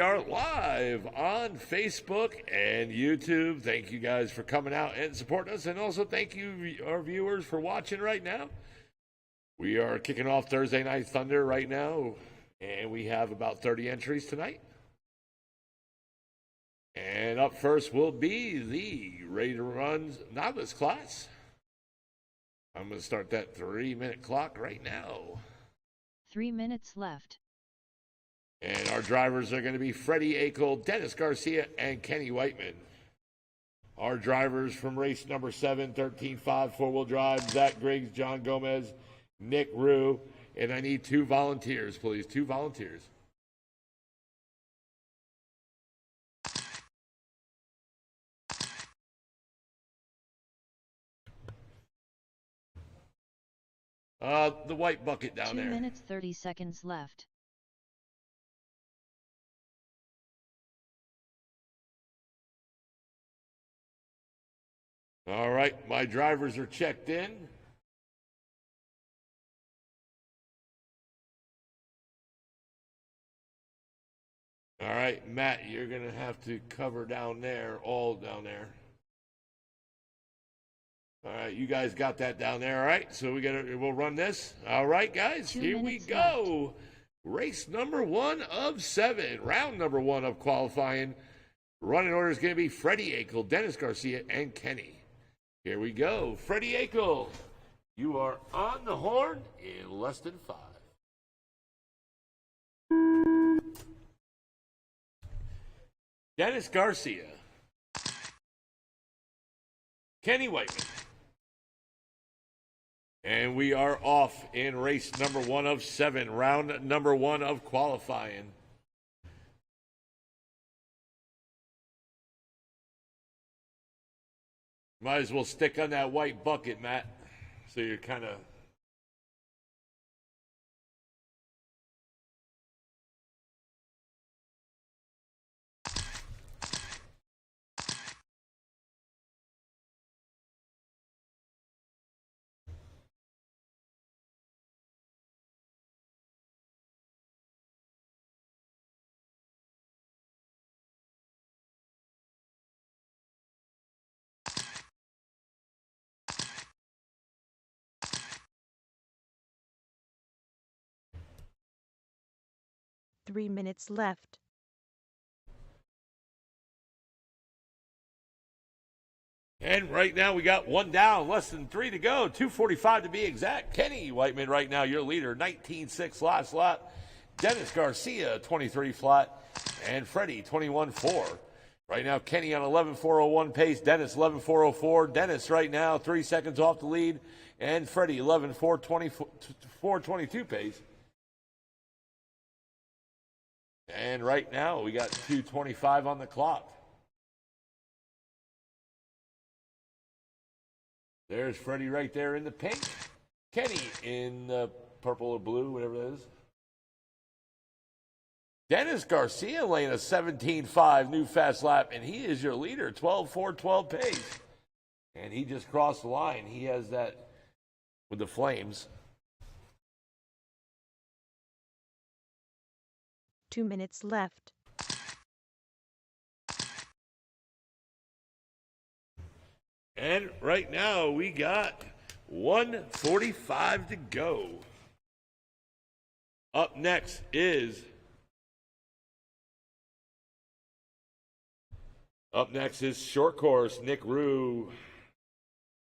are live on Facebook and YouTube. Thank you guys for coming out and supporting us. And also thank you, our viewers, for watching right now. We are kicking off Thursday Night Thunder right now. And we have about 30 entries tonight. And up first will be the Ready to Run novice class. I'm going to start that 3-minute clock right now. 3 minutes left. And our drivers are going to be Freddie Akel, Dennis Garcia, and Kenny Whiteman. Our drivers from race number 7, 13.5, four-wheel drive, Zach Griggs, John Gomez, Nick Rue. And I need 2 volunteers, please. 2 volunteers. The white bucket down there. 2 minutes, 30 seconds left. All right, my drivers are checked in. All right, Matt, you're going to have to cover down there, all down there. All right, you guys got that down there, all right? So we'll run this. All right, guys, here we go. Left. Race number 1 of 7, round number 1 of qualifying. Running order is going to be Freddie Akel, Dennis Garcia, and Kenny. Here we go. Freddie Akel, you are on the horn in less than 5. Dennis Garcia. Kenny Whiteman. And we are off in race number 1 of 7, round number 1 of qualifying. Might as well stick on that white bucket, Matt. So you're kind of... Three minutes left. And right now we got 1 down, less than 3 to go, 2:45 to be exact. Kenny Whiteman right now, your leader, 19.6 last lap. Dennis Garcia, 23 flat. And Freddie, 21.4. Right now, Kenny on 11.401 pace. Dennis, 11.404. Dennis right now, 3 seconds off the lead. And Freddie, 11.422 pace. And right now, we got 2:25 on the clock. There's Freddie right there in the pink. Kenny in the purple or blue, whatever it is. Dennis Garcia laying a 17.5 new fast lap, and he is your leader, 12.412 pace. And he just crossed the line. He has that with the Flames. 2 minutes left. And right now we got 1:45 to go. Up next is short course. Nick Rue.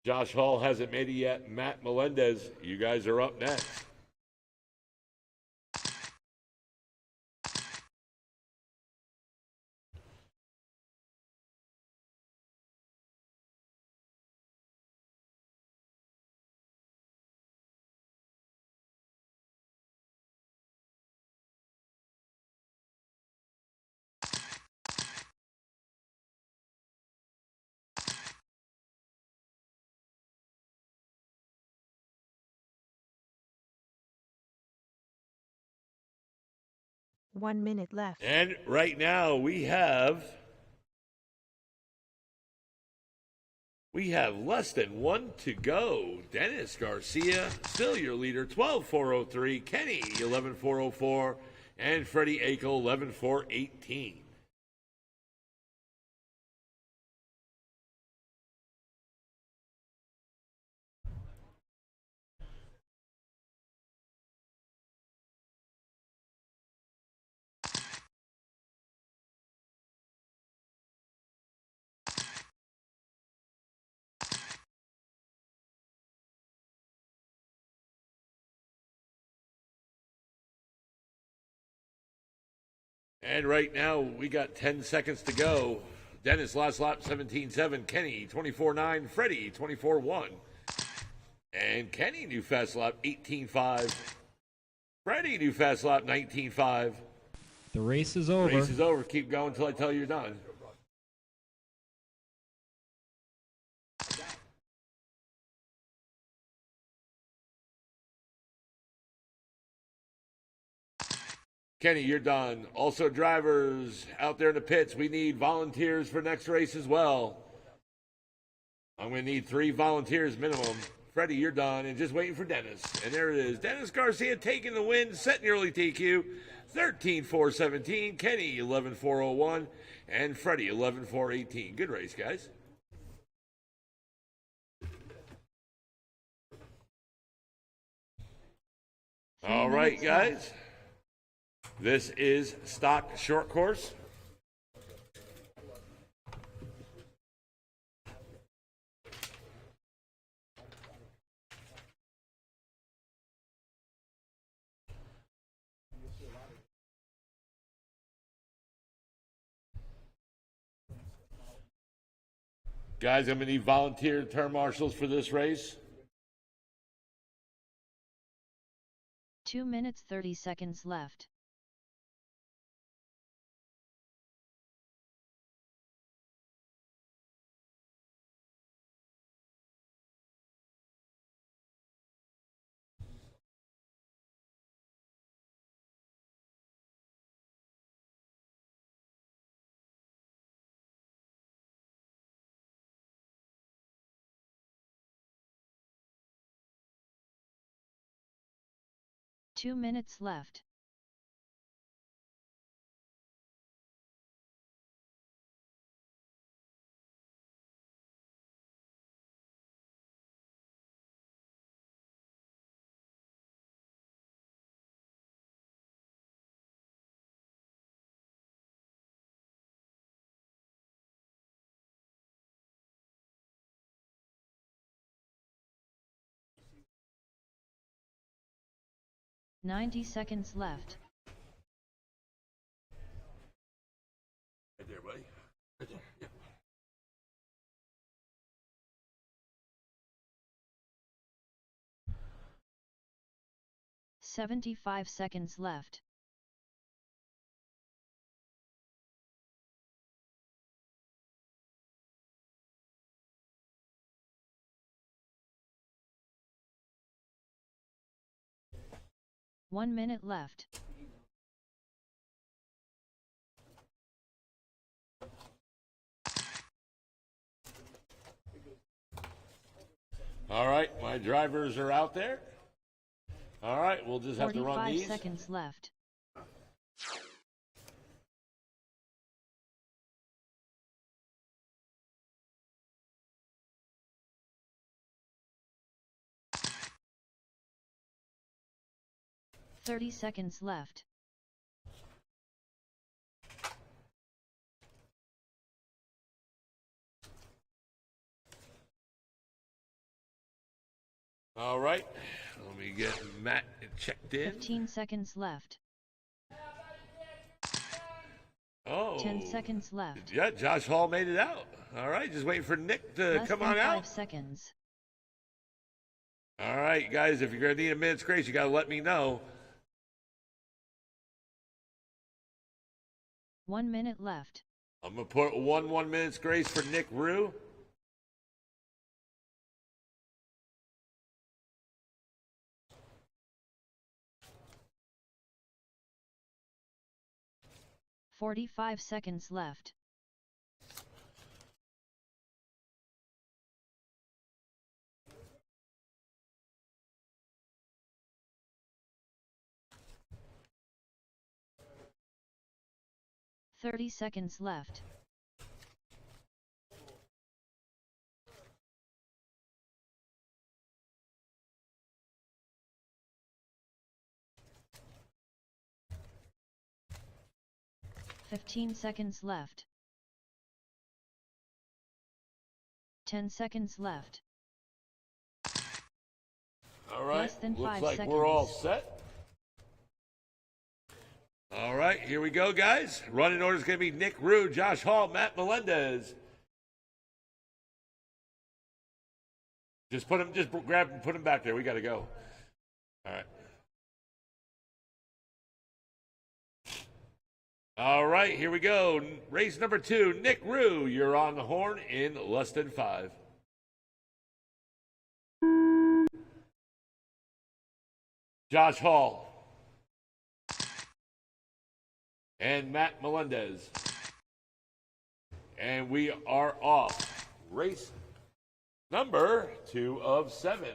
Josh Hall hasn't made it yet. Matt Melendez, you guys are up next. One minute left. And right now we have less than 1 to go. Dennis Garcia, still your leader, 12.403. Kenny, 11.404. and Freddie Akel 11-4-18. And right now, we got 10 seconds to go. Dennis, last lap, 17-7. Kenny, 24-9. Freddie, 24-1. And Kenny, new fast lap, 18-5. Freddie, new fast lap, 19-5. The race is over. Race is over. Keep going until I tell you you're done. Kenny, you're done. Also, drivers out there in the pits, we need volunteers for next race as well. I'm going to need 3 volunteers minimum. Freddie, you're done. And just waiting for Dennis. And there it is. Dennis Garcia taking the win, setting early TQ. 13-4-17. Kenny, 11-4-01. And Freddie, 11-4-18. Good race, guys. All right, guys. This is stock short course. Guys, I'm going to need volunteer turn marshals for this race. 2 minutes 30 seconds left. Two minutes left. "90 seconds left. Right there, buddy. Right there. Yeah. "75 seconds left. "1 minute left. All right, my drivers are out there. All right, we'll just have to run 45 these. seconds left. "30 seconds left. All right, let me get Matt checked in. 15 seconds left. Oh. 10 seconds left. Yeah, Josh Hall made it out. All right, just waiting for Nick to Less come than on 5 out. seconds. All right, guys, if you're going to need a minute's grace, you got to let me know. 1 minute left. I'm going to put 1 minute's grace for Nick Rue. "45 seconds left. 30 seconds left. Fifteen seconds left. 10 seconds left. All right, Less than looks 5 like seconds. we're all set. All right, here we go, guys. Running order is going to be Nick Rue, Josh Hall, Matt Melendez. Just grab him, put him back there. We got to go. All right. All right, here we go. Race number 2, Nick Rue. You're on the horn in less than 5. Josh Hall. And Matt Melendez. And we are off. Race number 2 of 7.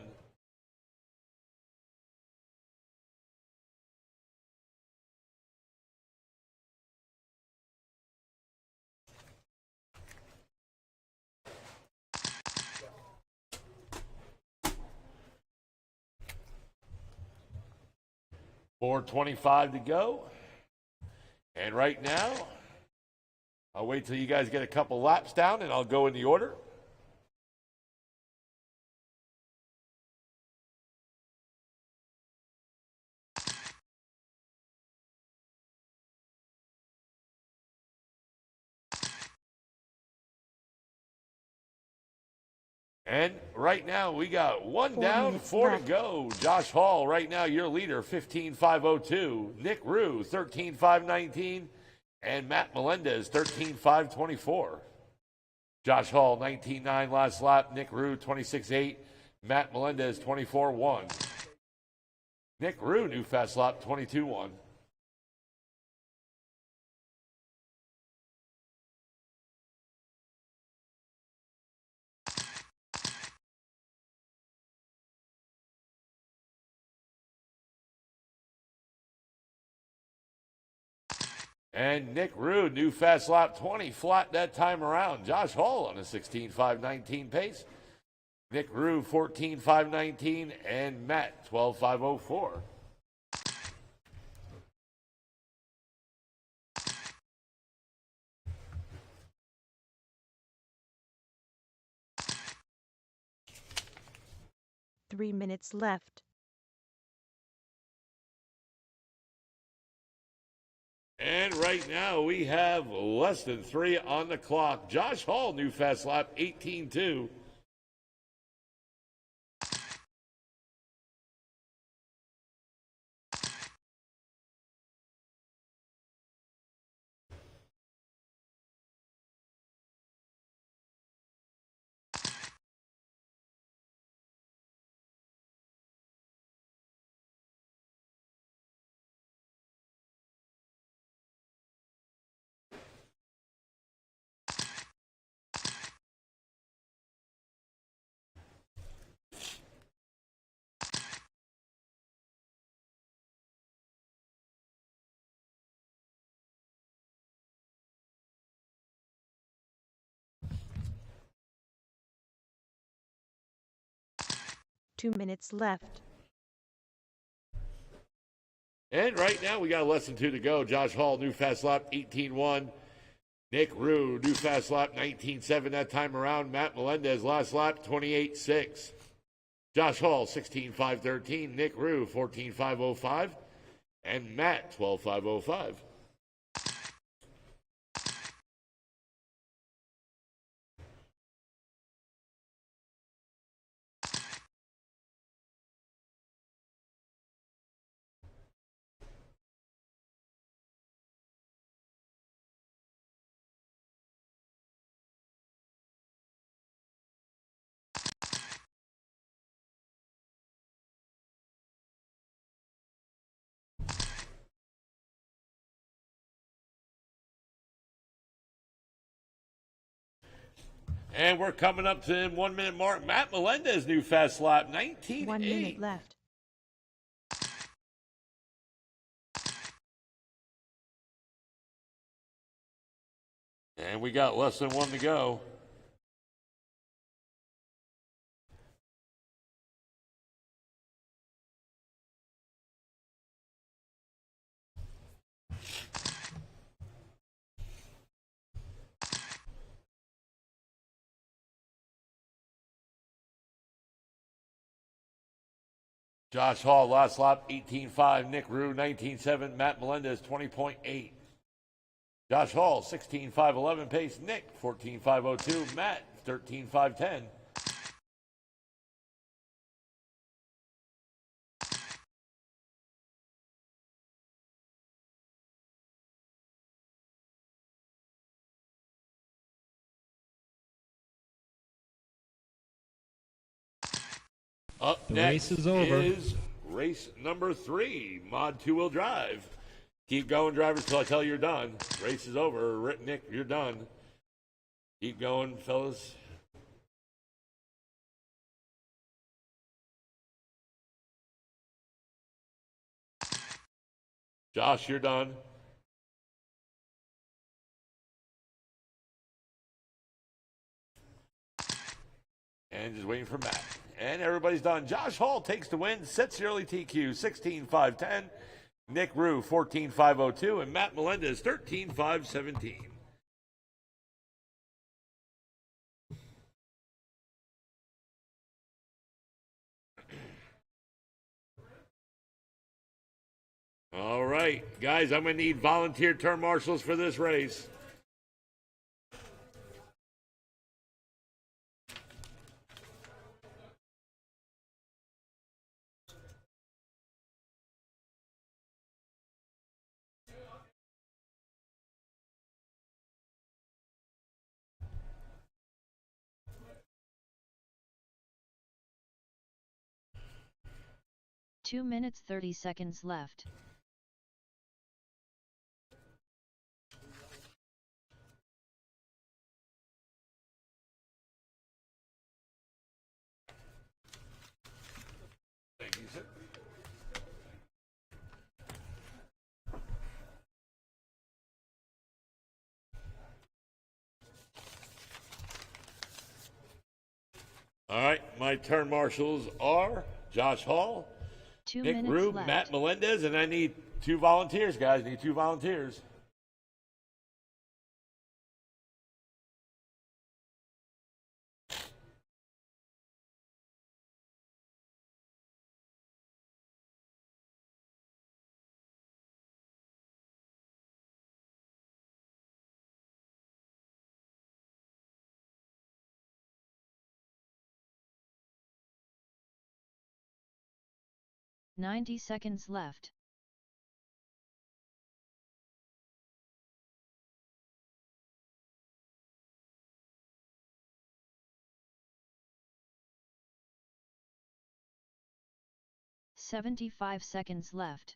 $4:25 to go. And right now, I'll wait till you guys get a couple laps down and I'll go in the order. And right now, we got 1 4 down, minutes 4 left. to go. Josh Hall, right now, your leader, 15.502. Nick Rue, 13.519. And Matt Melendez, 13.524. Josh Hall, 19.9 last lap. Nick Rue, 26.8. Matt Melendez, 24.1. Nick Rue, new fast lap, 22.1. And Nick Rue, new fast lap, 20, flat that time around. Josh Hall on a 16.519 pace. Nick Rue, 14.519, and Matt, 12.504. Three minutes left. And right now we have less than 3 on the clock. Josh Hall, new fast lap, 18.2. Two minutes left. And right now we got less than 2 to go. Josh Hall, new fast lap, 18.1. Nick Rue, new fast lap, 19.7 that time around. Matt Melendez, last lap, 28.6. Josh Hall, 16.513. Nick Rue, 14.505. And Matt, 12.505. And we're coming up to the 1 minute mark. Matt Melendez, new fast lap, 19.8. 1 minute left. And we got less than one to go. Josh Hall, last lap, 18.5. Nick Rue, 19.7. Matt Melendez, 20.8. Josh Hall, 16.511 pace. Nick, 14.502. Matt, 13.510. Up The next race is over. is race number 3, Mod 2-wheel drive. Keep going, drivers, till I tell you you're done. Race is over. Nick, you're done. Keep going, fellas. Josh, you're done. And just waiting for Matt. And everybody's done. Josh Hall takes the win, sets the early TQ, 16.510. Nick Rue, 14.502. And Matt Melendez, 13.517. All right, guys, I'm going to need volunteer turn marshals for this race. Two minutes 30 seconds left. Thank you, sir. All right, my turn marshals are Josh Hall, 2 Nick minutes Rue, left. Matt Melendez, and I need 2 volunteers, guys. Need 2 volunteers. Ninety seconds left. $75 seconds left.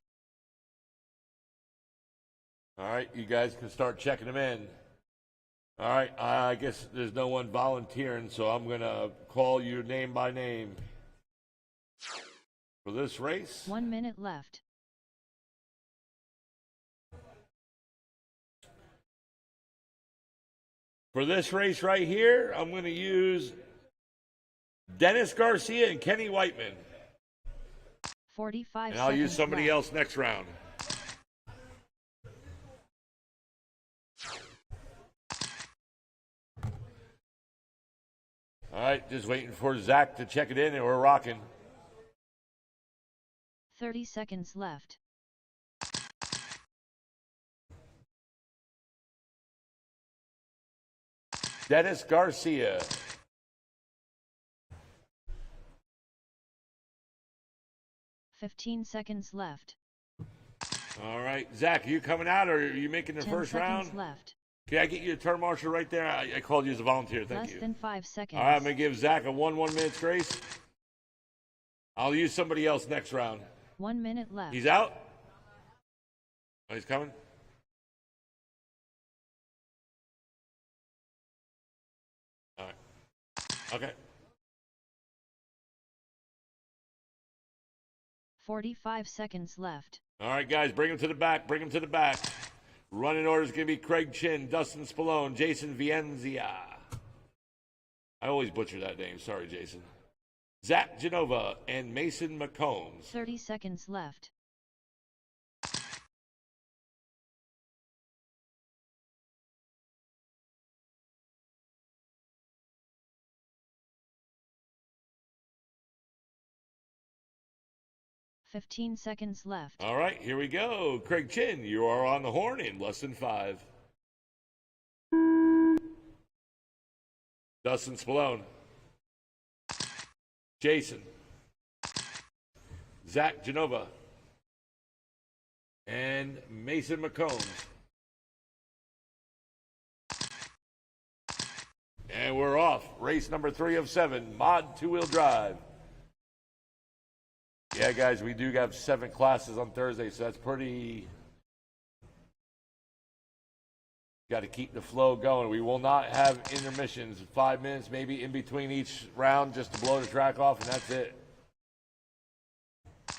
All right, you guys can start checking them in. All right, I guess there's no one volunteering, so I'm going to call you name by name. For this race, 1 minute left. for this race right here, I'm going to use Dennis Garcia and Kenny Whiteman. 45 And I'll use seconds somebody left. else next round. All right, just waiting for Zach to check it in, and we're rocking. 30 seconds left. Dennis Garcia. $15 seconds left. All right, Zach, are you coming out, or are you making the 10 first seconds round? left. Can I get you a turn marshal right there? I called you as a volunteer. Thank Less you. than 5 seconds. All right, I'm going to give Zach a 1-minute grace. I'll use somebody else next round. 1 minute left. He's out? Oh, he's coming? All right. Okay. 45 seconds left. All right, guys, bring him to the back. Bring him to the back. Running order is going to be Craig Chin, Dustin Spallone, Jason Vienzia. I always butcher that name. Sorry, Jason. Zach Genova and Mason McCombs. 30 seconds left. Fifteen seconds left. All right, here we go. Craig Chin, you are on the horn in less than 5. Dustin Spallone. Jason. Zach Genova. And Mason McCombs. And we're off. Race number 3 of 7, Mod 2-Wheel Drive. Yeah, guys, we do have 7 classes on Thursday, so that's pretty... Got to keep the flow going. We will not have intermissions. 5 minutes maybe in between each round just to blow the track off, and that's it. As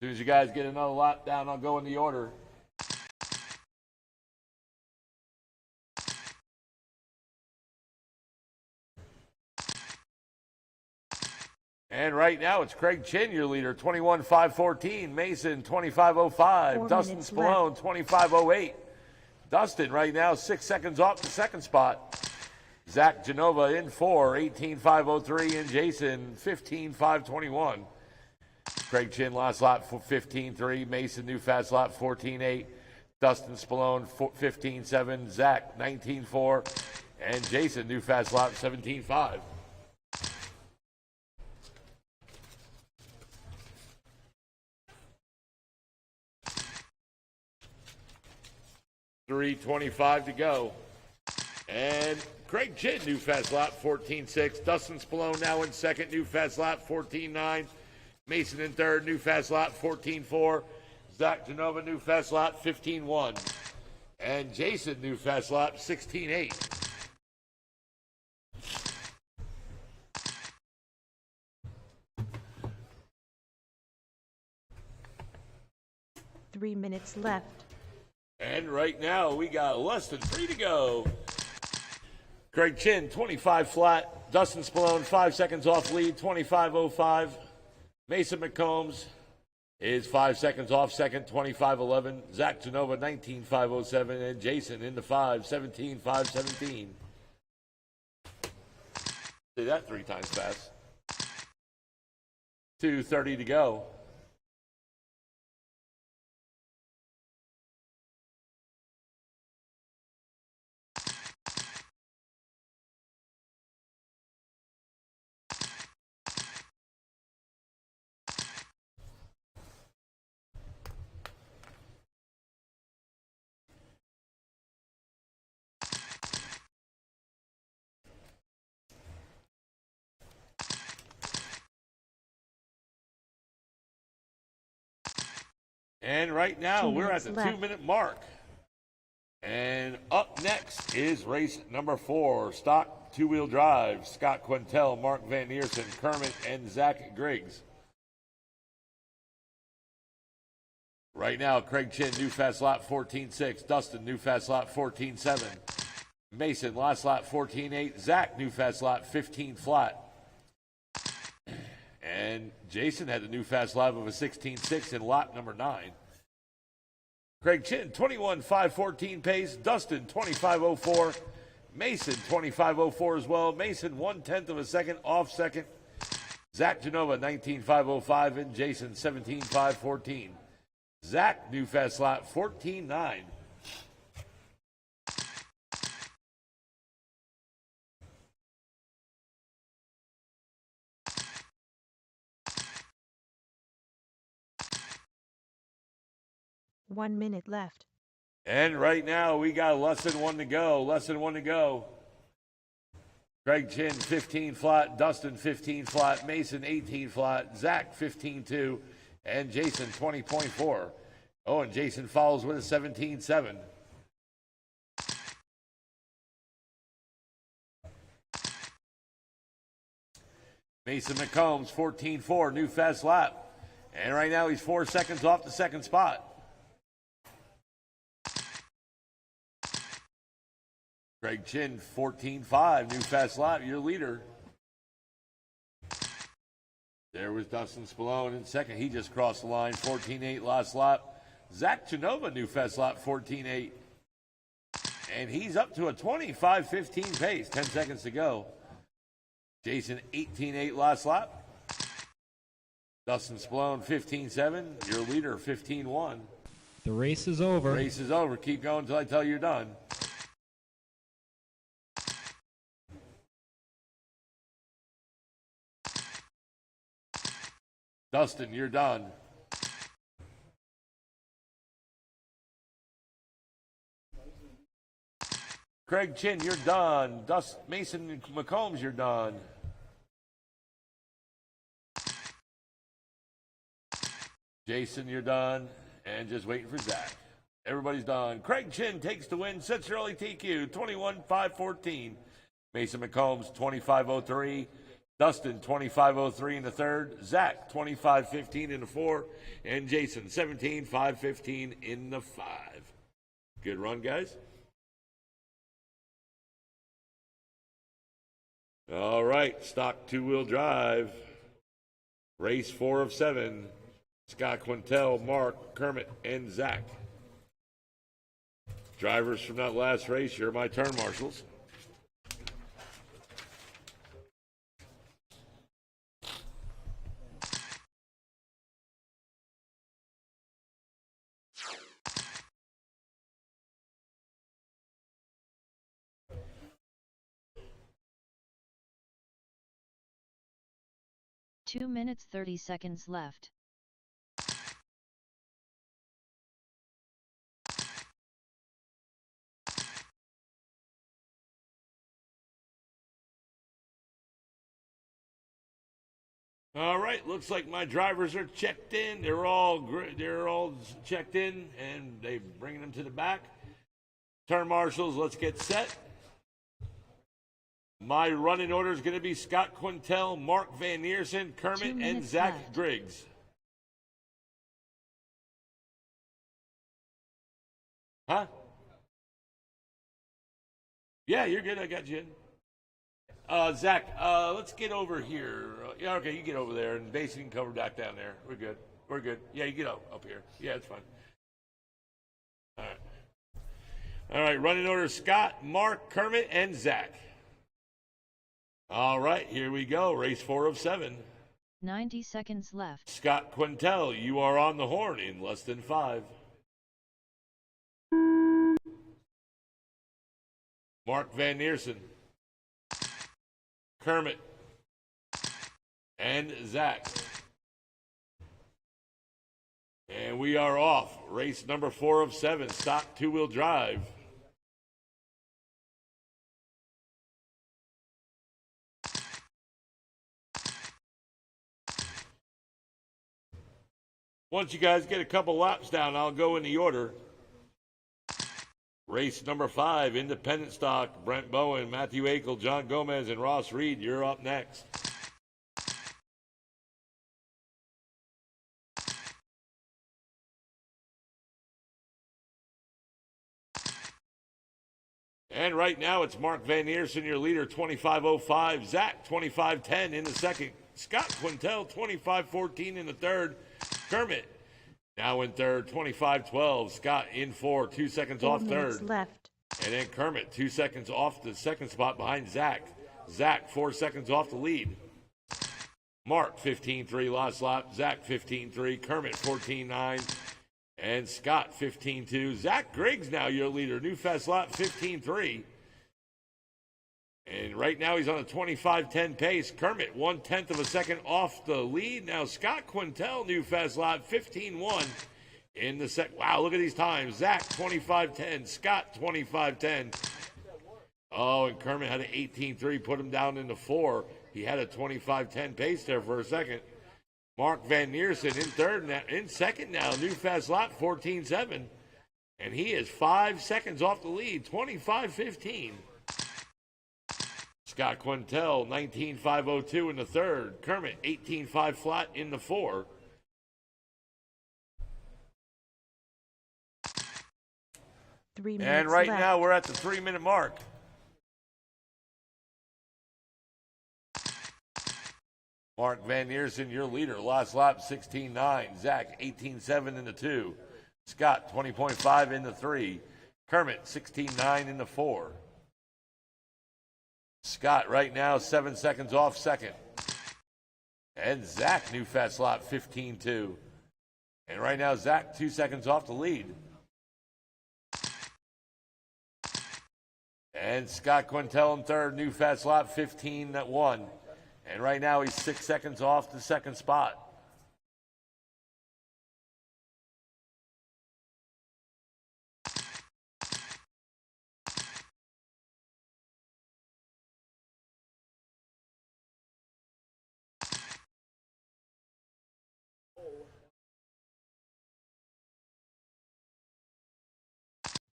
soon as you guys get another lap down, I'll go in the order. And right now, it's Craig Chin, your leader, 21.514. Mason, 25.05. Dustin Spallone, 25.08. Dustin right now 6 seconds off the second spot. Zach Genova in 4, 18.503. And Jason, 15.521. Craig Chin last lap, 15.3. Mason, new fast lap, 14.8. Dustin Spallone, 15.7. Zach, 19.4. And Jason, new fast lap, 17.5. 3:25 to go. And Craig Chin, new fast lap, 14.6. Dustin Spallone now in second, new fast lap, 14.9. Mason in third, new fast lap, 14.4. Zach Genova, new fast lap, 15.1. And Jason, new fast lap, 16.8. Three minutes left. And right now, we got less than 3 to go. Craig Chin, 25 flat. Dustin Spallone, 5 seconds off lead, 25.05. Mason McCombs is 5 seconds off second, 25.11. Zach Genova, 19.507. And Jason in the 5, 17.517. Say that 3 times fast. 2:30 to go. And right now, we're at the 2-minute mark. And up next is race number 4, stock 2-wheel drive. Scott Quintel, Mark Van Neersen, Kermit, and Zach Griggs. Right now, Craig Chin, new fast lap, 14.6. Dustin, new fast lap, 14.7. Mason, last lap, 14.8. Zach, new fast lap, 15 flat. And Jason had the new fast lap of a 16.6 in lap number 9. Craig Chin, 21.514 pace. Dustin, 25.04. Mason, 25.04 as well. Mason, 1/10 of a second off second. Zach Genova, 19.505. And Jason, 17.514. Zach, new fast lap, 14.9. One minute left. And right now, we got less than 1 to go. Less than 1 to go. Craig Chin, 15 flat. Dustin, 15 flat. Mason, 18 flat. Zach, 15.2. And Jason, 20.4. Oh, and Jason follows with a 17.7. Mason McCombs, 14.4. New fast lap. And right now he's 4 seconds off the second spot. Craig Chin, 14.5, new fast lap, your leader. There was Dustin Spallone in second. He just crossed the line, 14.8 last lap. Zach Genova, new fast lap, 14.8. And he's up to a 25.15 pace, 10 seconds to go. Jason, 18.8 last lap. Dustin Spallone, 15.7. Your leader, 15.1. The race is over. Race is over. Keep going until I tell you you're done. Dustin, you're done. Craig Chin, you're done. Mason McCombs, you're done. Jason, you're done. And just waiting for Zach. Everybody's done. Craig Chin takes the win. Sets early TQ, 21.514. Mason McCombs, 25.03. Dustin, 25.03 in the third. Zach, 25.15 in the four. And Jason, 17.515 in the five. Good run, guys. All right, stock two-wheel drive. Race 4 of 7. Scott Quintel, Mark, Kermit, and Zach. Drivers from that last race, you're my turn marshals. Two minutes 30 seconds left. All right, looks like my drivers are checked in. They're all checked in, and they're bringing them to the back. Turn marshals, let's get set. My running order is going to be Scott Quintel, Mark Van Neersen, Kermit, and Zach left. Griggs. Huh? Yeah, you're good. I got you in. Zach, let's get over here. Yeah, okay, you get over there, and Basin can cover back down there. We're good. We're good. Yeah, you get up here. Yeah, it's fine. All right. All right, running order, Scott, Mark, Kermit, and Zach. All right, here we go. Race 4 of 7. 90 seconds left. Scott Quintel, you are on the horn in less than 5. Mark Van Neersen, Kermit, and Zach. And we are off. Race number 4 of 7, stock two-wheel drive. Once you guys get a couple laps down, I'll go in the order. Race number 5, independent stock. Brent Bowen, Matthew Akel, John Gomez, and Ross Reed. You're up next. And right now it's Mark Van Neersen, your leader, 25.05. Zach, 25.10 in the second. Scott Quintel, 25.14 in the third. Kermit, now in third, 25.12. Scott in 4, 2 seconds 4 off minutes third. left. And then Kermit, 2 seconds off the second spot behind Zach. Zach, 4 seconds off the lead. Mark, 15.3 last lap. Zach, 15.3. Kermit, 14.9. And Scott, 15.2. Zach Griggs now your leader. New fast lap, 15.3. And right now he's on a 25.10 pace. Kermit, 1/10 of a second off the lead. Now Scott Quintel, new fast lap, 15.1 in the second. Wow, look at these times. Zach, 25.10. Scott, 25.10. Oh, and Kermit had an 18.3, put him down into 4. He had a 25.10 pace there for a second. Mark Van Neersen in third, in second now, new fast lap, 14.7. And he is 5 seconds off the lead, 25.15. Scott Quintel, 19.502 in the third. Kermit, 18.5 flat in the 4. 3 minutes And right left. now we're at the 3-minute mark. Mark Van Neersen, your leader. Last lap, 16.9. Zach, 18.7 in the 2. Scott, 20.5 in the 3. Kermit, 16.9 in the 4. Scott right now 7 seconds off second. And Zach, new fast lap, 15.2. And right now, Zach 2 seconds off the lead. And Scott Quintel in third, new fast lap, 15.1. And right now, he's 6 seconds off the second spot.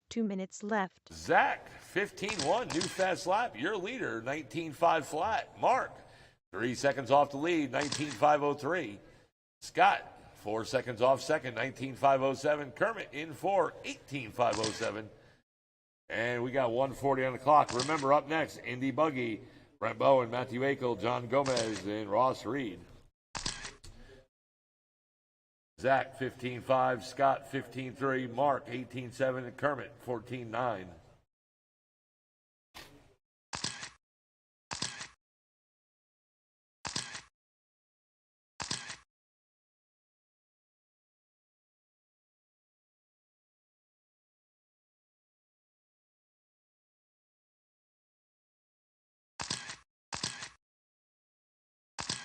Two minutes left. Zach, 15.1, new fast lap. Your leader, 19.5 flat. Mark, 3 seconds off the lead, 19.503. Scott, 4 seconds off second, 19.507. Kermit in 4, 18.507. And we got 1:40 on the clock. Remember, up next, Indy Buggy, Brent Bowen, Matthew Akel, John Gomez, and Ross Reed. Zach, 15.5, Scott, 15.3, Mark, 18.7, and Kermit, 14.9.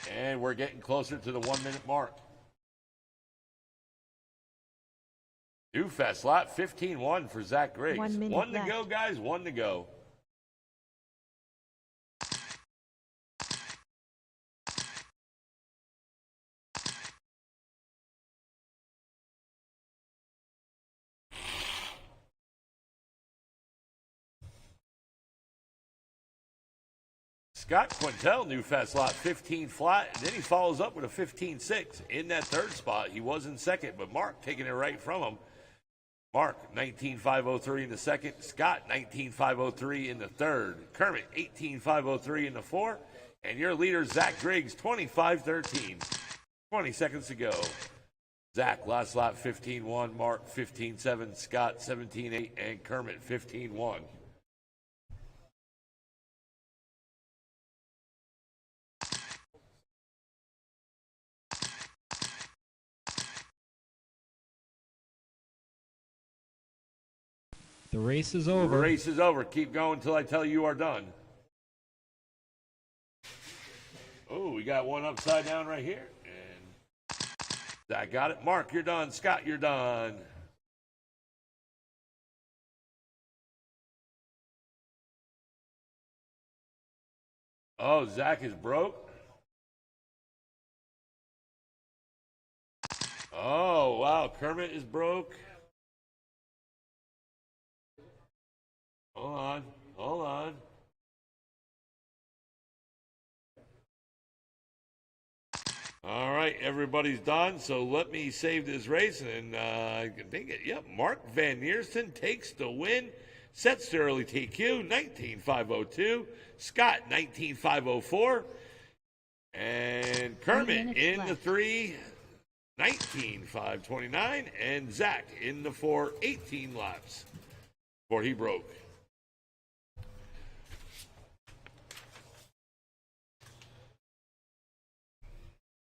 And we're getting closer to the 1 minute mark. New fast lap, 15.1 for Zach Griggs. 1 minute One to left. go, guys. One to go. Scott Quintel, new fast lap, 15 flat, and then he follows up with a 15.6 in that third spot. He was in second, but Mark taking it right from him. Mark, 19.503 in the second. Scott, 19.503 in the third. Kermit, 18.503 in the fourth. And your leader, Zach Griggs, 25.13. 20 seconds to go. Zach, last lap, 15.1. Mark, 15.7. Scott, 17.8. And Kermit, 15.1. The race is The over. race is over. Keep going until I tell you are done. Oh, we got one upside down right here. And Zach got it. Mark, you're done. Scott, you're done. Oh, Zach is broke. Oh, wow. Kermit is broke. Hold on. Hold on. All right, everybody's done. So let me save this race, and I think it. Yep, Mark Van Neersen takes the win. Sets the early TQ, 19.502. Scott, 19.504. And Kermit minutes in the left. 3, 19.529. And Zach in the 4, 18 laps before he broke.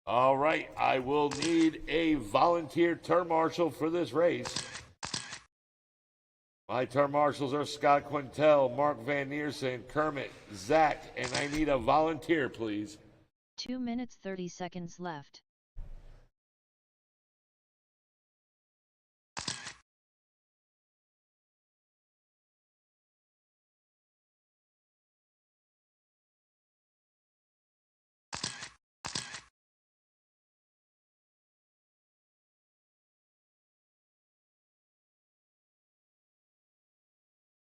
All right, I will need a volunteer turn marshal for this race. My turn marshals are Scott Quintel, Mark Van Neersen, Kermit, Zach, and I need a volunteer, please. 2 minutes 30 seconds left.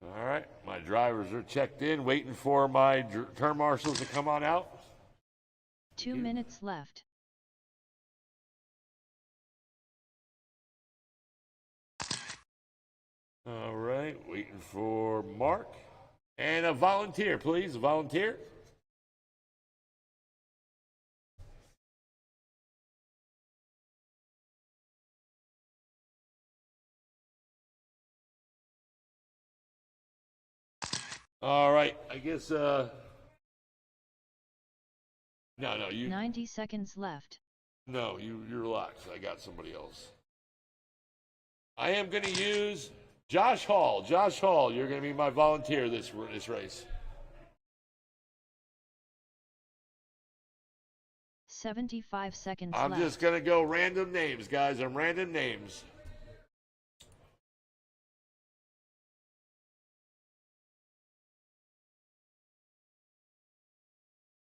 All right, my drivers are checked in, waiting for my turn marshals to come on out. 2 minutes left. All right. right, waiting for Mark. And a volunteer, please, a volunteer. All right, I guess, no, you, 90 seconds left. no, you relax. I got somebody else. I am going to use Josh Hall. Josh Hall, you're going to be my volunteer this race. 75 seconds I'm left. just going to go random names, guys. I'm random names.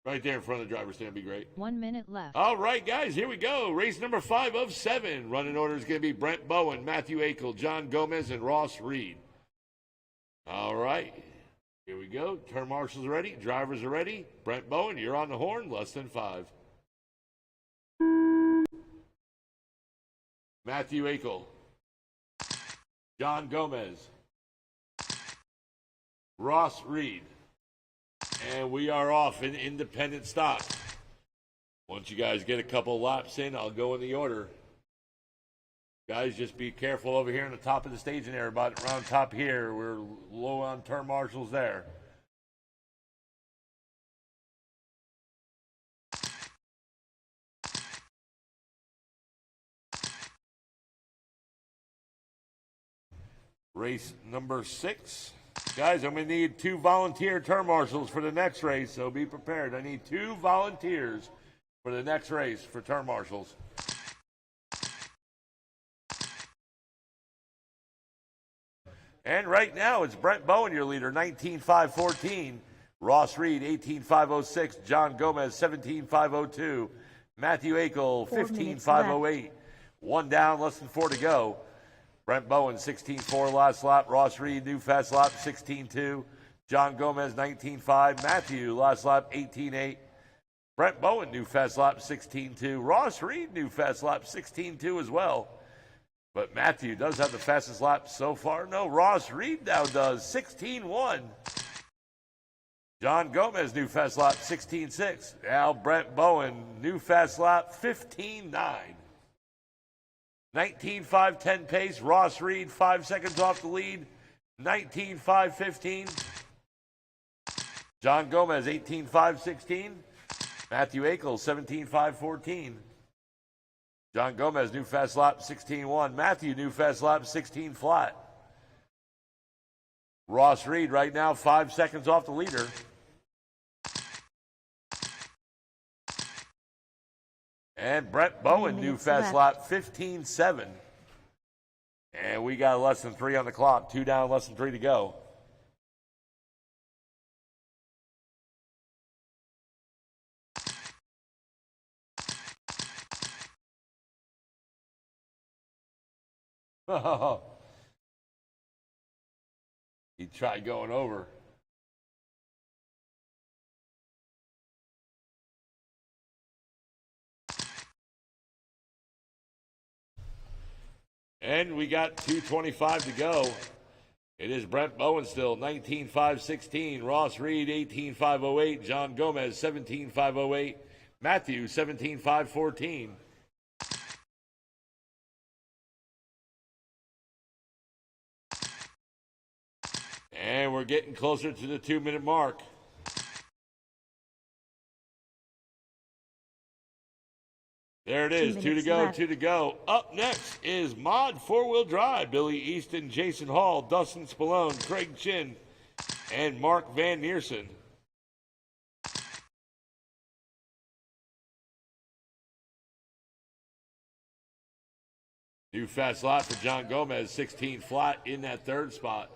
Right there in front of the driver's stand, be great. 1 minute left. All right, guys, here we go. Race number 5 of 7. Running order is going to be Brent Bowen, Matthew Akel, John Gomez, and Ross Reed. All right, here we go. Turn marshals are ready. Drivers are ready. Brent Bowen, you're on the horn. Less than 5. Matthew Akel, John Gomez, Ross Reed. And we are off in independent stop. Once you guys get a couple laps in, I'll go in the order. Guys, just be careful over here on the top of the staging area, about around top here. We're low on turn marshals there. Race number 6. Guys, I'm going to need 2 volunteer turn marshals for the next race, so be prepared. I need 2 volunteers for the next race for turn marshals. And right now, it's Brent Bowen, your leader, 19.514. Ross Reed, 18.506. John Gomez, 17.502. Matthew Akel, 15.508. 1 down, less than 4 to go. Brent Bowen, 16.4 last lap. Ross Reed, new fast lap, 16.2. John Gomez, 19.5. Matthew, last lap, 18.8. Brent Bowen, new fast lap, 16.2. Ross Reed, new fast lap, 16.2 as well. But Matthew does have the fastest lap so far. No, Ross Reed now does, 16.1. John Gomez, new fast lap, 16.6. Now Brent Bowen, new fast lap, 15.9. 19.510 pace. Ross Reed, 5 seconds off the lead. 19.515. John Gomez, 18.516. Matthew Akel, 17.514. John Gomez, new fast lap, 16.1. Matthew, new fast lap, 16 flat. Ross Reed right now 5 seconds off the leader. And Brent Bowen, new fast lap, 15.7. And we got less than 3 on the clock. 2 down, less than 3 to go. He tried going over. And we got 2:25 to go. It is Brent Bowen still, 19.516. Ross Reed, 18.508. John Gomez, 17.508. Matthew, 17.514. And we're getting closer to the 2-minute mark. There it is, 2 to go, left. 2 to go. Up next is Mod 4-Wheel Drive. Billy Easton, Jason Hall, Dustin Spallone, Craig Chin, and Mark Van Neersen. New fast lap for John Gomez, 16 flat in that 3rd spot.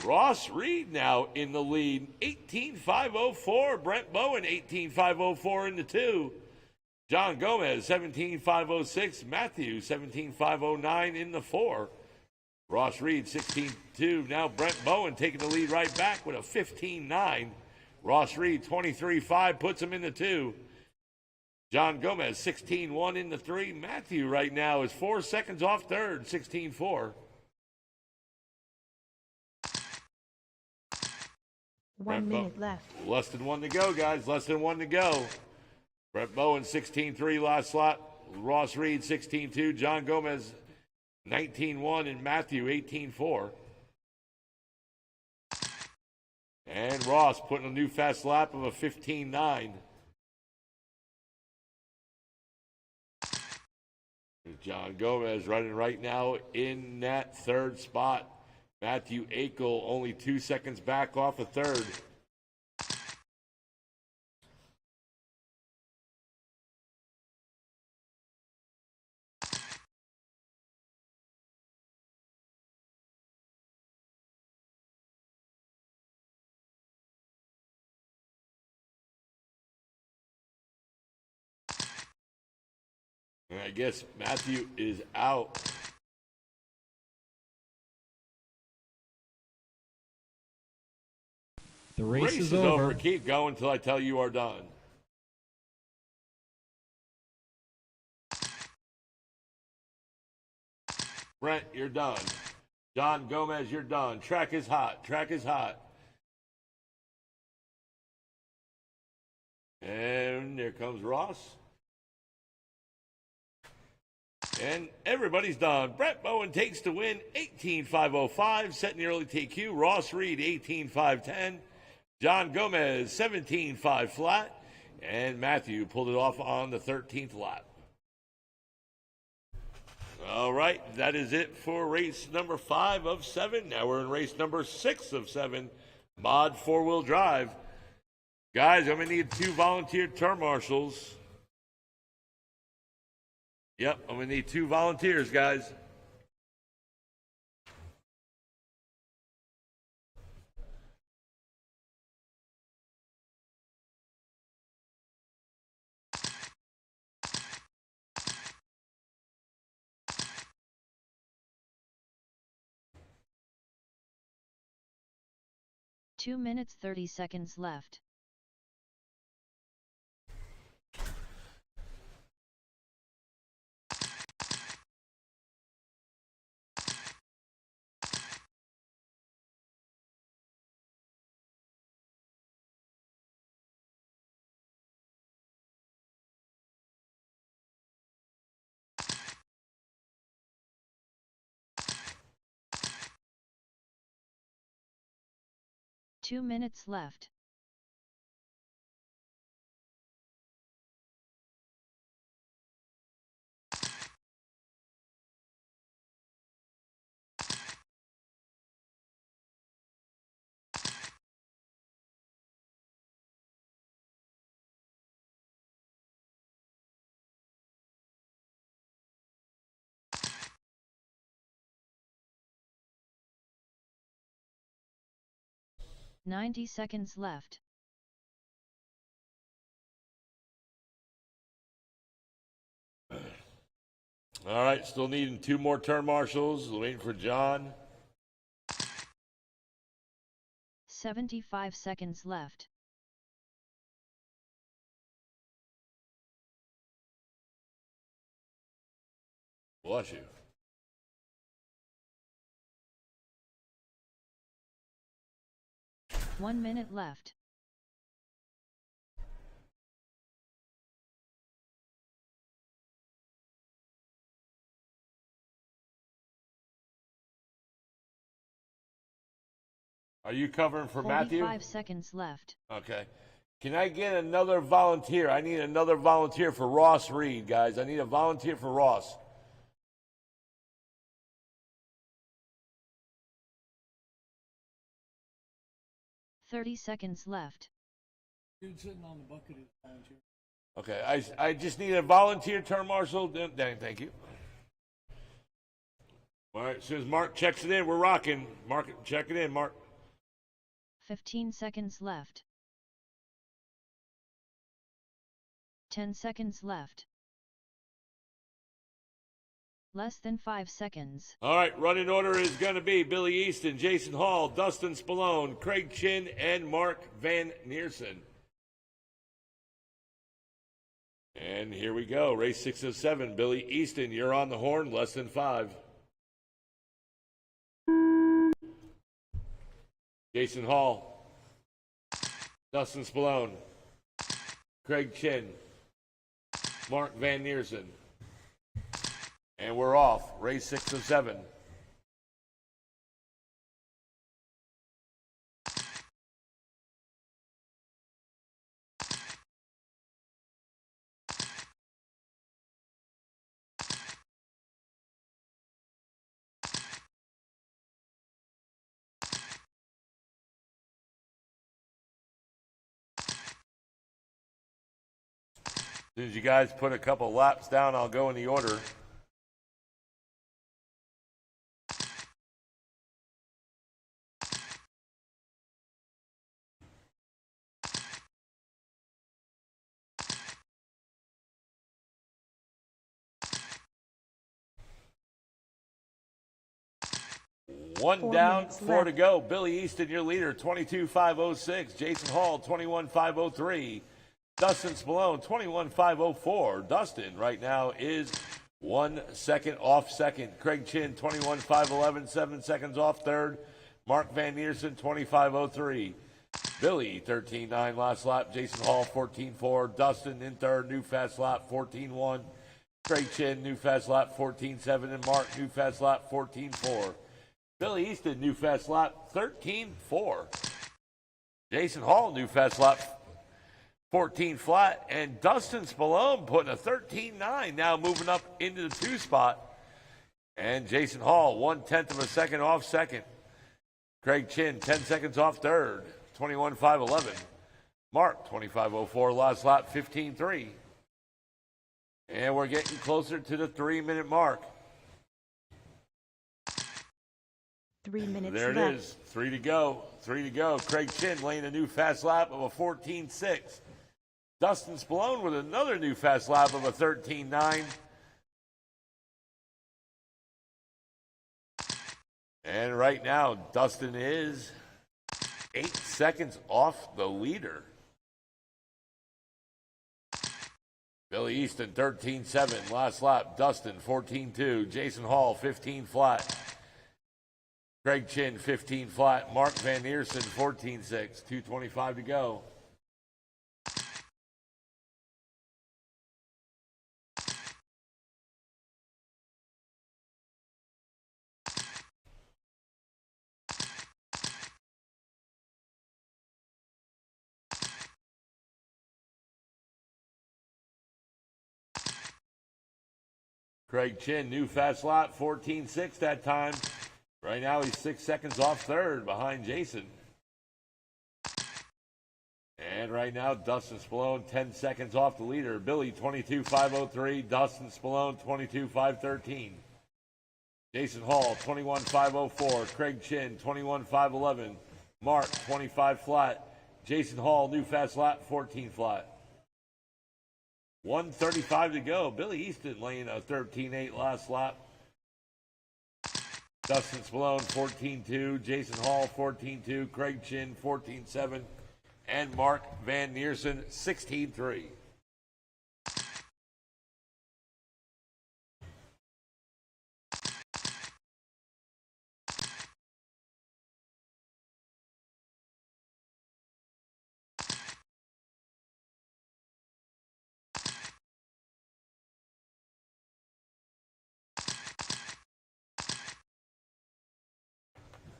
Ross Reed now in the lead, 18.504. Brent Bowen, 18.504 in the 2. John Gomez, 17.506. Matthew, 17.509 in the 4. Ross Reed, 16.2. Now Brent Bowen taking the lead right back with a 15.9. Ross Reed, 23.5, puts him in the 2. John Gomez, 16-1 in the 3. Matthew right now is 4 seconds off third, 16-4. 1 minute left. Less than 1 to go, guys. Less than 1 to go. Brett Bowen, 16-3 last slot. Ross Reed, 16-2. John Gomez, 19-1. And Matthew, 18-4. And Ross putting a new fast lap of a 15-9. John Gomez running right now in that third spot. Matthew Akel only 2 seconds back off a third. And I guess Matthew is out. The race is over. Keep going until I tell you are done. Brent, you're done. John Gomez, you're done. Track is hot. Track is hot. And there comes Ross. And everybody's done. Brett Bowen takes the win, 18.505, setting the early TQ. Ross Reed, 18.510. John Gomez, 17.5 flat. And Matthew pulled it off on the 13th lap. All right, that is it for race number 5 of 7. Now we're in race number 6 of 7, Mod 4-wheel drive. Guys, I'm going to need 2 volunteer turn marshals. Yep, I'm going to need 2 volunteers, guys. Two minutes 30 seconds left. Two minutes left. Ninety seconds left. All right, still needing 2 more turn marshals. Waiting for John. 75 seconds left. Bless you. One minute left. Are you covering for Matthew? 45 seconds left. Okay. Can I get another volunteer? I need another volunteer for Ross Reed, guys. I need a volunteer for Ross. Thirty seconds left. Dude sitting on the bucket is volunteer. Okay, I just need a volunteer turn marshal. Dang, thank you. All right, as soon as Mark checks it in, we're rocking. Mark, check it in, Mark. 15 seconds left. 10 seconds left. Less than 5 seconds. All right, running order is going to be Billy Easton, Jason Hall, Dustin Spallone, Craig Chin, and Mark Van Neersen. And here we go. Race 6 of 7. Billy Easton, you're on the horn, less than 5. Jason Hall, Dustin Spallone, Craig Chin, Mark Van Neersen. And we're off. Race 6 of 7. As soon as you guys put a couple laps down, I'll go in the order. One 4 down, minutes 4 left. to go. Billy Easton, your leader, 22.506. Jason Hall, 21.503. Dustin Spallone, 21.504. Dustin right now is 1 second off second. Craig Chin, 21.511, 7 seconds off third. Mark Van Neersen, 25.03. Billy, 13.9 last lap. Jason Hall, 14.4. Dustin in third, new fast lap, 14.1. Craig Chin, new fast lap, 14.7. And Mark, new fast lap, 14.4. Billy Easton, new fast lap, 13.4. Jason Hall, new fast lap, 14 flat. And Dustin Spallone putting a 13.9, now moving up into the 2 spot. And Jason Hall, 1/10 of a second off second. Craig Chin, 10 seconds off third, 21.511. Mark, 25.04 last lap, 15.3. And we're getting closer to the 3-minute mark. 3 minutes There left. it is. 3 to go. 3 to go. Craig Chin laying a new fast lap of a 14.6. Dustin Spallone with another new fast lap of a 13.9. And right now, Dustin is 8 seconds off the leader. Billy Easton, 13.7. Last lap. Dustin, 14.2. Jason Hall, 15 flat. Craig Chin, 15 flat. Mark Van Neersen, 14.6. 2:25 to go. Craig Chin, new fast lap, 14.6 that time. Right now he's 6 seconds off third behind Jason. And right now, Dustin Spallone, 10 seconds off the leader. Billy, 22.503. Dustin Spallone, 22.513. Jason Hall, 21.504. Craig Chin, 21.511. Mark, 25 flat. Jason Hall, new fast lap, 14 flat. 1:35 to go. Billy Easton laying a 13.8 last lap. Dustin Spallone, 14.2. Jason Hall, 14.2. Craig Chin, 14.7. And Mark Van Neersen, 16.3.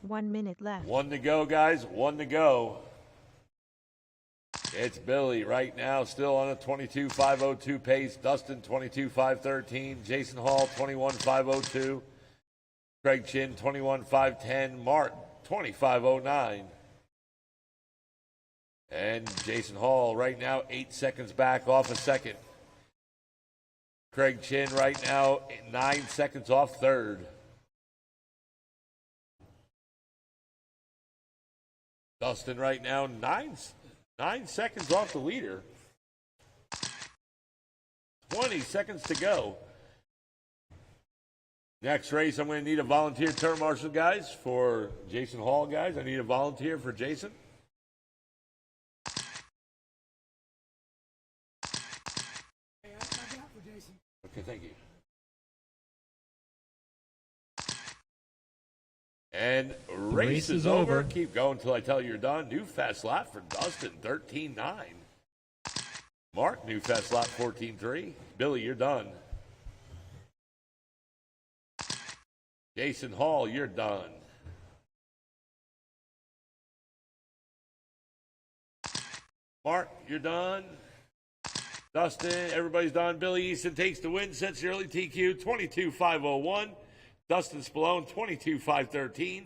One minute left. 1 to go, guys. 1 to go. It's Billy right now, still on a 22.502 pace. Dustin, 22.513. Jason Hall, 21.502. Craig Chin, 21.510. Mark, 25.09. And Jason Hall right now, 8 seconds back off a second. Craig Chin right now, 9 seconds off third. Dustin right now, 9 seconds off the leader. 20 seconds to go. Next race, I'm going to need a volunteer turn marshal, guys, for Jason Hall, guys. I need a volunteer for Jason. Jason. Okay, thank you. And race is over. Keep going until I tell you you're done. New fast lap for Dustin, 13-9. Mark, new fast lap, 14-3. Billy, you're done. Jason Hall, you're done. Mark, you're done. Dustin, everybody's done. Billy Easton takes the win, sets the early TQ, 22-501. Dustin Spallone, 22-513.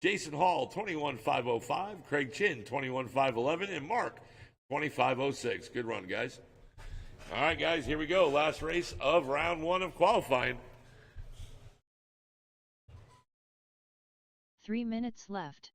Jason Hall, 21-505. Craig Chin, 21-511. And Mark, 25-06. Good run, guys. All right, guys, here we go. Last race of round one of qualifying. 3 minutes left.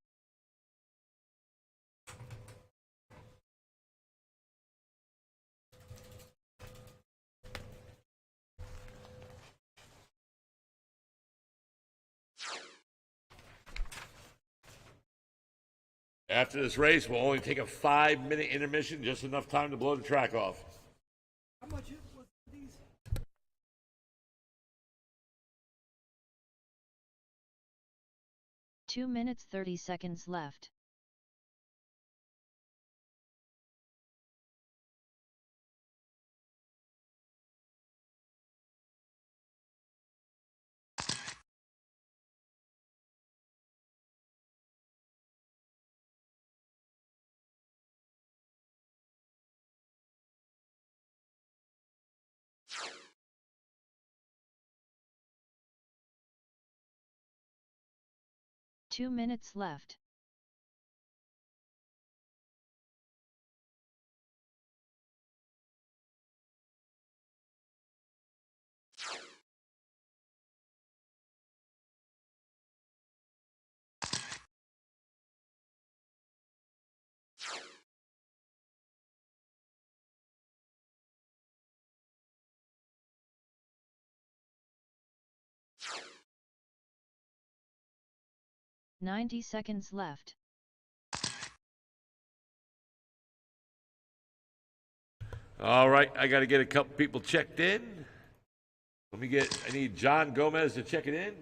After this race, we'll only take a 5-minute intermission, just enough time to blow the track off. How much was these? Two minutes 30 seconds left. Two minutes left. Ninety seconds left. All right, I got to get a couple people checked in. I need John Gomez to check it in.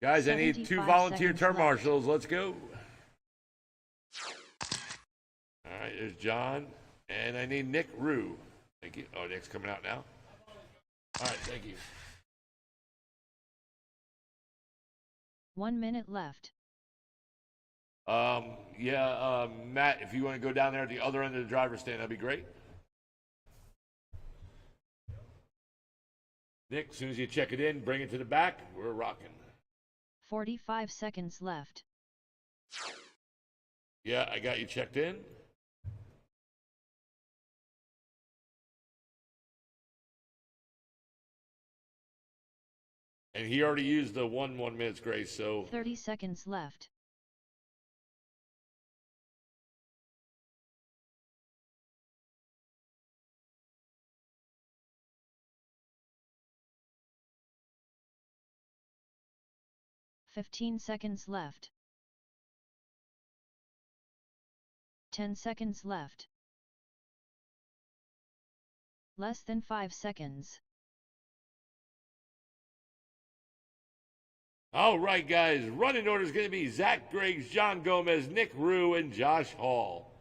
Guys, I need 2 volunteer turn left. marshals. Let's go. All right, there's John. And I need Nick Rue. Thank you. Oh, Nick's coming out now. All right, thank you. 1 minute left. Matt, if you want to go down there at the other end of the driver's stand, that'd be great. Nick, as soon as you check it in, bring it to the back. We're rocking. 45 seconds left. Yeah, I got you checked in. And he already used the 1 minute's grace, so 30 seconds left. Fifteen seconds left. 10 seconds left. Less than 5 seconds. all right, guys. Running order is going to be Zach Griggs, John Gomez, Nick Rue, and Josh Hall.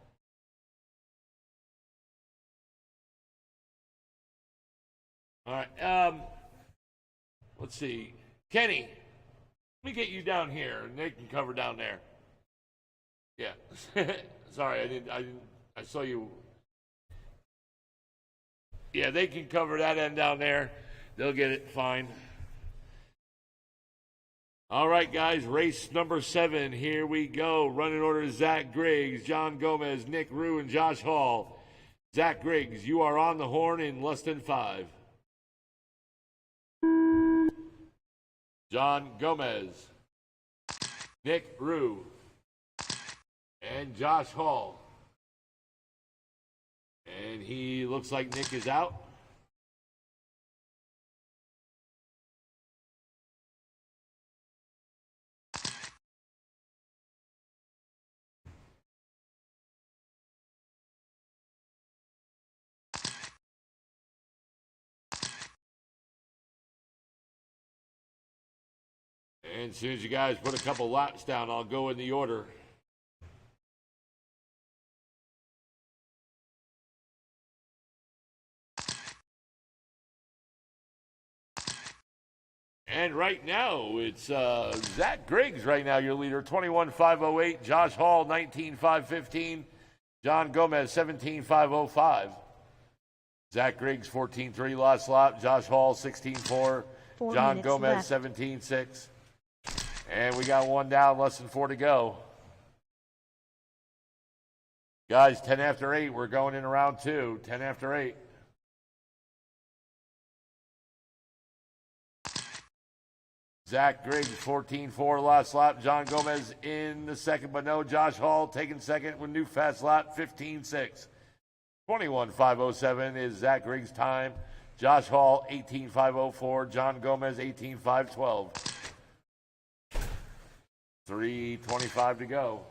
All right. Let's see. Kenny, let me get you down here, and they can cover down there. Yeah. Sorry, I didn't. I saw you. Yeah, they can cover that end down there. They'll get it fine. All right, guys, race number 7. Here we go. Running order is Zach Griggs, John Gomez, Nick Rue, and Josh Hall. Zach Griggs, you are on the horn in less than 5. John Gomez, Nick Rue, and Josh Hall. And he looks like Nick is out. And as soon as you guys put a couple laps down, I'll go in the order. And right now, it's Zach Griggs right now, your leader, 21.508. Josh Hall, 19.515. John Gomez, 17.505. Zach Griggs, 14.3 last lap. Josh Hall, 16.4. 4 John minutes Gomez, left. 17.6. And we got one down, less than 4 to go. Guys, 10 after 8. We're going in round 2. 10 after 8. Zach Griggs, 14.4 last lap. John Gomez in the second, but no. Josh Hall taking second with new fast lap, 15.6. 21.507 is Zach Griggs' time. Josh Hall, 18.504. John Gomez, 18.512. 3:25 to go.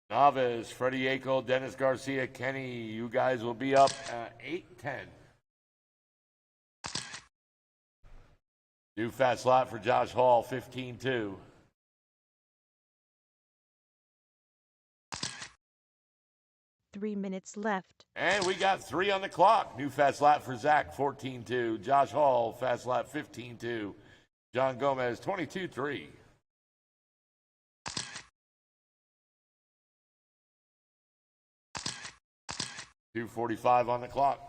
Navis, Freddie Akel, Dennis Garcia, Kenny, you guys will be up at 8:10. New fast lap for Josh Hall, 15.2. Three minutes left. And we got 3 on the clock. New fast lap for Zach, 14.2. Josh Hall, fast lap, 15.2. John Gomez, 22.3. .245 on the clock.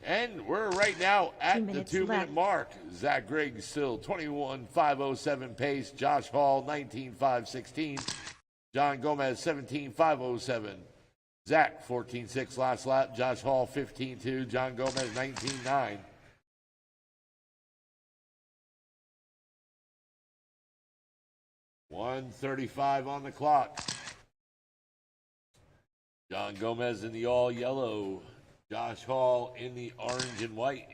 And we're right now at 2 the minutes 2 minute left. mark. Zach Griggs still 21.507 pace. Josh Hall 19.516. John Gomez 17.507. Zach 14.6 last lap. Josh Hall 15.2. John Gomez 19.9. .135 on the clock. John Gomez in the all yellow. Josh Hall in the orange and white.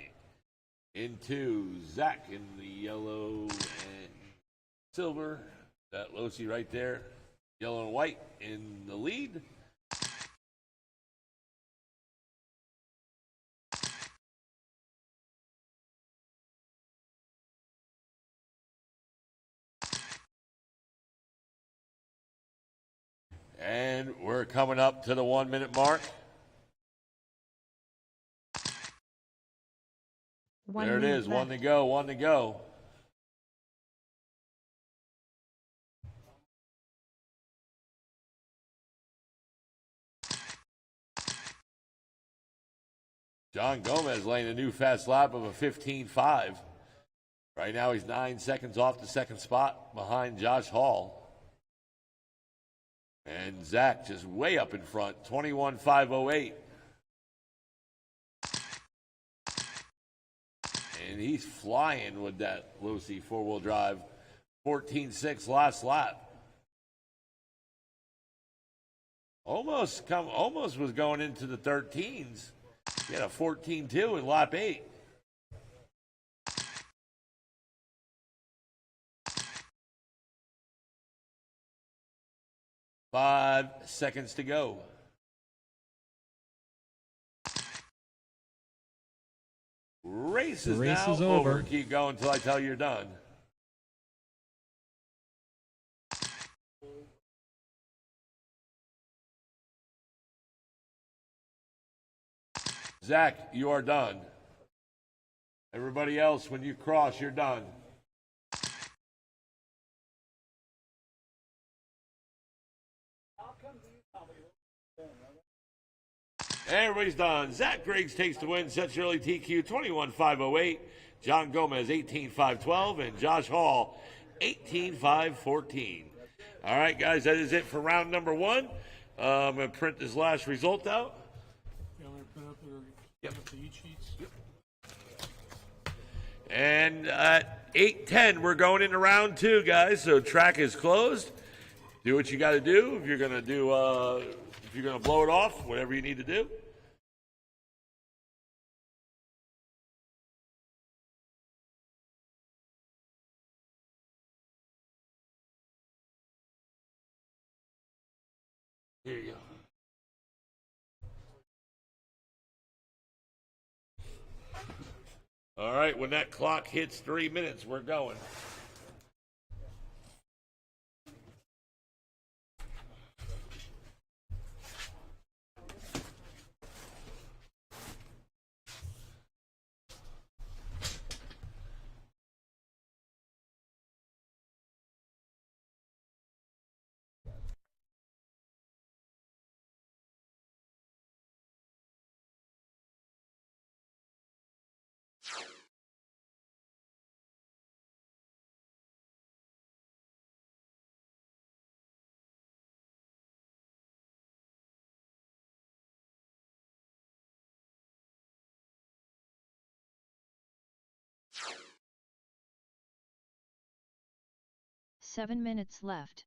Into Zach in the yellow and silver. That Losi right there. Yellow and white in the lead. And we're coming up to the 1 minute mark. There it is, one to go, one to go. John Gomez laying a new fast lap of a 15.5. Right now he's 9 seconds off the second spot behind Josh Hall. And Zach just way up in front, 21.508. And he's flying with that Losi four-wheel drive. 14.6 last lap. Almost was going into the 13s. He had a 14.2 in lap 8. Five seconds to go. Race is now over. Keep going until I tell you you're done. Zach, you are done. Everybody else, when you cross, you're done. Everybody's done. Zach Griggs takes the win, sets early TQ 21.508. John Gomez 18.512, and Josh Hall 18.514. All right, guys, that is it for round number one. I'm going to print this last result out. Yeah, I'm gonna print up their, Yep. print up the each sheets. And at 8:10, we're going into round two, guys. So track is closed. Do what you got to do. If you're gonna do, if you're gonna blow it off, whatever you need to do. Here you go. All right, when that clock hits 3 minutes, we're going. Seven minutes left.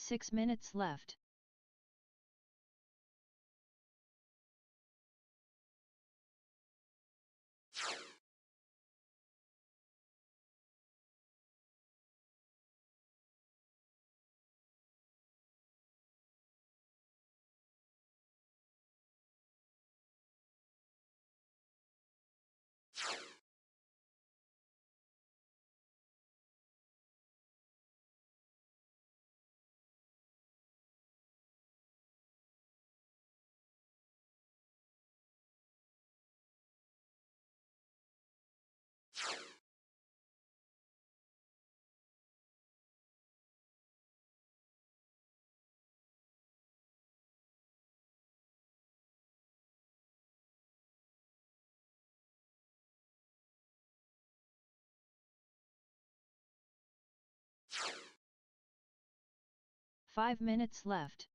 Six minutes left. Five minutes left.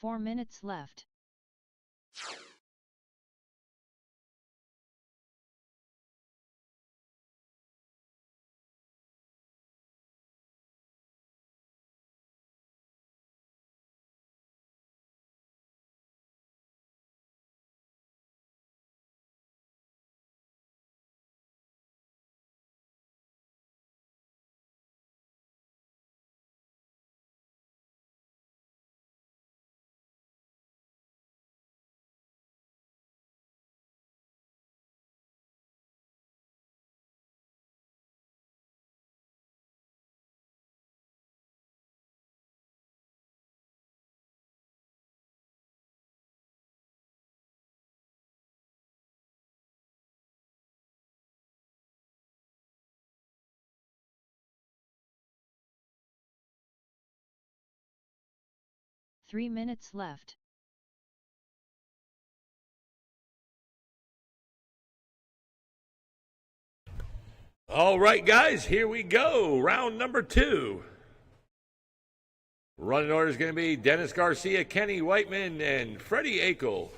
Four minutes left. 3 minutes left. All right, guys, here we go. Round number 2. Running order is going to be Dennis Garcia, Kenny Whiteman, and Freddie Akel.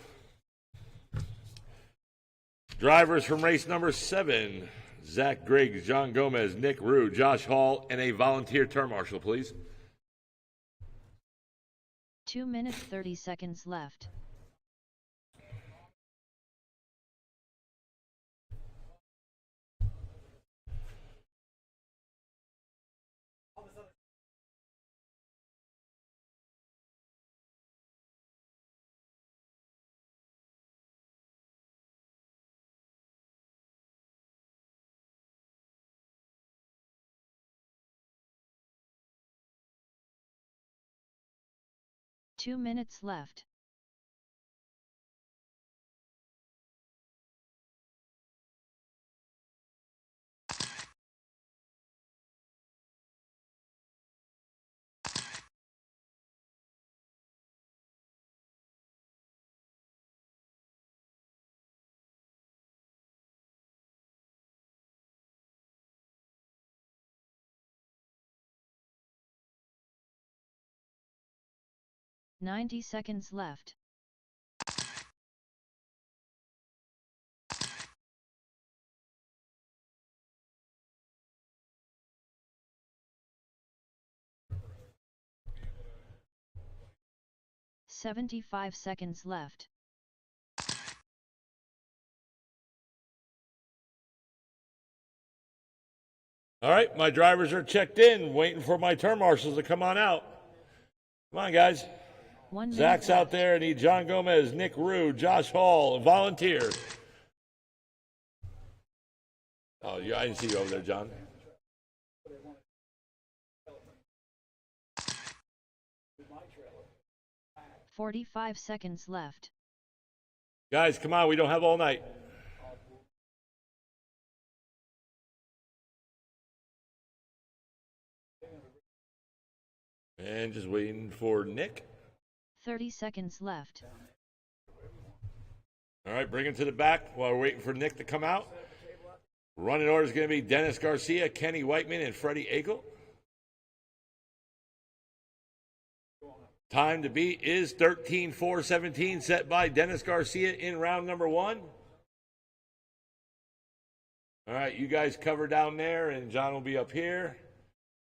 Drivers from race number 7, Zach Griggs, John Gomez, Nick Rue, Josh Hall, and a volunteer turn marshal, please. 2 minutes 30 seconds left. Two minutes left. "90 seconds left. "75 seconds left. All right, my drivers are checked in, waiting for my turn marshals to come on out. Come on, guys. 1 minute Zach's out left. there. I need John Gomez, Nick Rue, Josh Hall, volunteer. Oh, yeah, I didn't see you over there, John. "45 seconds left. Guys, come on. We don't have all night. And just waiting for Nick. 30 seconds left. All right, bring him to the back while we're waiting for Nick to come out. Running order is going to be Dennis Garcia, Kenny Whiteman, and Freddie Akel. Time to beat is 13:4:17, set by Dennis Garcia in round number 1. All right, you guys cover down there, and John will be up here.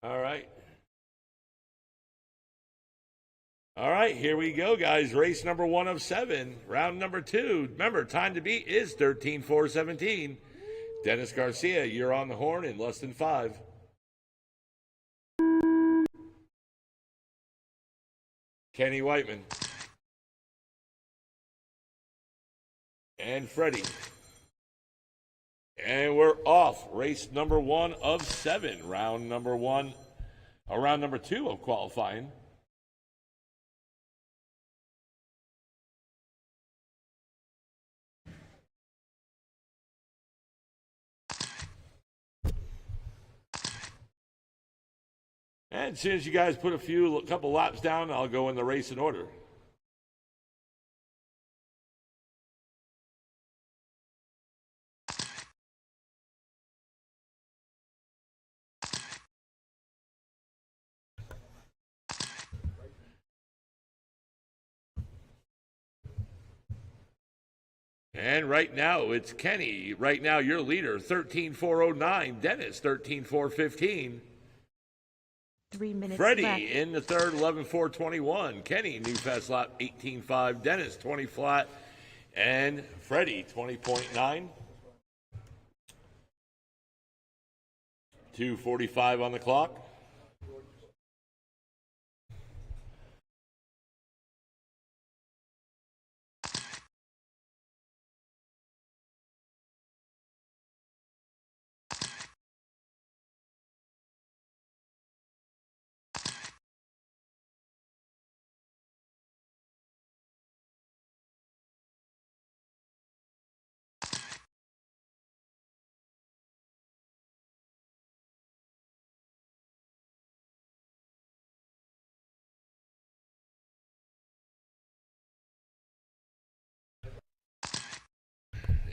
All right. All right, here we go, guys. Race number 1 of 7, round number 2. Remember, time to beat is 13:4:17. Dennis Garcia, you're on the horn in less than 5. Kenny Whiteman. And Freddie. And we're off. Race number 1 of 7. Round number 2 of qualifying. And as soon as you guys put a couple laps down, I'll go in the race in order. And right now, it's Kenny. Right now, your leader, 13:4:09. Dennis, 13:4:15. 3 minutes Freddie left. in the third, 11:4:21. Kenny, new fast lap, 18:5. Dennis, 20 flat. And Freddie, 20.9. 2:45 on the clock.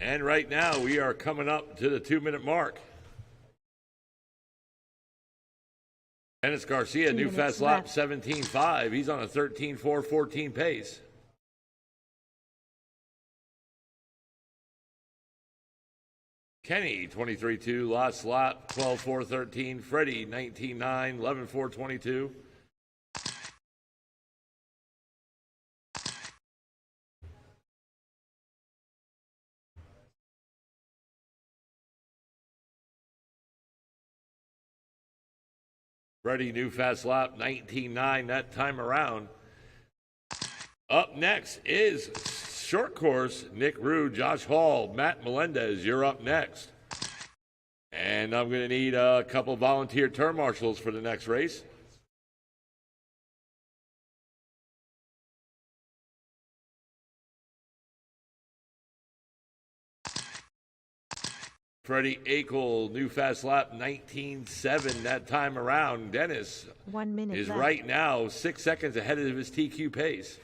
And right now we are coming up to the 2-minute mark. Dennis Garcia, 2 new minutes fast lap, left. 17.5. He's on a 13.4, 14 pace. Kenny, 23.2, last lap, 12.4, 13. Freddie, 19.9, 11.4, 22. Freddie, new fast lap, 19.9 that time around. Up next is short course, Nick Rue, Josh Hall, Matt Melendez, you're up next. And I'm going to need a couple volunteer turn marshals for the next race. Freddie Akel, new fast lap, 19.7 that time around. Dennis 1 minute is left. right now 6 seconds ahead of his TQ pace.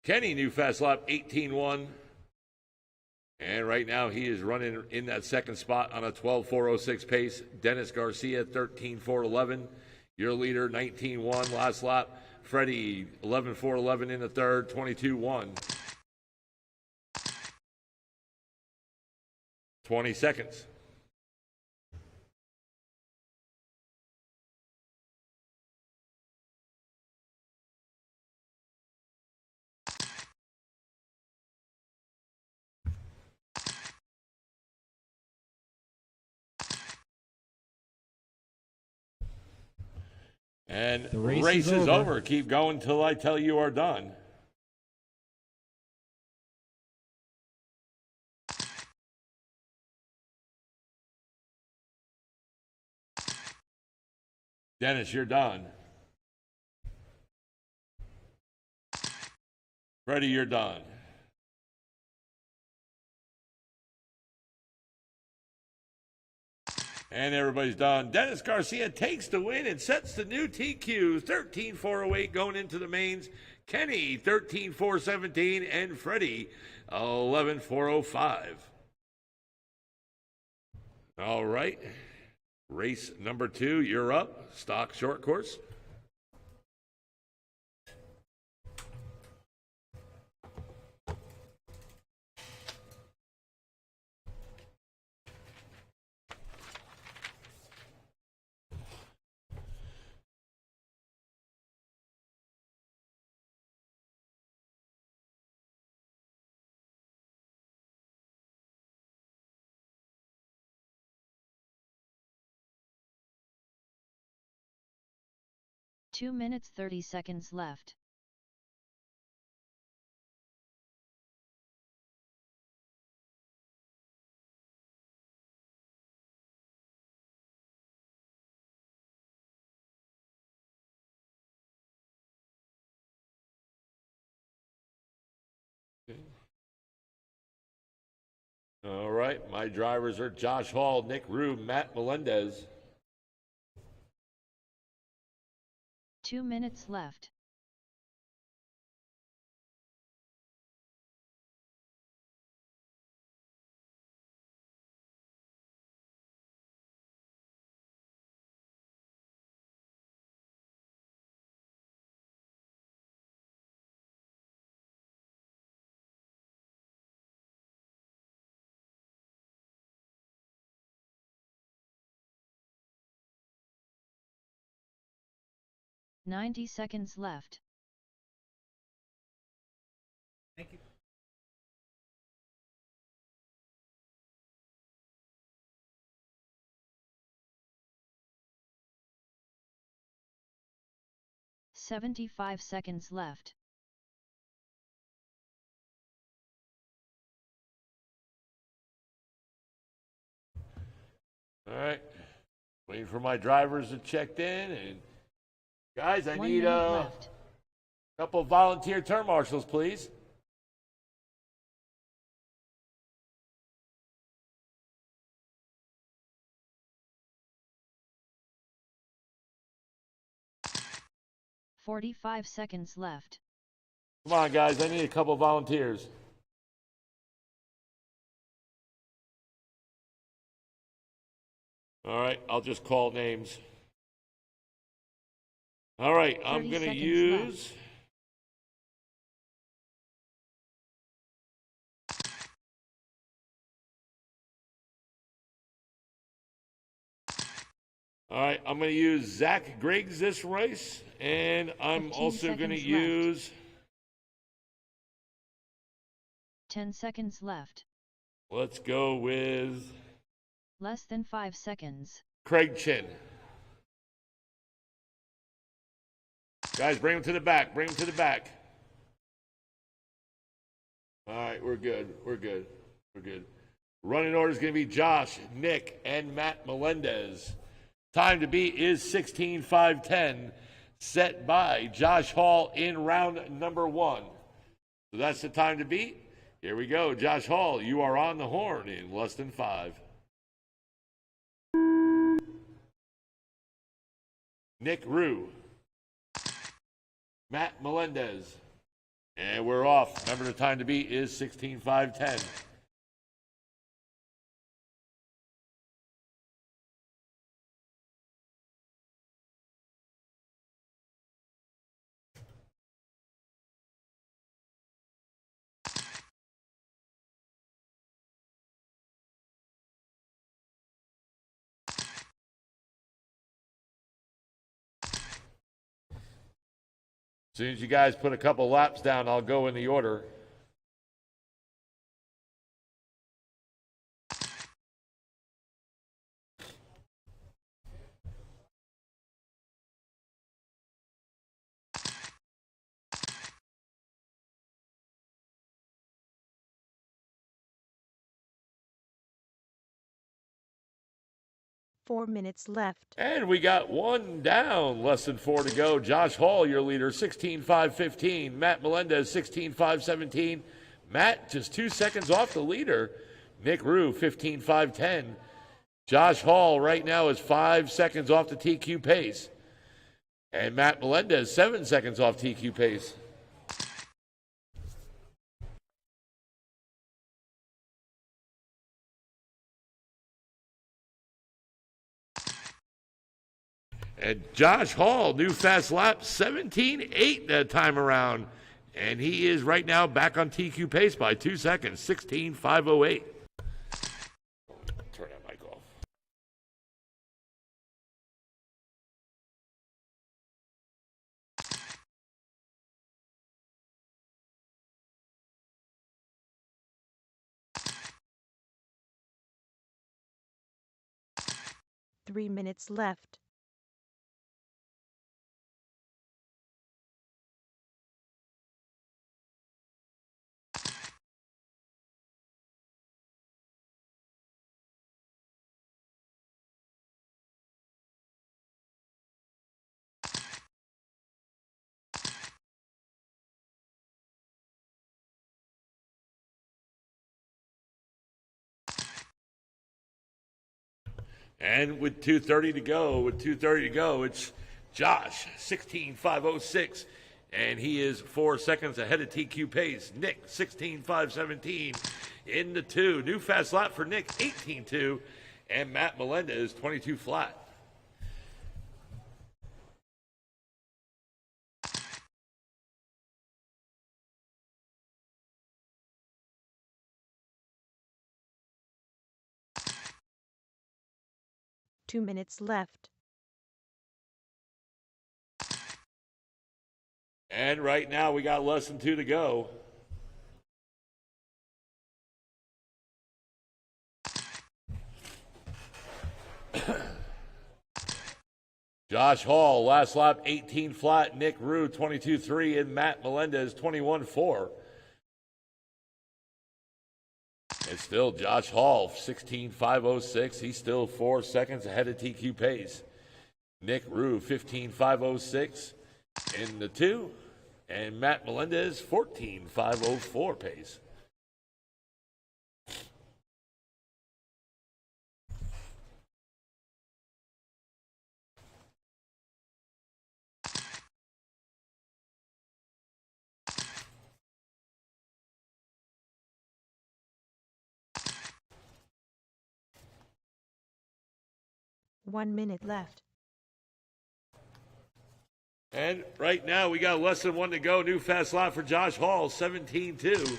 Kenny, new fast lap, 18.1. And right now he is running in that second spot on a 12.406 pace. Dennis Garcia, 13.411. Your leader, 19.1 last lap. Freddie, 11.411 in the third, 22.1. 20 seconds. And The race, race is is over. over. Keep going till I tell you are done. Dennis, you're done. Freddie, you're done. And everybody's done. Dennis Garcia takes the win and sets the new TQ. 13.408 going into the mains. Kenny, 13.417. And Freddie, 11.405. All right. Race number 2, you're up. Stock short course. Two minutes 30 seconds left. All right. My drivers are Josh Hall, Nick Rue, Matt Melendez. 2 minutes left. Ninety seconds left. Thank you. $75 seconds left. All right. Waiting for my drivers to check in. And guys, I 1 need minute a left. couple volunteer turn marshals, please. 45 seconds left. Come on, guys. I need a couple volunteers. All right, I'll just call names. All right, I'm 30 going to seconds use... All right, I'm going to use Zach Griggs this race, and I'm 15 also going to seconds left. use... 10 seconds left. Let's go with Less than 5 seconds. Craig Chin. Guys, bring him to the back. Bring him to the back. All right, we're good. We're good. We're good. Running order is going to be Josh, Nick, and Matt Melendez. Time to beat is 16:5:10, set by Josh Hall in round number 1. So that's the time to beat. Here we go. Josh Hall, you are on the horn in less than 5. Nick Rue. Matt Melendez. And we're off. Remember, the time to beat is 16:5:10. As soon as you guys put a couple laps down, I'll go in the order. Four minutes left. And we got one down, less than 4 to go. Josh Hall, your leader, 16:5:15. Matt Melendez, 16:5:17. Matt just 2 seconds off the leader. Nick Rue, 15:5:10. Josh Hall right now is 5 seconds off the TQ pace. And Matt Melendez, 7 seconds off TQ pace. And Josh Hall, new fast lap, 17:8 that time around. And he is right now back on TQ pace by 2 seconds, 16:5:08. Turn that mic off. Three minutes left. And with 2:30 to go, it's Josh, 16:5:06. And he is 4 seconds ahead of TQ pace. Nick, 16:5:17 in the 2. New fast lap for Nick, 18:2. And Matt Melendez, 22 flat. Two minutes left. And right now we got less than 2 to go. Josh Hall, last lap, 18 flat. Nick Rue, 22.3. And Matt Melendez, 21.4. It's still Josh Hall, 16:5:06. He's still 4 seconds ahead of TQ pace. Nick Rue, 15:5:06 in the 2. And Matt Melendez, 14:5:04 pace. 1 minute left. And right now, we got less than 1 to go. New fast lap for Josh Hall, 17-2.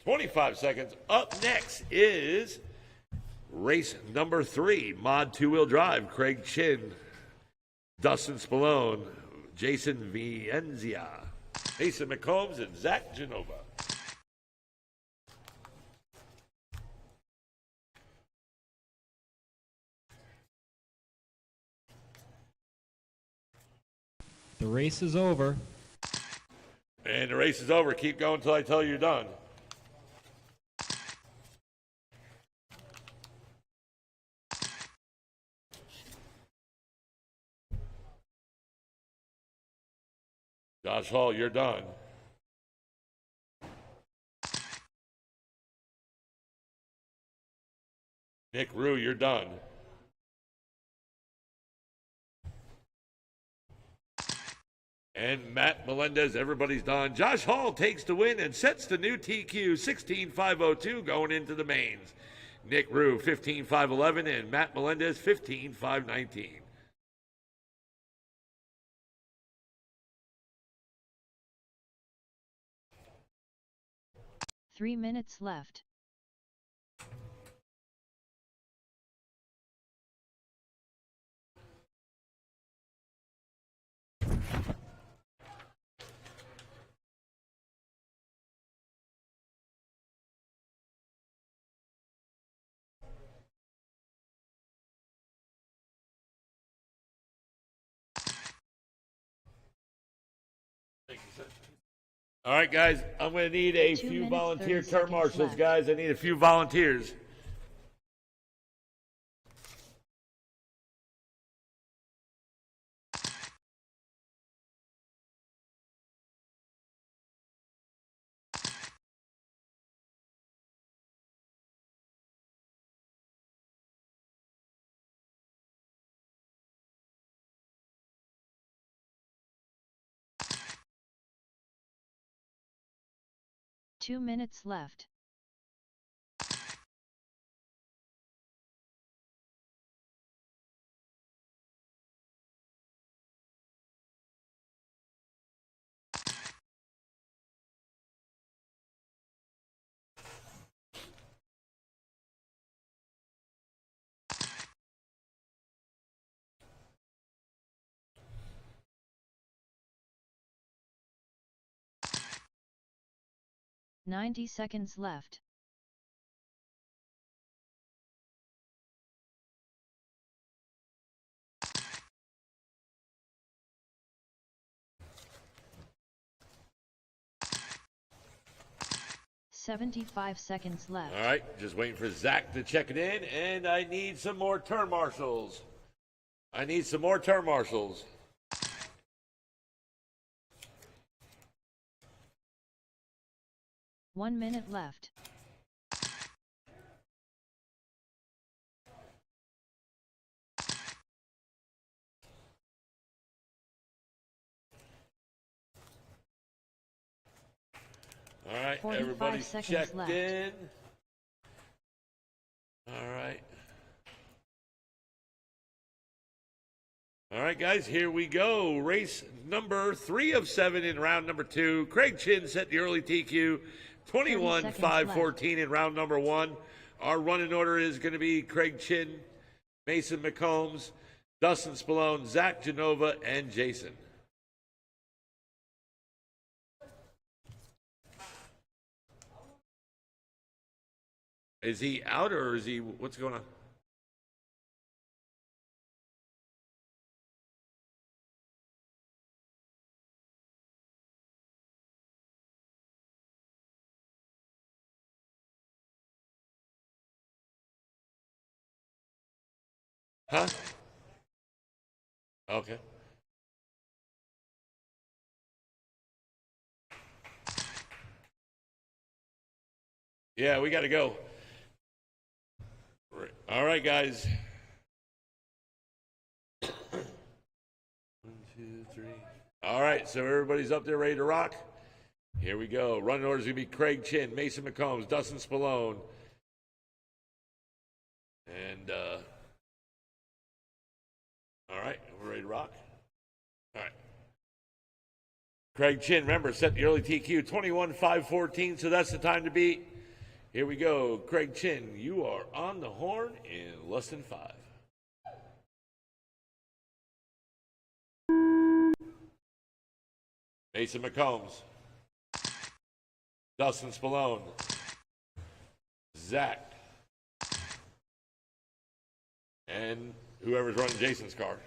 "25 seconds. Up next is race number 3, Mod 2-wheel drive. Craig Chin, Dustin Spallone, Jason Vienzia, Mason McCombs, and Zach Genova. The race is over. And the race is over. Keep going until I tell you you're done. Josh Hall, you're done. Nick Rue, you're done. And Matt Melendez, everybody's done. Josh Hall takes the win and sets the new TQ 16.502 going into the mains. Nick Rue 15.511 and Matt Melendez 15.519. 3 minutes left. All right, guys, I'm going to need a 2 few minutes, volunteer 30 term seconds marshals, left. guys. I need a few volunteers. Two minutes left. Ninety seconds left. $75 seconds left. All right, just waiting for Zach to check it in, and I need some more term marshals. I need some more term marshals. One minute left. All right, 45 everybody's seconds checked left. in. All right. All right, guys, here we go. Race number 3 of 7 in round number 2. Craig Chin set the early TQ, 21-5-14 in round number 1. Our running order is going to be Craig Chin, Mason McCombs, Dustin Spallone, Zach Genova, and Jason. Is he out or is he, what's going on? Huh? Okay. Yeah, we got to go. All right, guys. 1, 2, 3. All right, so everybody's up there ready to rock. Here we go. Running orders going to be Craig Chin, Mason McCombs, Dustin Spallone. And, all right, we're ready to rock. All right. Craig Chin, remember, set the early TQ 21-5-14, so that's the time to beat. Here we go. Craig Chin, you are on the horn in less than 5. Mason McCombs. Dustin Spallone. Zach. And whoever's running Jason's car.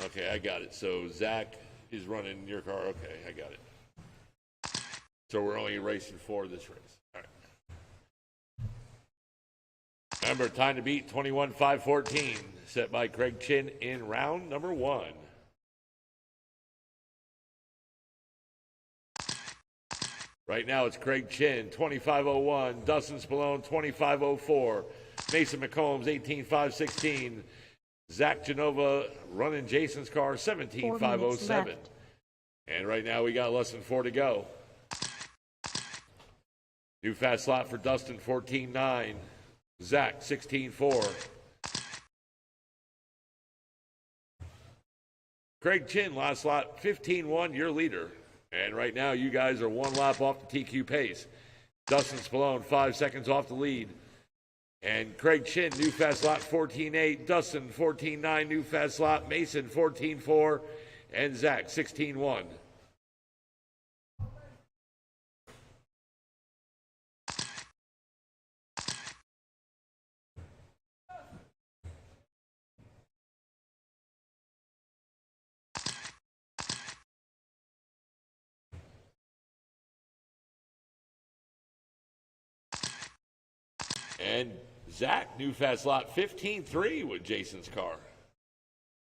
Okay, I got it. So Zach is running your car. Okay, I got it. So we're only racing 4 this race. All right. Remember, time to beat 21-5-14, set by Craig Chin in round number 1. Right now it's Craig Chin, 25-01, Dustin Spallone, 25-04, Mason McCombs, 18-5-16, Zach Genova running Jason's car, 17-5-07. And right now we got less than 4 to go. New fast slot for Dustin, 14-9. Zach, 16-4. Craig Chin, last slot, 15-1, your leader. And right now, you guys are 1 lap off the TQ pace. Dustin Spallone, 5 seconds off the lead. And Craig Chin, new fast slot, 14-8. Dustin, 14-9, new fast slot. Mason, 14-4. And Zach, 16-1. And Zach, new fast slot, 15-3 with Jason's car.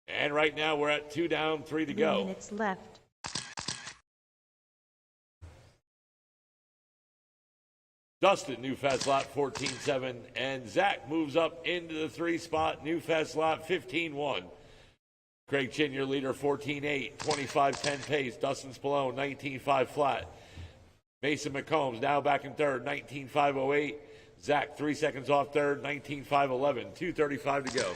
And right now we're at 2 down, 3 to 3 go. minutes left. Dustin, new fast slot, 14-7. And Zach moves up into the 3 spot, new fast slot, 15-1. Craig Chin, your leader, 14-8, 25-10 pace. Dustin Spallone, 19-5 flat. Mason McCombs now back in third, 19-5-08. Zach, 3 seconds off third, 19-5-11. 2:35 to go.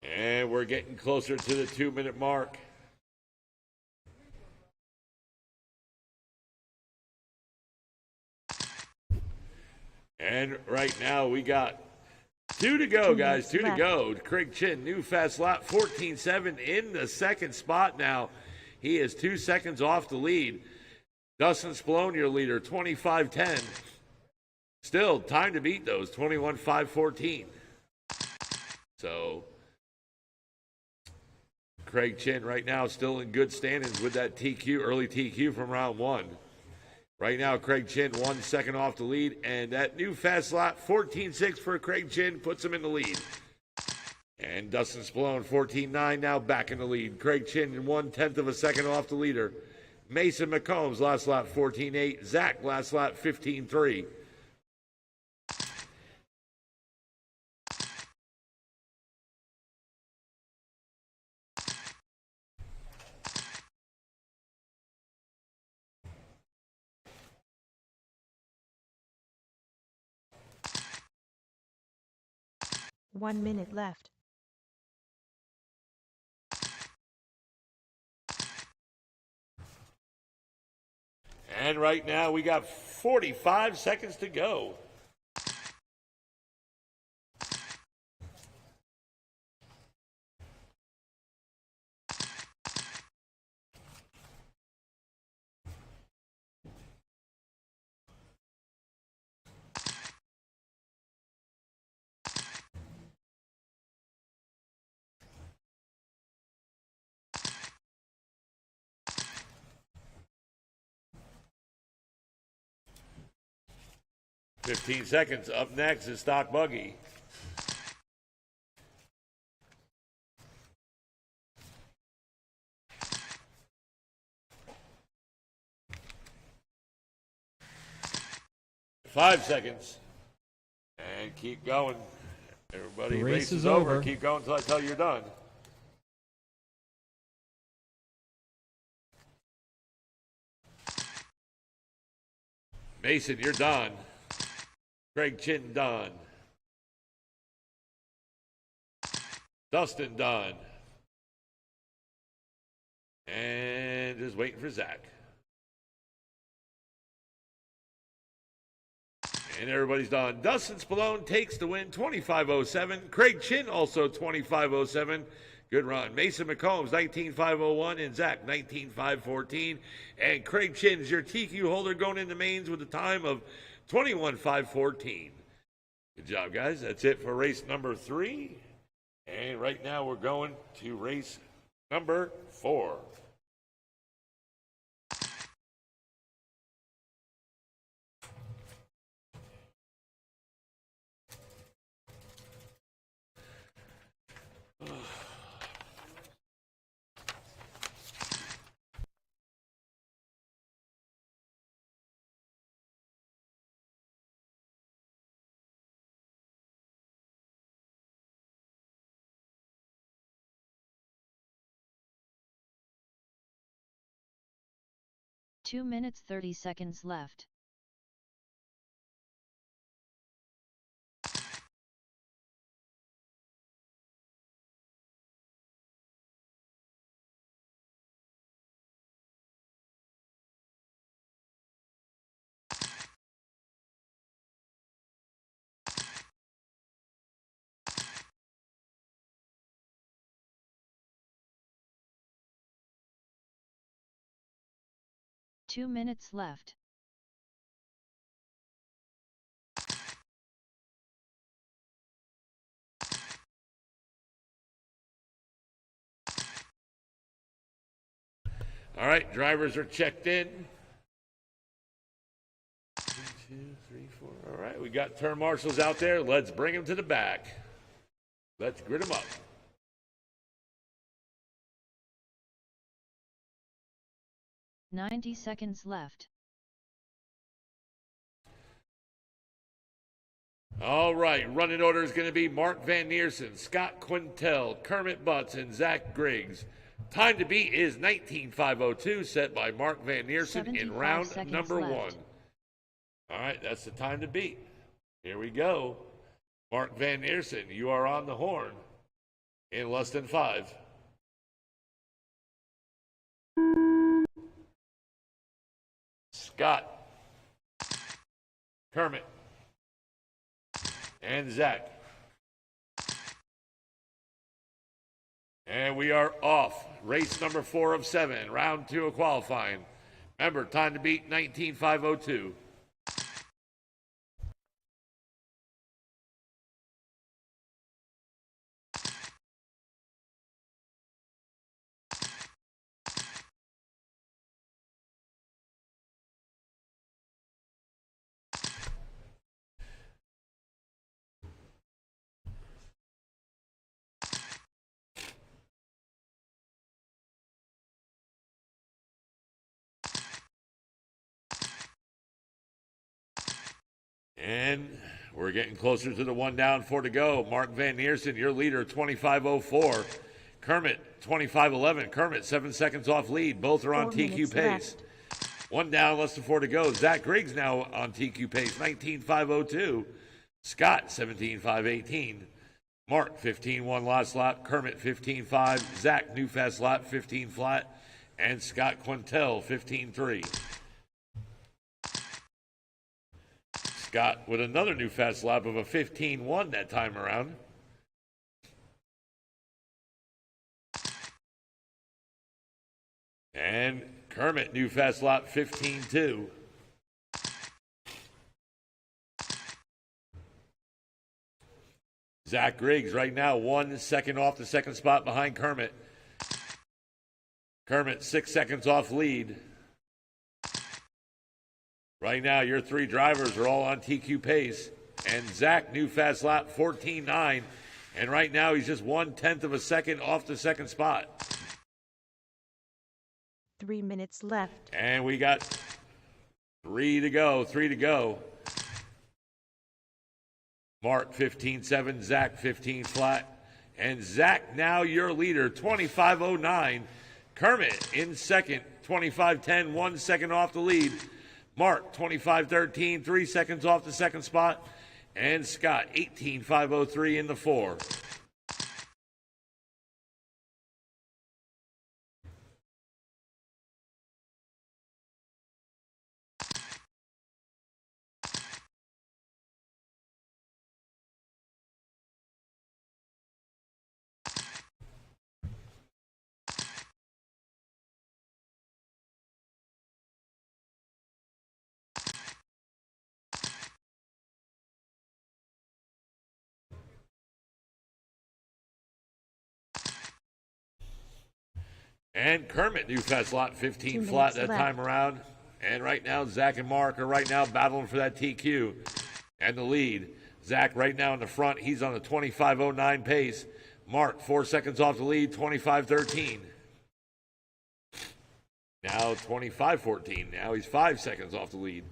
And we're getting closer to the 2-minute mark. And right now we got 2 to go, guys. 2 to go. Craig Chin, new fast slot, 14-7 in the 2nd spot now. He is 2 seconds off the lead. Dustin Spallone, your leader, 25-10. Still, time to beat those, 21-5-14. So, Craig Chin right now still in good standings with that TQ, early TQ from round 1. Right now, Craig Chin 1 second off the lead, and that new fast slot, 14-6 for Craig Chin, puts him in the lead. And Dustin Spallone, 14-9, now back in the lead. Craig Chin 1/10 of a second off the leader. Mason McCombs, last slot, 14-8. Zach, last slot, 15-3. One minute left. And right now, we got 45 seconds to go. 15 seconds. Up next is Stock Buggy. Five seconds. And keep going. Everybody, The race is over. Keep going until I tell you you're done. Mason, you're done. Craig Chin, done. Dustin, done. And just waiting for Zach. And everybody's done. Dustin Spallone takes the win, 25.07. Craig Chin also 25.07. Good run. Mason McCombs, 19.501, and Zach, 19.514. And Craig Chin's your TQ holder going into mains with a time of 21.514. Good job, guys. That's it for race number 3. And right now we're going to race number 4. Two minutes 30 seconds left. Two minutes left. All right, drivers are checked in. 1, 2, 3, 4. All right, we got turn marshals out there. Let's bring them to the back. Let's grid them up. $90 seconds left. All right, running order is going to be Mark Van Neersen, Scott Quintel, Kermit Butts, and Zach Griggs. Time to beat is 19.502, set by Mark Van Neersen in round number 1. All right, that's the time to beat. Here we go. Mark Van Neersen, you are on the horn in less than 5. Scott, Kermit, and Zach. And we are off. Race number 4 of 7, round 2 of qualifying. Remember, time to beat 19.502. And we're getting closer to the 1 down, 4 to go. Mark Van Neersen, your leader, 25.04. Kermit, 25.11. Kermit, 7 seconds off lead. Both are on TQ pace. Left. 1 down, less than 4 to go. Zach Griggs now on TQ pace, 19.502. Scott, 17.518. Mark, 15.1 last lap. Kermit, 15.5. Zach, new fast lap, 15 flat. And Scott Quintel, 15.3. Scott with another new fast lap of a 15.1 that time around. And Kermit, new fast lap, 15.2. Zach Griggs right now 1 second off the second spot behind Kermit. Kermit 6 seconds off lead. Right now, your three drivers are all on TQ pace. And Zach, new fast lap, 14.9. And right now, he's just 1/10 of a second off the second spot. 3 minutes left. And we got 3 to go. Mark 15.7, Zach 15 flat. And Zach, now your leader, 25.09. Kermit in second, 25.10, 1 second off the lead. Mark, 25.13, 3 seconds off the second spot. And Scott, 18.503 in the 4. And Kermit, new fast lot, 15 2 flat minutes that left. time around. And right now, Zach and Mark are right now battling for that TQ and the lead. Zach right now in the front. He's on a 25.09 pace. Mark, 4 seconds off the lead, 25.13. Now 25.14. Now he's 5 seconds off the lead.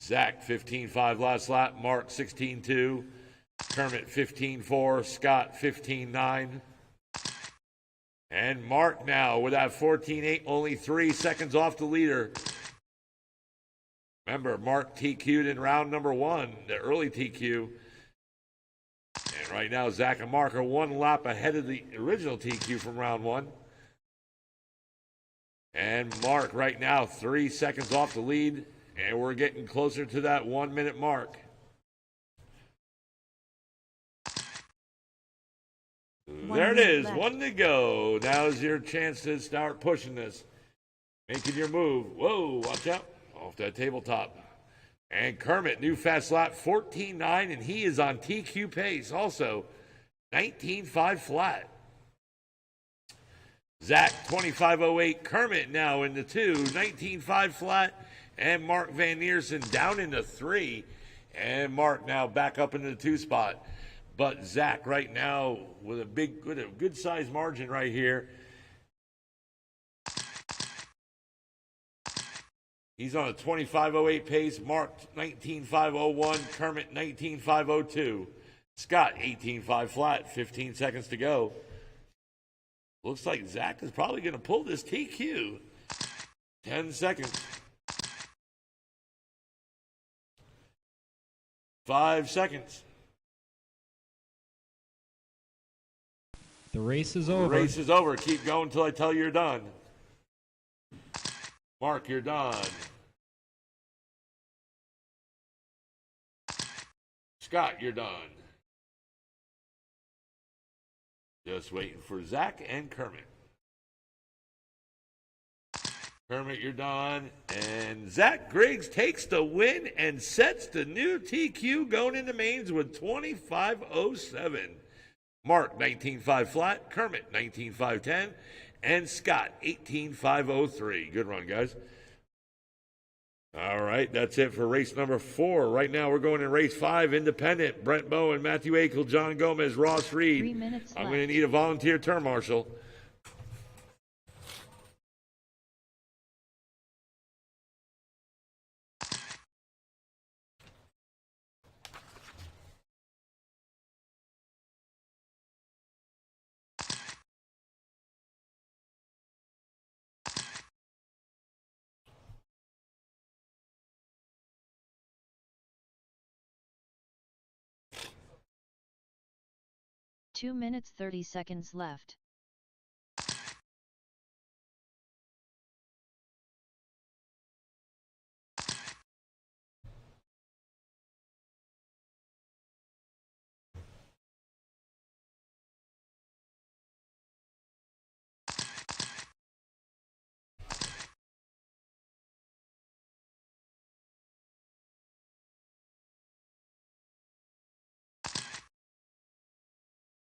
Zach, 15.5 last lap. Mark, 16.2. Kermit 15.4, Scott 15.9. And Mark now with that 14.8, only 3 seconds off the leader. Remember, Mark TQ'd in round number 1, the early TQ. And right now, Zach and Mark are 1 lap ahead of the original TQ from round 1. And Mark right now, 3 seconds off the lead. And we're getting closer to that 1 minute mark. There it is, left. 1 to go. Now's your chance to start pushing this. Making your move. Whoa, watch out. Off that tabletop. And Kermit, new fast lap, 14.9, and he is on TQ pace also. 19.5 flat. Zach, 25.08. Kermit now in the 2, 19.5 flat. And Mark Van Neersen down into 3. And Mark now back up into the 2 spot. But Zach right now with a good size margin right here. He's on a 25.08 pace. Mark 19.501. Kermit 19.502. Scott 18.5 flat. 15 seconds to go. Looks like Zach is probably going to pull this TQ. 10 seconds. 5 seconds. The race is The over. race is over. Keep going until I tell you you're done. Mark, you're done. Scott, you're done. Just waiting for Zach and Kermit. Kermit, you're done. And Zach Griggs takes the win and sets the new TQ going into mains with 25.07. Mark, 19.5 flat. Kermit, 19.510. And Scott, 18.503. Good run, guys. All right, that's it for race number 4. Right now, we're going in race 5, independent. Brent Bowen, Matthew Akel, John Gomez, Ross Reed. 3 minutes I'm left. going to need a volunteer turn marshal. Two minutes 30 seconds left.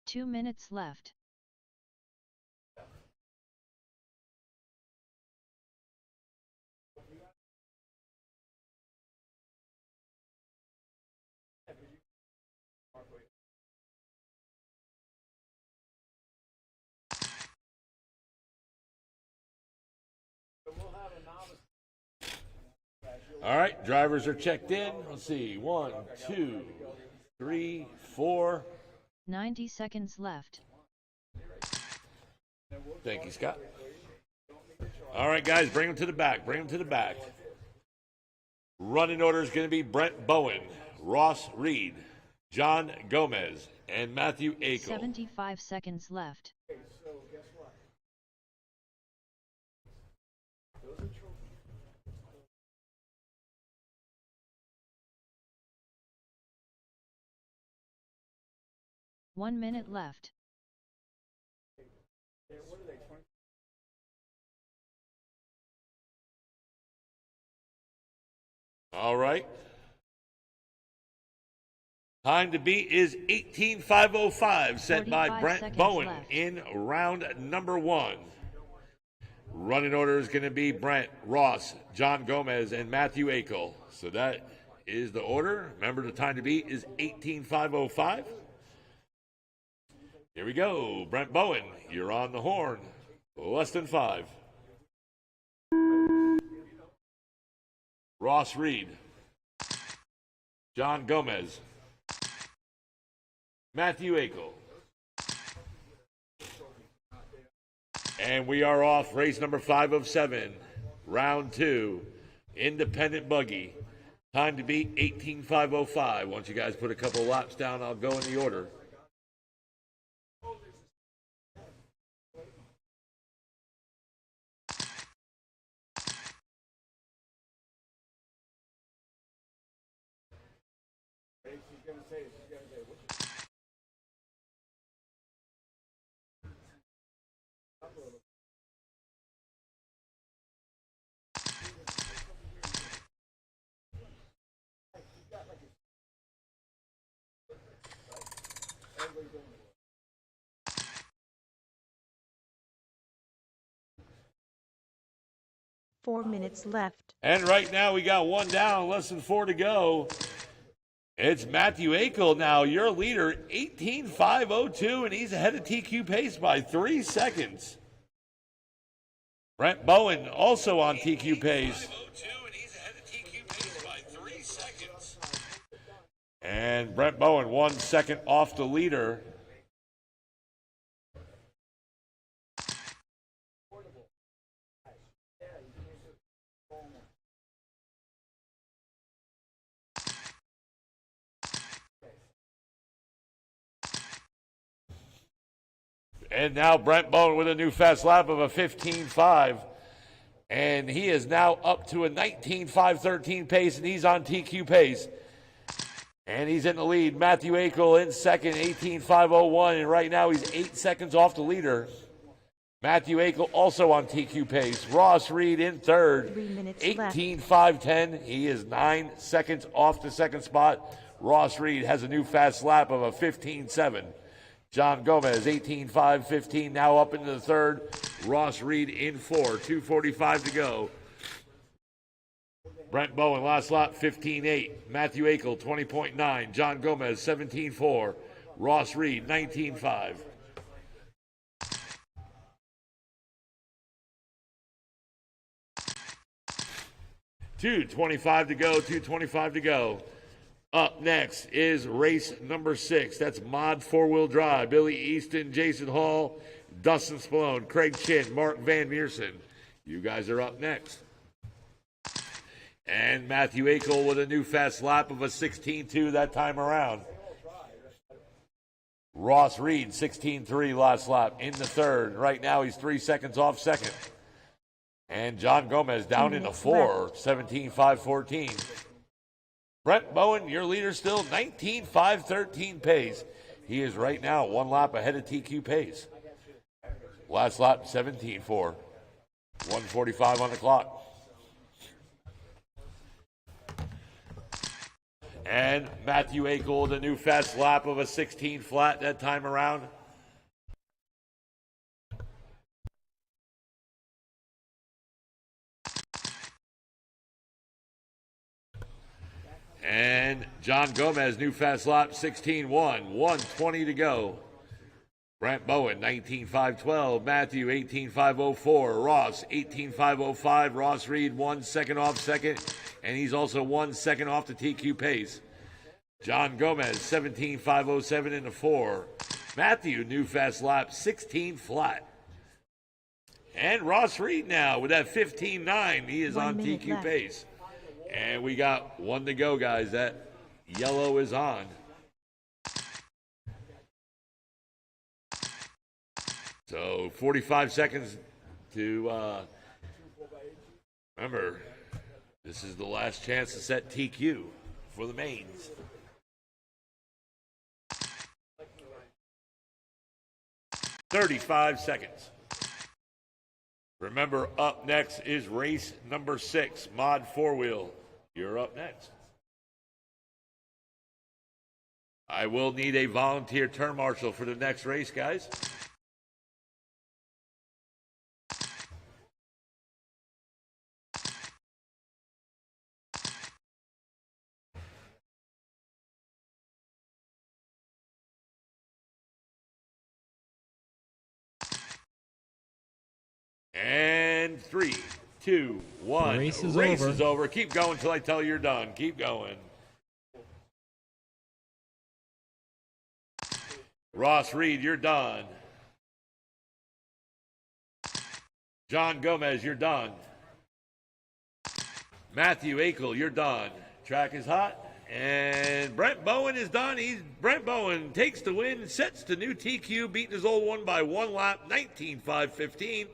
Two minutes left. All right, drivers are checked in. Let's see. 1, 2, 3, 4. 90 seconds left. Thank you, Scott. All right, guys, bring them to the back. Bring them to the back. Running order is going to be Brent Bowen, Ross Reed, John Gomez, and Matthew Akel. 75 seconds left. One minute left. All right. Time to beat is 18.505, set by 45 Brent seconds Bowen left. in round number 1. Running order is going to be Brent, Ross, John Gomez, and Matthew Akel. So that is the order. Remember, the time to beat is 18.505. Here we go. Brent Bowen, you're on the horn. Less than 5. Ross Reed, John Gomez, Matthew Akel. And we are off race number 5 of 7, round 2, independent buggy. Time to beat 18.505. Once you guys put a couple laps down, I'll go in the order. Four minutes left. And right now we got one down, less than 4 to go. It's Matthew Akel now, your leader, 18.502, and he's ahead of TQ Pace by 3 seconds. Brent Bowen also on TQ Pace. And Brent Bowen 1 second off the leader. And now Brent Bowen with a new fast lap of a 15.5. And he is now up to a 19.513 pace, and he's on TQ Pace. And he's in the lead. Matthew Akel in second, 18.501. And right now he's 8 seconds off the leader. Matthew Akel also on TQ Pace. Ross Reed in third, 3 minutes 18.510. He is 9 seconds off the second spot. Ross Reed has a new fast lap of a 15.7. John Gomez, 18.515, now up into the third. Ross Reed in 4, 2:45 to go. Brent Bowen, last lap, 15.8. Matthew Akel, 20.9. John Gomez, 17.4. Ross Reed, 19.5. $2.25 to go, $2.25 to go. Up next is race number 6. That's Mod 4-Wheel Drive. Billy Easton, Jason Hall, Dustin Spallone, Craig Chin, Mark Van Meersen. You guys are up next. And Matthew Akel with a new fast lap of a 16.2 that time around. Ross Reed, 16.3 last lap in the third. Right now he's 3 seconds off second. And John Gomez down into 4, 17.514. Brent Bowen, your leader still, 19.513 pace. He is right now 1 lap ahead of TQ Pace. Last lap, 17.4. 1:45 on the clock. And Matthew Akel, the new fast lap of a 16 flat that time around. And John Gomez, new fast lap, 16.1, 1:20 to go. Brent Bowen, 19.512. Matthew, 18.504. Ross, 18.505. Ross Reed, 1 second off second, and he's also 1 second off the TQ pace. John Gomez, 17.507 in the 4. Matthew, new fast lap, 16 flat. And Ross Reed now with that 15.9. He is 1 on minute TQ left. pace. And we got one to go, guys. That yellow is on. So 45 seconds to remember, this is the last chance to set TQ for the mains. $35 seconds. Remember, up next is race number 6, Mod 4-Wheel. You're up next. I will need a volunteer turn marshal for the next race, guys. And 3, 2, 1. The race is Race over. is over. Keep going until I tell you you're done. Keep going. Ross Reed, you're done. John Gomez, you're done. Matthew Akel, you're done. Track is hot. And Brent Bowen is done. Brent Bowen takes the win, sets the new TQ, beating his old one by 1 lap, 19.515.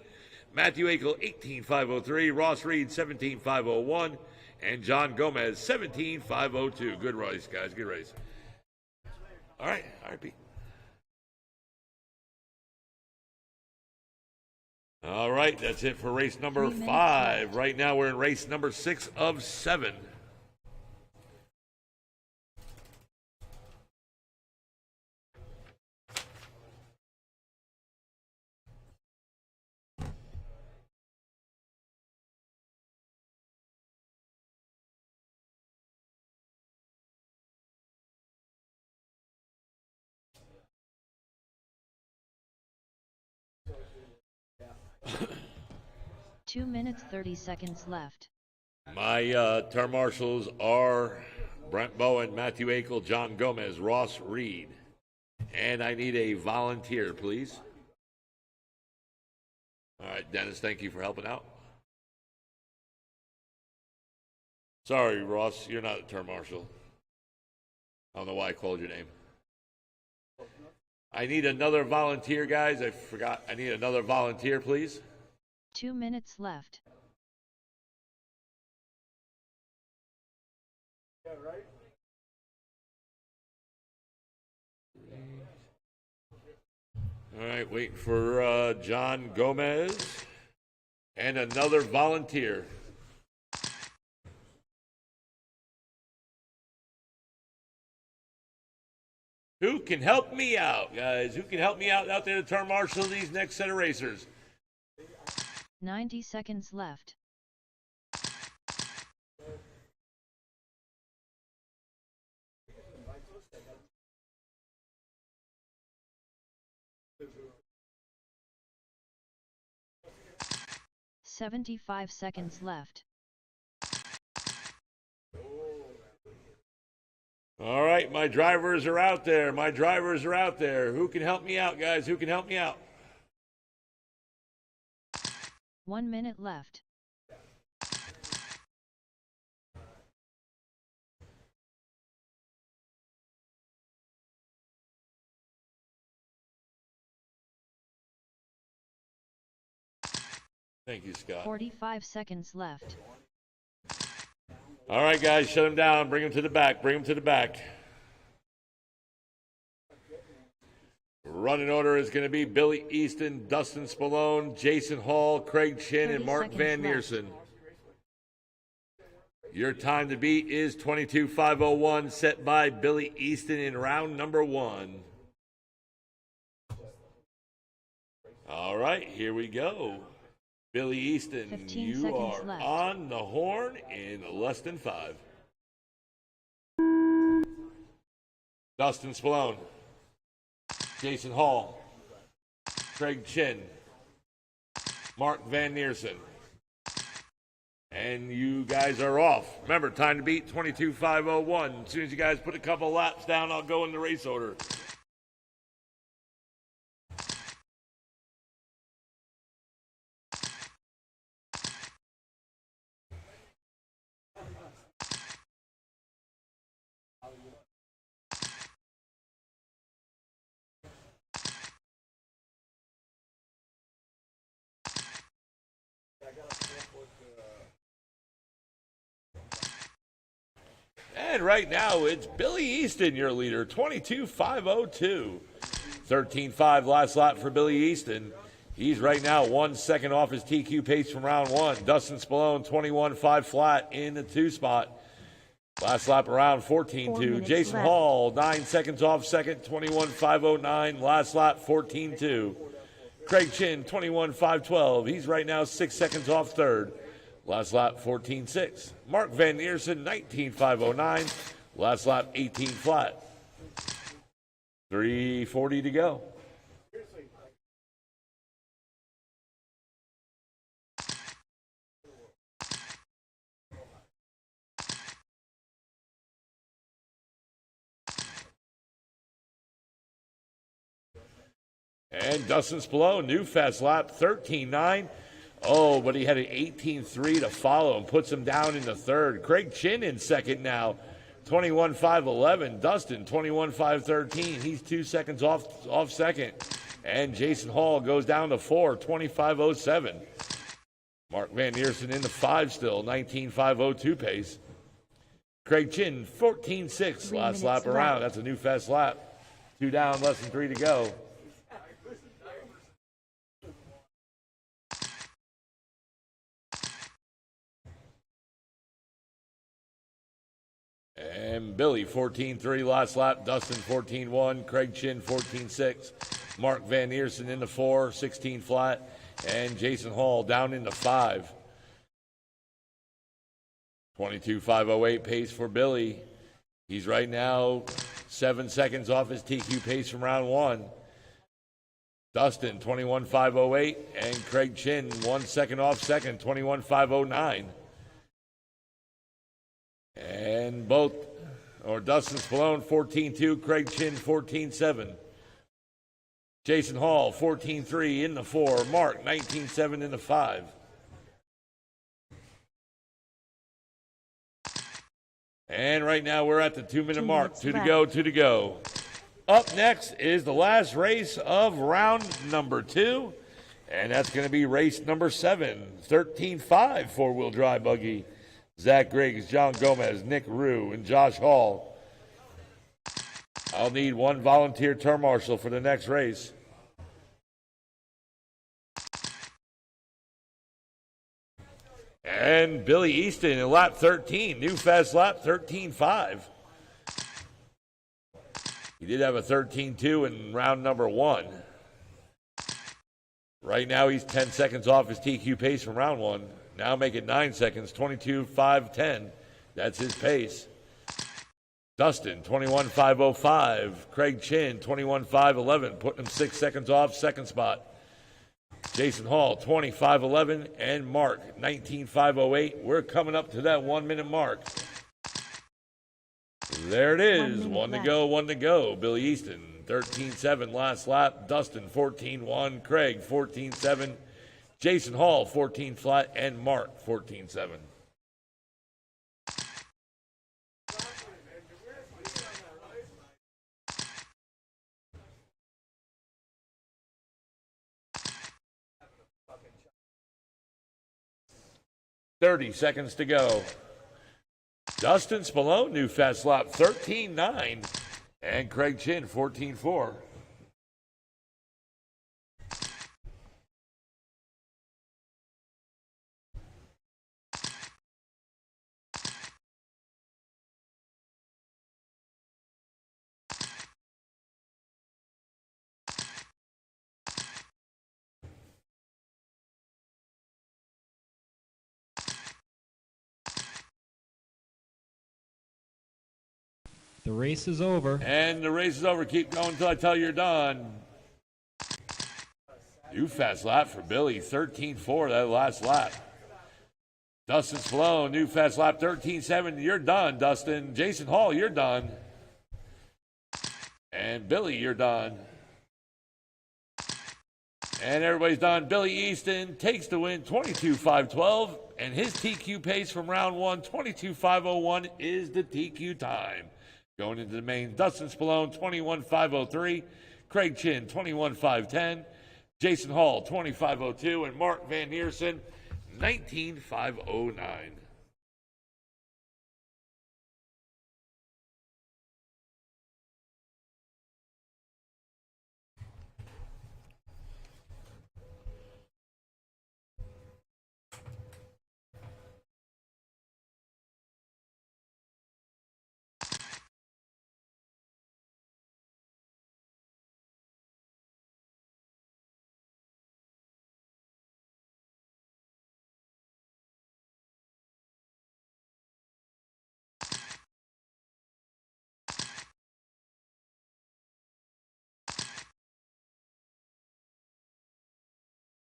Matthew Akel, 18.503. Ross Reed, 17.501. And John Gomez, 17.502. Good race, guys. Good race. All right, Pete. All right, that's it for race number 3 minutes 5. left. Right now we're in race number 6 of 7. Two minutes 30 seconds left. My term marshals are Brent Bowen, Matthew Akel, John Gomez, Ross Reed. And I need a volunteer, please. All right, Dennis, thank you for helping out. Sorry, Ross, you're not a term marshal. I don't know why I called your name. I need another volunteer, guys. I forgot. I need another volunteer, please. 2 minutes left. All right, waiting for John Gomez and another volunteer. Who can help me out, guys? Who can help me out there to turn marshal these next set of racers? 90 seconds left. $75 seconds left. All right, my drivers are out there. My drivers are out there. Who can help me out, guys? Who can help me out? 1 minute left. Thank you, Scott. 45 seconds left. All right, guys, shut them down. Bring them to the back. Bring them to the back. Running order is going to be Billy Easton, Dustin Spallone, Jason Hall, Craig Chin, and 30 Mark seconds Van left. Neersen. Your time to beat is 22.501, set by Billy Easton in round number 1. All right, here we go. Billy Easton, 15 you seconds are left. on the horn in less than 5. Dustin Spallone, Jason Hall, Craig Chin, Mark Van Neersen. And you guys are off. Remember, time to beat 22,501. As soon as you guys put a couple laps down, I'll go in the race order. And right now, it's Billy Easton, your leader, 22,502. 13.5 last lap for Billy Easton. He's right now 1 second off his TQ pace from round one. Dustin Spallone, 21.5 flat in the 2 spot. Last lap around 14.2. Jason left. Hall, 9 seconds off second, 21.509. Last lap 14.2. Craig Chin, 21.512. He's right now 6 seconds off third. Last lap 14.6. Mark Van Neersen, 19.509. Last lap 18 flat. 3:40 to go. And Dustin Spallone, new fast lap, 13.9. Oh, but he had an 18.3 to follow and puts him down in the third. Craig Chin in second now, 21.511. Dustin, 21.513. He's 2 seconds off second. And Jason Hall goes down to 4, 25.07. Mark Van Neersen in the 5 still, 19.502 pace. Craig Chin, 14.6 last lap around. That's a new fast lap. 2 down, less than 3 to go. And Billy, 14.3 last lap. Dustin, 14.1. Craig Chin, 14.6. Mark Van Neersen in the 4, 16 flat. And Jason Hall down in the 5. 22.508 pace for Billy. He's right now 7 seconds off his TQ pace from round one. Dustin, 21.508. And Craig Chin, 1 second off second, 21.509. And Dustin Spallone, 14.2, Craig Chin, 14.7. Jason Hall, 14.3 in the 4. Mark, 19.7 in the 5. And right now we're at the 2-minute mark. 2 to go, 2 to go. Up next is the last race of round number 2. And that's going to be race number 7. 13.5 four-wheel drive buggy. Zach Griggs, John Gomez, Nick Rue, and Josh Hall. I'll need 1 volunteer term marshal for the next race. And Billy Easton in lap 13, new fast lap, 13.5. He did have a 13.2 in round number 1. Right now he's 10 seconds off his TQ pace from round 1. Now make it 9 seconds, 22.510. That's his pace. Dustin, 21.505. Craig Chin, 21.511, putting him 6 seconds off second spot. Jason Hall, 25.11, and Mark, 19.508. We're coming up to that 1 minute mark. There it is. 1 to go, 1 to go. Billy Easton, 13.7 last lap. Dustin, 14.1. Craig, 14.7. Jason Hall, 14 flat, and Mark, 14.7. $30 to go. Dustin Spallone, new fast lap, 13.9, and Craig Chin, 14.4. The race is over. And the race is over. Keep going until I tell you you're done. New fast lap for Billy, 13.4 that last lap. Dustin Sloan, new fast lap, 13.7. You're done, Dustin. Jason Hall, you're done. And Billy, you're done. And everybody's done. Billy Easton takes the win, 22.512. And his TQ pace from round one, 22.501, is the TQ time. Going into the main, Dustin Spallone, 21.503. Craig Chin, 21.510. Jason Hall, 25.02. And Mark Van Neersen, 19.509.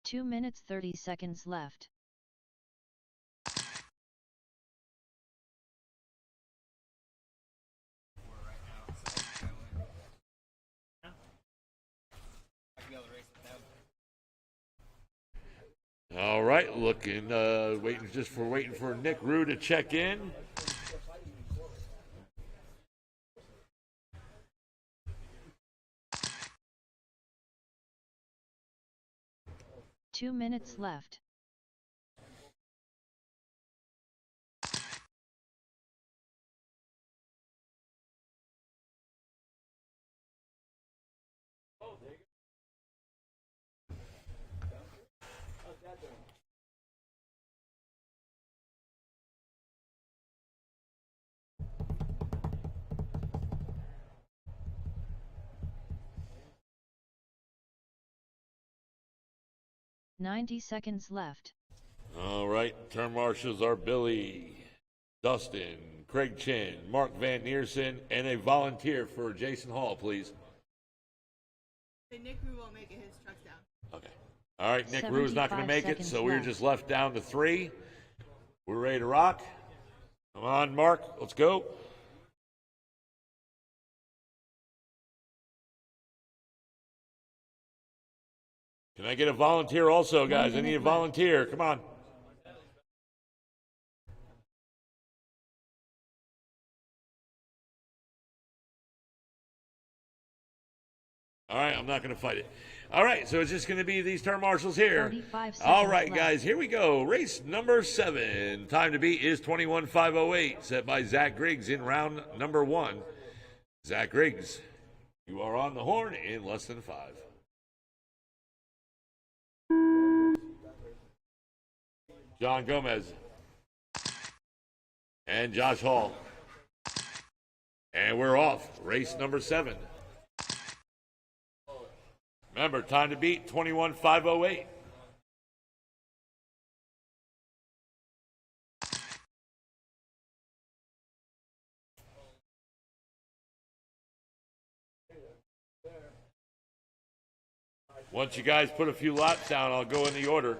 Two minutes 30 seconds left. All right, looking, waiting for Nick Rue to check in. Two minutes left. $90 seconds left. All right, turn marshals are Billy, Dustin, Craig Chin, Mark Van Neersen, and a volunteer for Jason Hall, please. Nick Rue won't make it. His truck's down. Okay. All right, Nick Rue is not going to 75 make it, so seconds we're left. just left down to 3. We're ready to rock. Come on, Mark, let's go. Can I get a volunteer also, guys? I need a volunteer. Come on. All right, I'm not going to fight it. All right, so it's just going to be these turn marshals here. 45 seconds All right, left. guys, here we go. Race number 7. Time to beat is 21.508, set by Zach Griggs in round number 1. Zach Griggs, you are on the horn in less than 5. John Gomez and Josh Hall. And we're off. Race number 7. Remember, time to beat 21.508. Once you guys put a few laps down, I'll go in the order.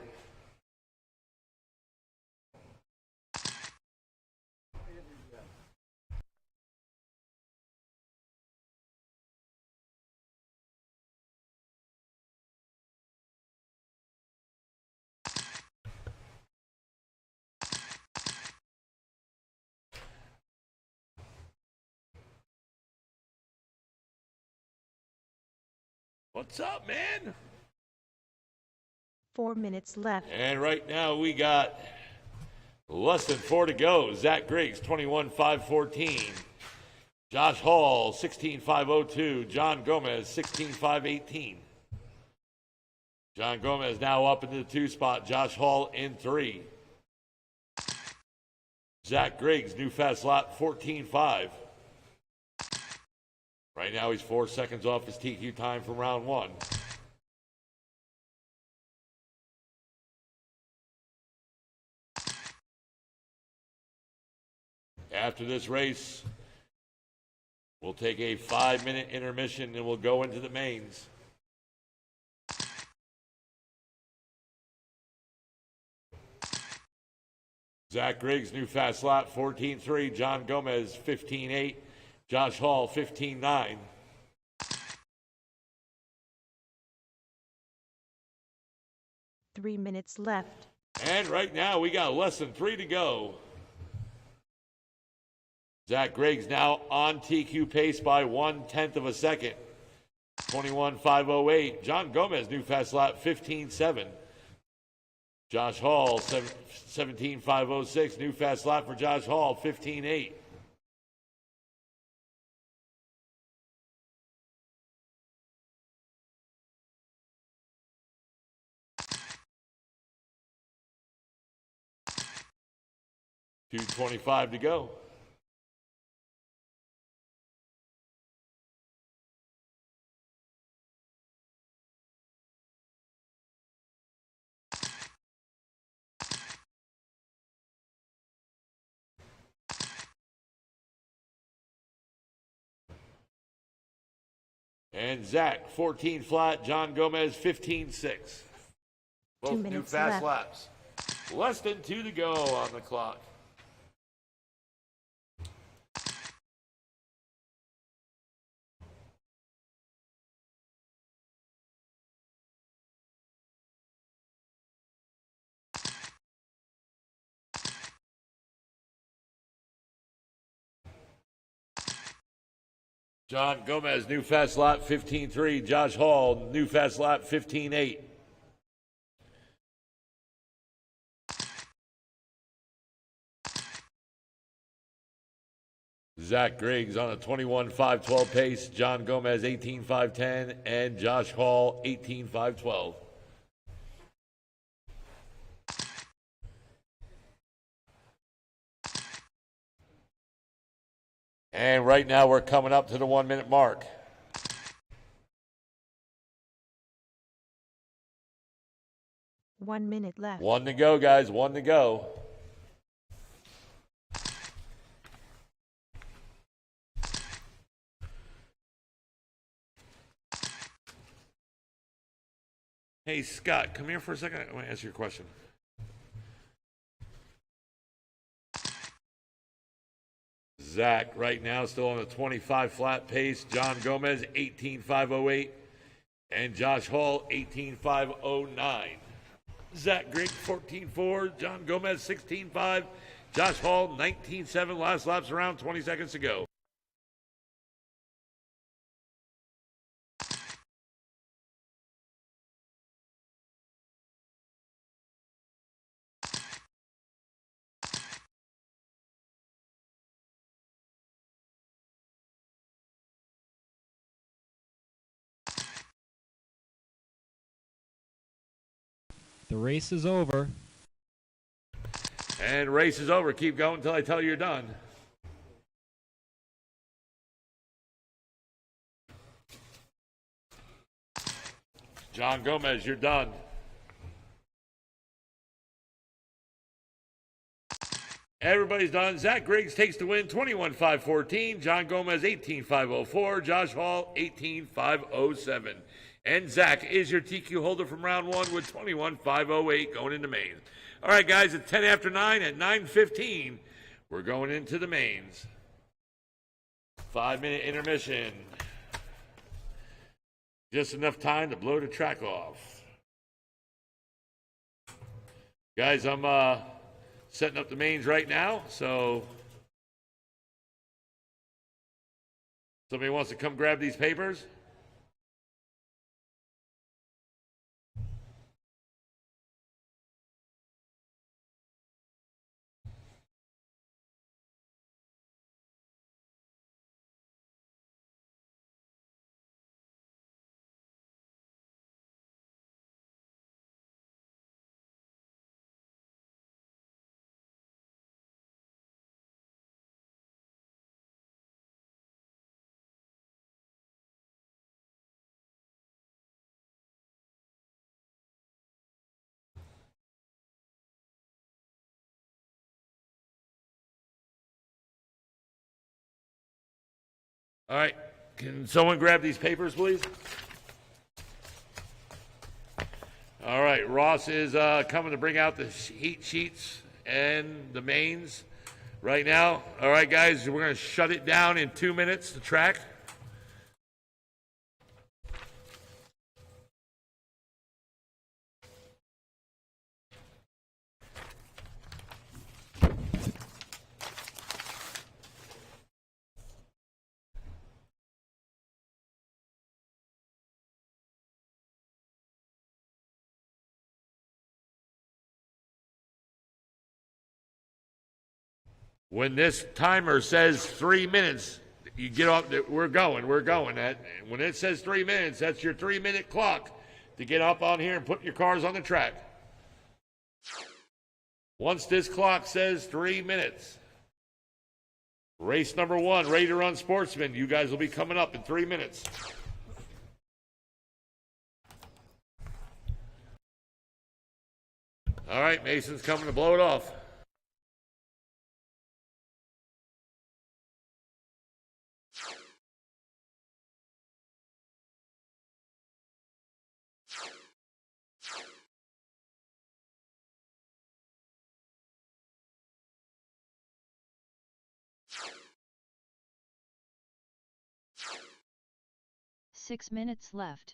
What's up, man? 4 minutes left. And right now we got less than 4 to go. Zach Griggs, 21.514. Josh Hall, 16.502. John Gomez, 16.518. John Gomez now up into the 2 spot. Josh Hall in 3. Zach Griggs, new fast lap, 14.5. Right now he's 4 seconds off his TQ time from round 1. After this race, we'll take a 5-minute intermission and we'll go into the mains. Zach Griggs, new fast lap, 14.3. John Gomez, 15.8. Josh Hall, 15.9. Three minutes left. And right now, we got less than 3 to go. Zach Griggs now on TQ pace by 1/10 of a second. 21.508. John Gomez, new fast lap, 15.7. Josh Hall, 17.506. New fast lap for Josh Hall, 15.8. $2.25 to go. And Zach, 14 flat. John Gomez, 15.6. Both 2 new minutes fast left. laps. Less than 2 to go on the clock. John Gomez, new fast lap, 15.3. Josh Hall, new fast lap, 15.8. Zach Griggs on a 21.512 pace. John Gomez, 18.510. And Josh Hall, 18.512. And right now we're coming up to the 1 minute mark. One minute left. 1 to go, guys. 1 to go. Hey, Scott, come here for a second. I want to ask you a question. Zach right now still on a 25 flat pace. John Gomez, 18.508. And Josh Hall, 18.509. Zach Griggs, 14.4. John Gomez, 16.5. Josh Hall, 19.7. Last laps around 20 seconds to go. The race is over. And race is over. Keep going until I tell you you're done. John Gomez, you're done. Everybody's done. Zach Griggs takes the win, 21.514. John Gomez, 18.504. Josh Hall, 18.507. And Zach is your TQ holder from round 1 with 21.508 going into main. All right, guys, at 10 after 9 at 9:15, we're going into the mains. 5-minute intermission. Just enough time to blow the track off. Guys, I'm setting up the mains right now, so somebody wants to come grab these papers? All right, can someone grab these papers, please? All right, Ross is coming to bring out the heat sheets and the mains right now. All right, guys, we're going to shut it down in 2 minutes, the track. When this timer says 3 minutes, you get off. We're going. When it says 3 minutes, that's your 3-minute clock to get up on here and put your cars on the track. Once this clock says 3 minutes, race number 1, Ready to Run Sportsman. You guys will be coming up in 3 minutes. All right, Mason's coming to blow it off. Six minutes left.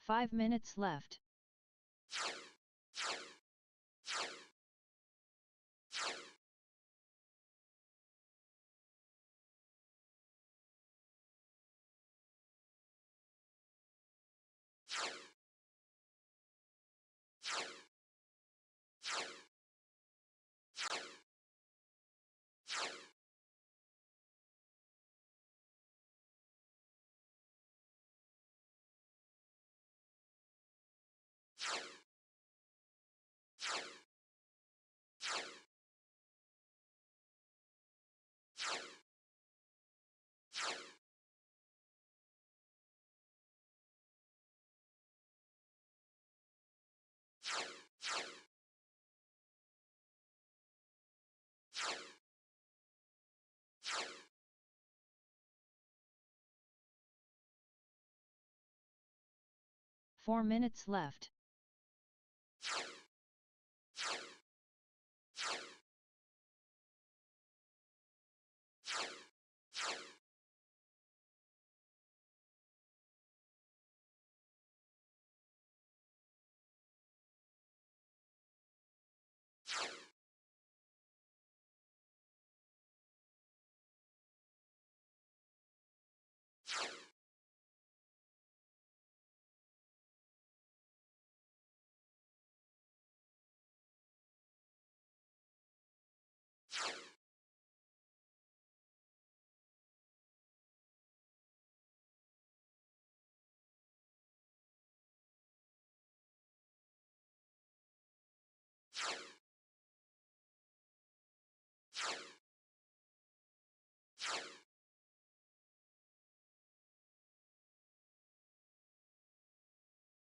Five minutes left. Four minutes left.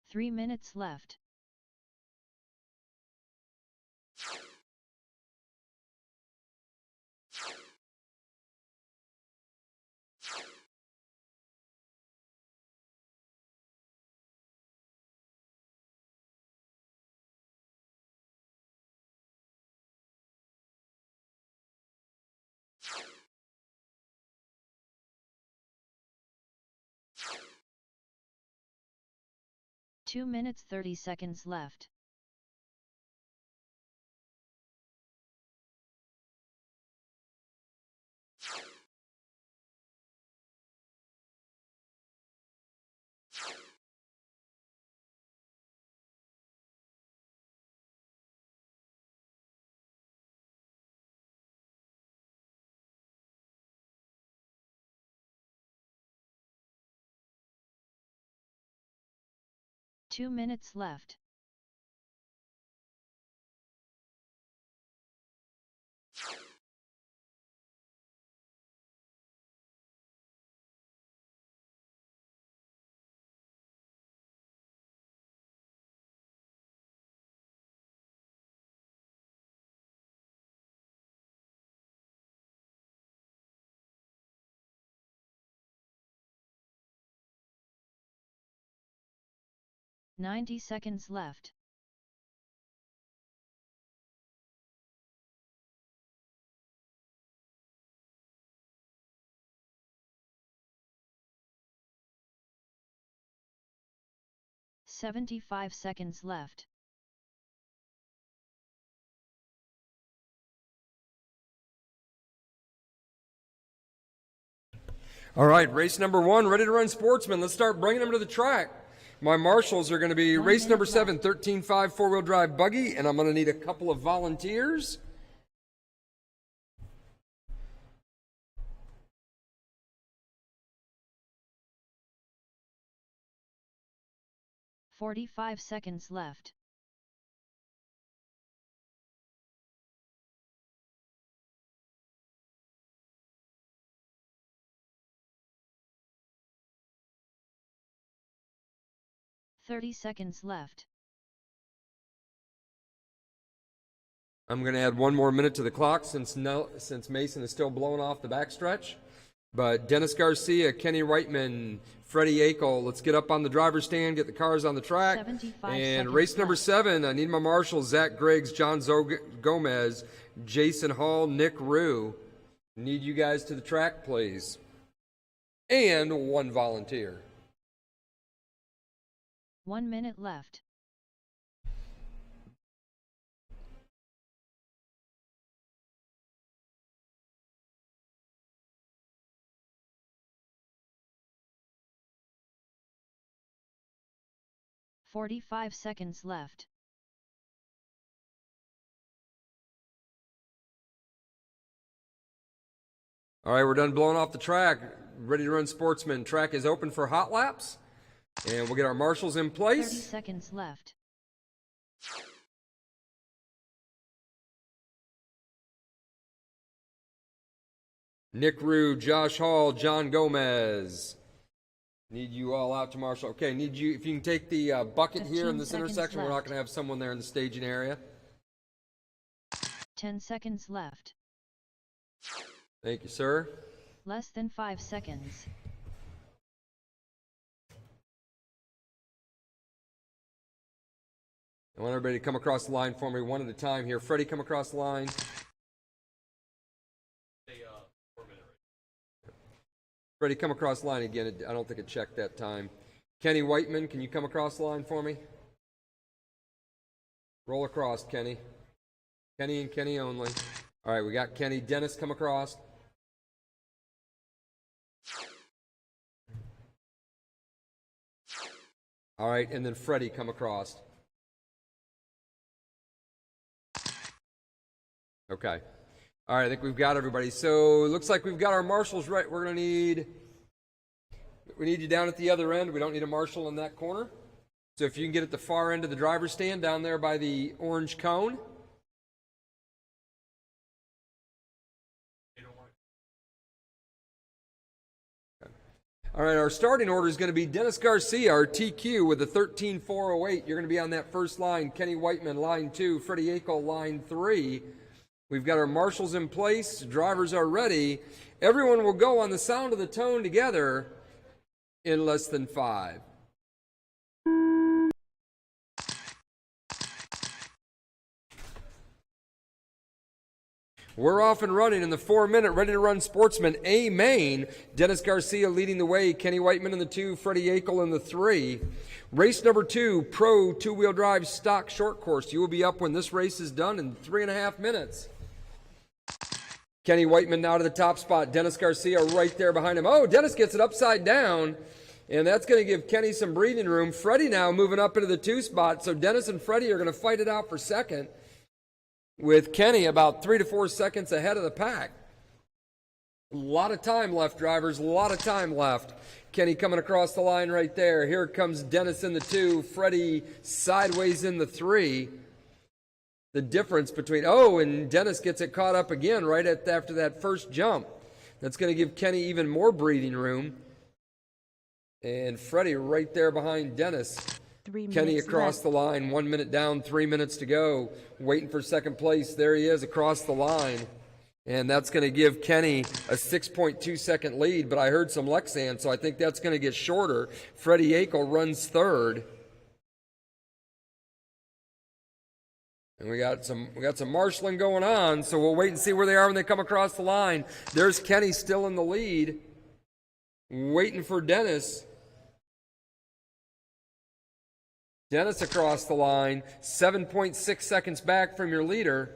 Three minutes left. 2 minutes 30 seconds left. 2 minutes left. Ninety seconds left. $75 seconds left. All right, race number 1, Ready to Run Sportsman. Let's start bringing them to the track. My marshals are going to be 1 race minute number left. 7, 13.5 four-wheel drive buggy, and I'm going to need a couple of volunteers. $45 seconds left. $30 seconds left. I'm going to add 1 more minute to the clock since Mason is still blowing off the backstretch. But Dennis Garcia, Kenny Reitman, Freddie Akel, let's get up on the driver's stand, get the cars on the track. 75 And seconds race number left. 7, I need my marshals, Zach Griggs, John Gomez, Jason Hall, Nick Rue. Need you guys to the track, please. And 1 volunteer. 1 minute left. $45 seconds left. All right, we're done blowing off the track. Ready to Run Sportsman. Track is open for hot laps. And we'll get our marshals in 30 place. seconds left. Nick Rue, Josh Hall, John Gomez. Need you all out to marshal. Okay, need you, if you can take the bucket here in 15 this seconds intersection. We're not left. going to have someone there in the staging area. 10 seconds left. Thank you, sir. Less than 5 seconds. I want everybody to come across the line for me 1 at a time here. Freddie, come across the line. Freddie, come across the line again. I don't think it checked that time. Kenny Whiteman, can you come across the line for me? Roll across, Kenny. Kenny and Kenny only. All right, we got Kenny. Dennis, come across. All right, and then Freddie, come across. Okay. All right, I think we've got everybody. So it looks like we've got our marshals right. We need you down at the other end. We don't need a marshal in that corner. So if you can get at the far end of the driver's stand down there by the orange cone. All right, our starting order is going to be Dennis Garcia, our TQ, with a 13.408. You're going to be on that first line. Kenny Whiteman, line 2. Freddie Akel, line 3. We've got our marshals in place. Drivers are ready. Everyone will go on the sound of the tone together in less than 5. We're off and running in the 4-minute Ready to Run Sportsman A main. Dennis Garcia leading the way. Kenny Whiteman in the 2. Freddie Akel in the 3. Race number 2, Pro 2-wheel drive stock short course. You will be up when this race is done in 3.5 minutes. Kenny Whiteman now to the top spot. Dennis Garcia right there behind him. Oh, Dennis gets it upside down, and that's going to give Kenny some breathing room. Freddie now moving up into the 2 spot, so Dennis and Freddie are going to fight it out for second, with Kenny about 3 to 4 seconds ahead of the pack. A lot of time left, drivers. A lot of time left. Kenny coming across the line right there. Here comes Dennis in the 2. Freddie sideways in the 3. The difference between... Oh, and Dennis gets it caught up again right after that first jump. That's going to give Kenny even more breathing room. And Freddie right there behind Dennis. 3 minutes Kenny across left. the line. 1 minute down, 3 minutes to go. Waiting for second place. There he is across the line. And that's going to give Kenny a 6.2 second lead. But I heard some Lexan, so I think that's going to get shorter. Freddie Akel runs third. And we got some marshalling going on, so we'll wait and see where they are when they come across the line. There's Kenny still in the lead, waiting for Dennis. Dennis across the line, 7.6 seconds back from your leader.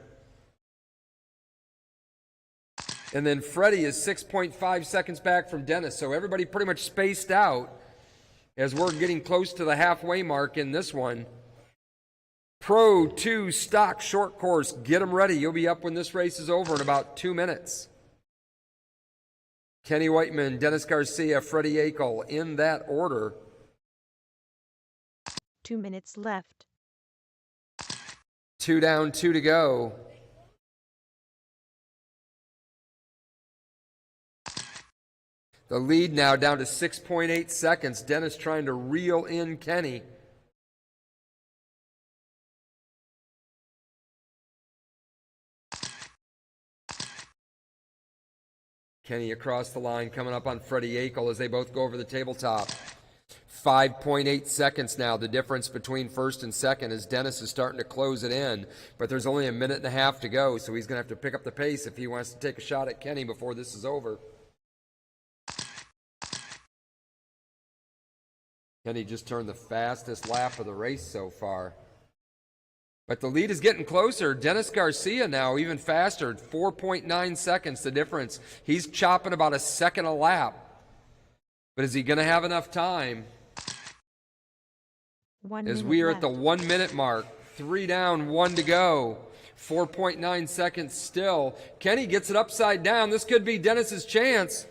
And then Freddie is 6.5 seconds back from Dennis. So everybody pretty much spaced out as we're getting close to the halfway mark in this one. Pro 2 stock short course. Get them ready. You'll be up when this race is over in about 2 minutes. Kenny Whiteman, Dennis Garcia, Freddie Akel in that order. 2 minutes left. 2 down, 2 to go. The lead now down to 6.8 seconds. Dennis trying to reel in Kenny. Kenny across the line coming up on Freddie Akel as they both go over the tabletop. 5.8 seconds now, the difference between first and second as Dennis is starting to close it in. But there's only a minute and a half to go, so he's going to have to pick up the pace if he wants to take a shot at Kenny before this is over. Kenny just turned the fastest lap of the race so far. But the lead is getting closer. Dennis Garcia now even faster, 4.9 seconds the difference. He's chopping about a second a lap. But is he going to have enough time? 1 As minute we are left. at the 1 minute mark, 3 down, 1 to go. 4.9 seconds still. Kenny gets it upside down. This could be Dennis's chance.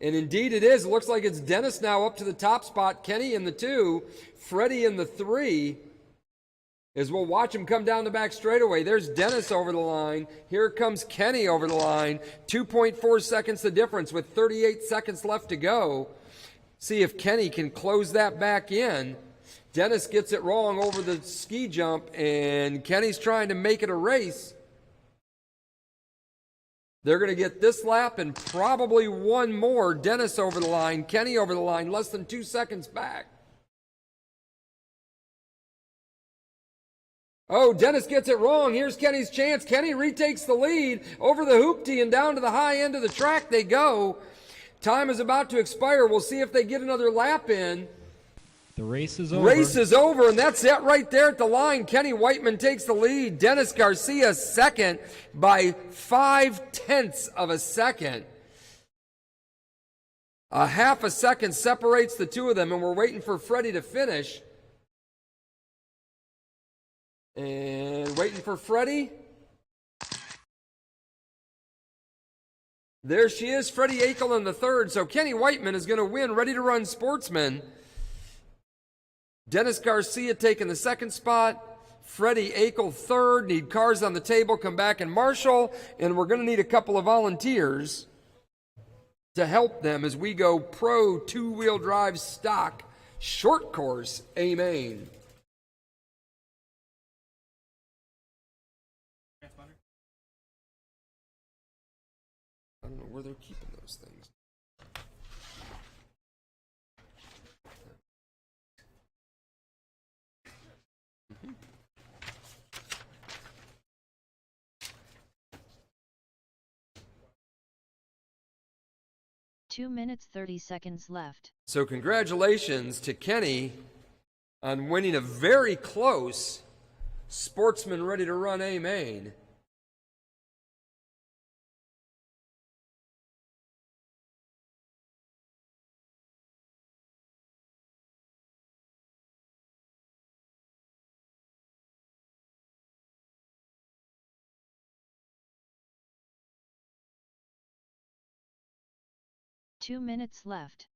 And indeed it is. It looks like it's Dennis now up to the top spot. Kenny in the 2, Freddie in the 3. As we'll watch him come down the back straightaway. There's Dennis over the line. Here comes Kenny over the line. 2.4 seconds the difference with 38 seconds left to go. See if Kenny can close that back in. Dennis gets it wrong over the ski jump, and Kenny's trying to make it a race. They're going to get this lap and probably one more. Dennis over the line, Kenny over the line, less than 2 seconds back. Oh, Dennis gets it wrong. Here's Kenny's chance. Kenny retakes the lead over the hoopty and down to the high end of the track they go. Time is about to expire. We'll see if they get another lap in. The race is over. Race is over, and that's it right there at the line. Kenny Whiteman takes the lead. Dennis Garcia second by 0.5 of a second. A half a second separates the two of them, and we're waiting for Freddie to finish. And waiting for Freddie. There she is, Freddie Akel in the 3rd. So Kenny Whiteman is going to win Ready to Run Sportsman. Dennis Garcia taking the 2nd spot. Freddie Akel 3rd. Need cars on the table. Come back and marshal. And we're going to need a couple of volunteers to help them as we go pro 2-wheel drive stock short course A main. I don't know where they're keeping those things. Mm-hmm. 2 minutes 30 seconds left. So congratulations to Kenny on winning a very close Sportsman Ready to Run A main. 2 minutes left.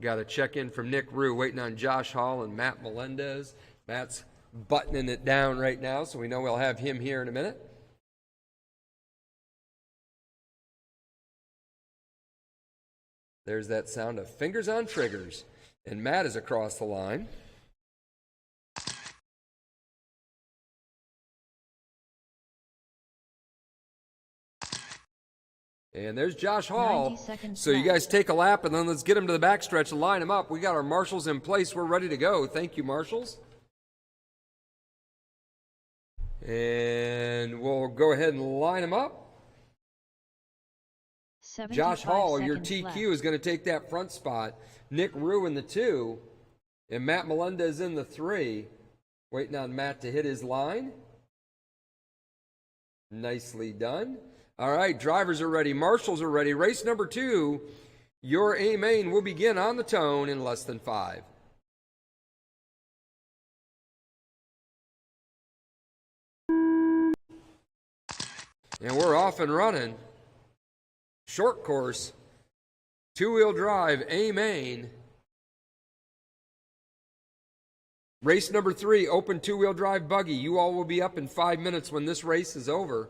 Got a check in from Nick Rue, waiting on Josh Hall and Matt Melendez. Matt's buttoning it down right now, so we know we'll have him here in a minute. There's that sound of fingers on triggers. And Matt is across the line. And there's Josh Hall. 90 seconds So you left. guys take a lap, and then let's get him to the backstretch and line him up. We got our marshals in place. We're ready to go. Thank you, marshals. And we'll go ahead and line him up. 75 Josh Hall, your seconds TQ, left. is going to take that front spot. Nick Rue in the 2, and Matt Melendez in the 3. Waiting on Matt to hit his line. Nicely done. All right, drivers are ready. Marshals are ready. Race number 2, your A main will begin on the tone in less than 5. And we're off and running. Short course, 2-wheel drive, A main. Race number 3, open 2-wheel drive buggy. You all will be up in 5 minutes when this race is over.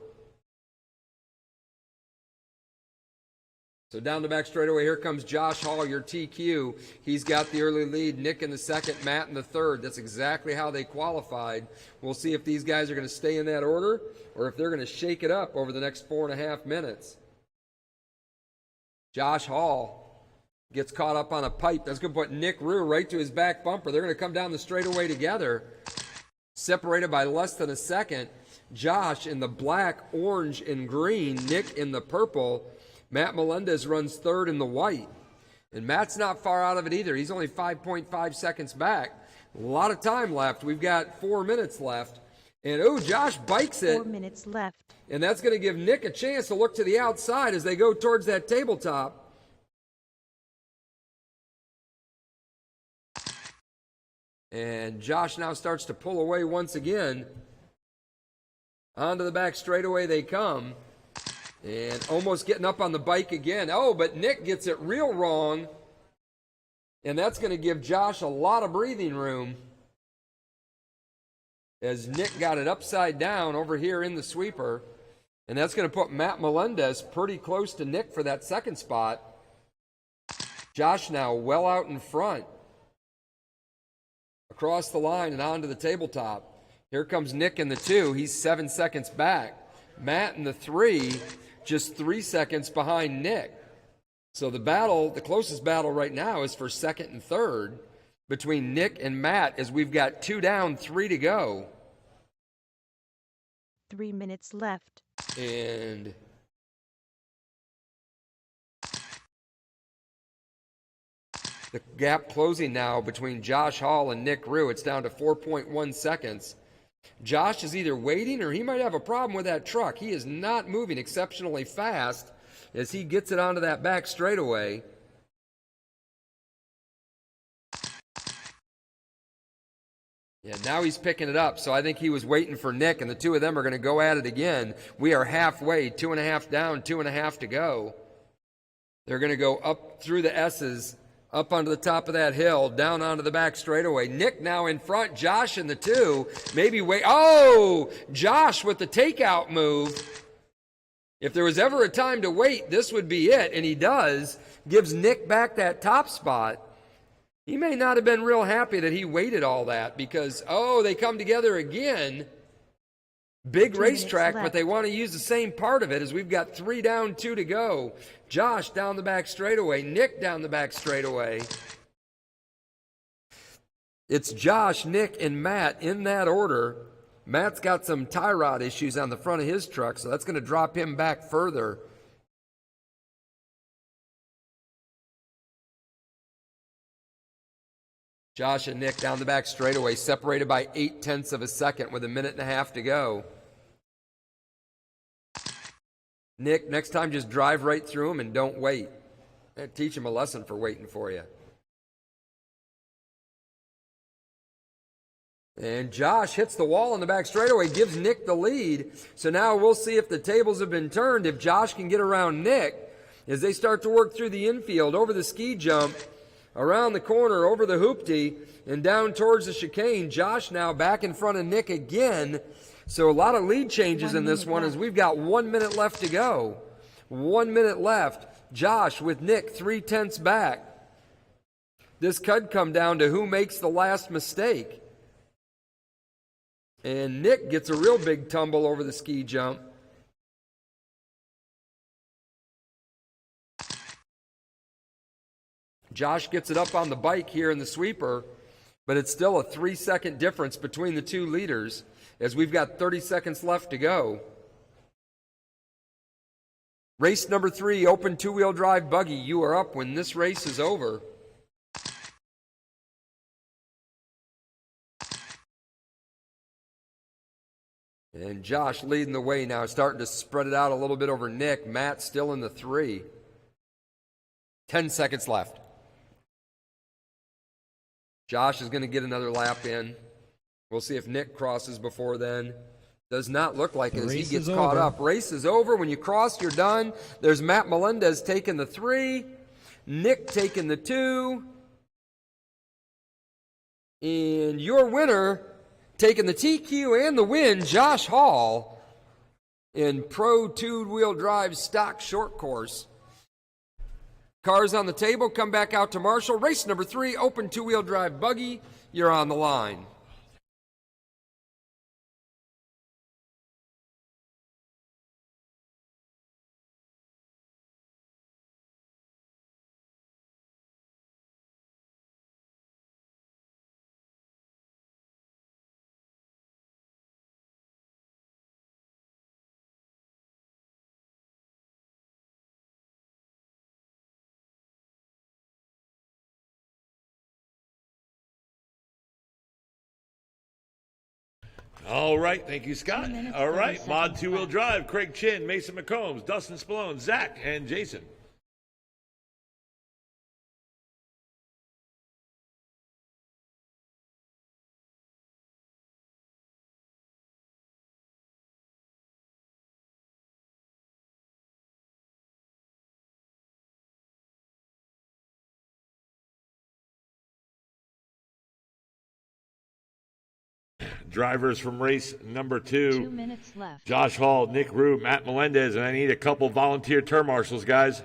So down the back straightaway, here comes Josh Hall, your TQ. He's got the early lead. Nick in the 2nd, Matt in the 3rd. That's exactly how they qualified. We'll see if these guys are going to stay in that order or if they're going to shake it up over the next 4.5 minutes. Josh Hall gets caught up on a pipe. That's going to put Nick Rue right to his back bumper. They're going to come down the straightaway together, separated by less than a second. Josh in the black, orange, and green. Nick in the purple. Matt Melendez runs 3rd in the white. And Matt's not far out of it either. He's only 5.5 seconds back. A lot of time left. We've got 4 minutes left. And, oh, Josh bikes it. 4 minutes left. And that's going to give Nick a chance to look to the outside as they go towards that tabletop. And Josh now starts to pull away once again. Onto the back straightaway they come. And almost getting up on the bike again. Oh, but Nick gets it real wrong. And that's going to give Josh a lot of breathing room. As Nick got it upside down over here in the sweeper. And that's going to put Matt Melendez pretty close to Nick for that 2nd spot. Josh now well out in front. Across the line and onto the tabletop. Here comes Nick in the 2. He's 7 seconds back. Matt in the 3, just 3 seconds behind Nick. So the closest battle right now is for 2nd and 3rd between Nick and Matt as we've got 2 down, 3 to go. 3 minutes left. And the gap closing now between Josh Hall and Nick Rue. It's down to 4.1 seconds. Josh is either waiting or he might have a problem with that truck. He is not moving exceptionally fast as he gets it onto that back straightaway. Yeah, now he's picking it up, so I think he was waiting for Nick, and the 2 of them are going to go at it again. We are halfway, 2.5 down, 2.5 to go. They're going to go up through the S's, up onto the top of that hill, down onto the back straightaway. Nick now in front, Josh in the 2. Maybe wait. Oh, Josh with the takeout move. If there was ever a time to wait, this would be it, and he does. Gives Nick back that top spot. He may not have been real happy that he waited all that because, oh, they come together again. Big 2 racetrack, minutes but they want to use the same part of it as we've got 3 down, 2 to go. Josh down the back straightaway. Nick down the back straightaway. It's Josh, Nick, and Matt in that order. Matt's got some tie rod issues on the front of his truck, so that's going to drop him back further. Josh and Nick down the back straightaway, separated by 0.8 of a second with 1.5 minutes to go. Nick, next time just drive right through him and don't wait. Teach him a lesson for waiting for you. And Josh hits the wall on the back straightaway, gives Nick the lead. So now we'll see if the tables have been turned. If Josh can get around Nick, as they start to work through the infield, over the ski jump, around the corner, over the hoopty, and down towards the chicane. Josh now back in front of Nick again. So a lot of lead changes in this one as we've got 1 minute left to go. 1 minute left. Josh with Nick 3/10 back. This could come down to who makes the last mistake. And Nick gets a real big tumble over the ski jump. Josh gets it up on the bike here in the sweeper, but it's still a 3-second difference between the two leaders as we've got 30 seconds left to go. Race number 3, open two-wheel drive buggy. You are up when this race is over. And Josh leading the way now, starting to spread it out a little bit over Nick. Matt still in the 3. 10 seconds left. Josh is going to get another lap in. We'll see if Nick crosses before then. Does not look like it as he gets caught up. Race is over. When you cross, you're done. There's Matt Melendez taking the 3. Nick taking the 2. And your winner, taking the TQ and the win, Josh Hall in Pro Two-Wheel Drive Stock Short Course. Cars on the table, come back out to Marshall. Race number 3, open two-wheel drive buggy. You're on the line. All right, thank you, Scott. 2 minutes, All 30 right, Mod seconds Two-Wheel left. Drive, Craig Chin, Mason McCombs, Dustin Spallone, Zach, and Jason. Drivers from race number 2. 2 minutes left. Josh Hall, Nick Rue, Matt Melendez, and I need a couple volunteer turn marshals, guys.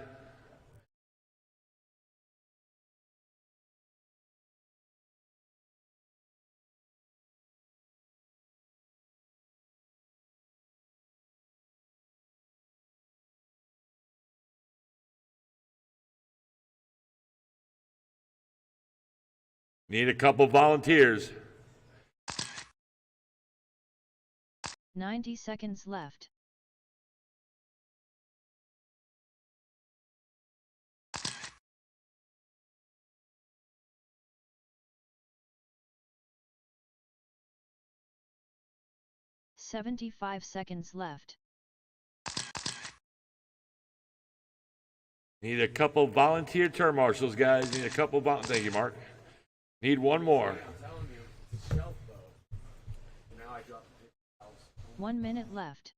Need a couple volunteers. 90 seconds left. "75 seconds left. Need a couple volunteer turn marshals, guys. Need a couple thank you, Mark. Need one more. 1 minute left.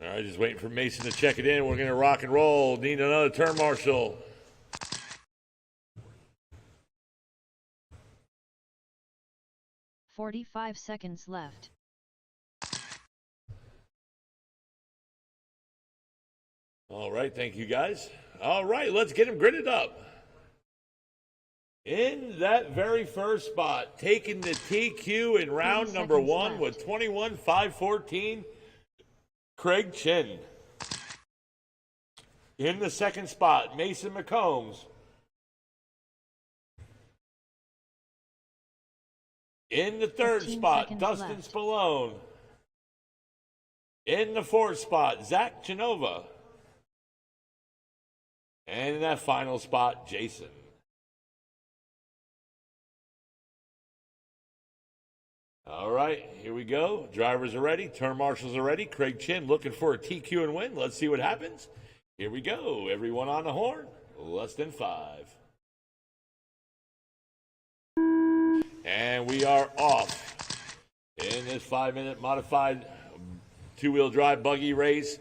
All right, just waiting for Mason to check it in. We're going to rock and roll. Need another turn marshal. "45 seconds left. All right, thank you, guys. All right, let's get him gridded up. In that very first spot, taking the TQ in round 30 number seconds 1 left. with 21,514, Craig Chin. In the second spot, Mason McCombs. In the third 15 spot, seconds Dustin left. Spallone. In the fourth spot, Zach Genova. And in that final spot, Jason. All right, here we go. Drivers are ready. Turn marshals are ready. Craig Chin looking for a TQ and win. Let's see what happens. Here we go. Everyone on the horn. Less than 5. And we are off in this 5-minute modified two-wheel drive buggy race.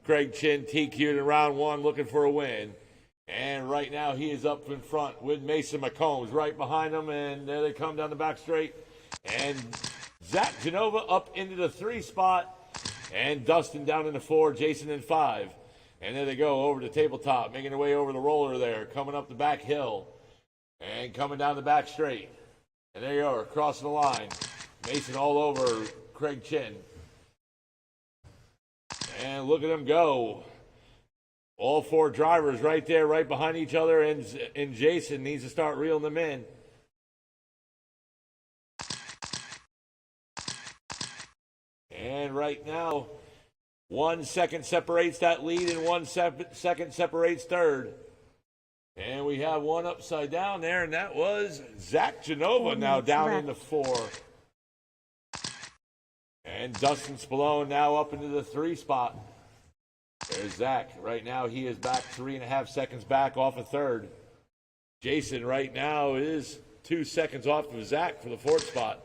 Craig Chin TQ'd in round one, looking for a win. And right now he is up in front with Mason McCombs right behind him, and there they come down the back straight. And Zach Genova up into the 3 spot, and Dustin down in the 4, Jason in 5. And there they go over the tabletop, making their way over the roller there, coming up the back hill, and coming down the back straight. And there you are, crossing the line. Mason all over Craig Chin. And look at them go. All 4 drivers right there, right behind each other, and Jason needs to start reeling them in. And right now, 1 second separates that lead, and 1 second separates third. And we have one upside down there, and that was Zach Genova 4 now minutes down left. in the 4. And Dustin Spallone now up into the 3 spot. There's Zach. Right now he is back 3.5 seconds back off of third. Jason right now is 2 seconds off of Zach for the 4th spot.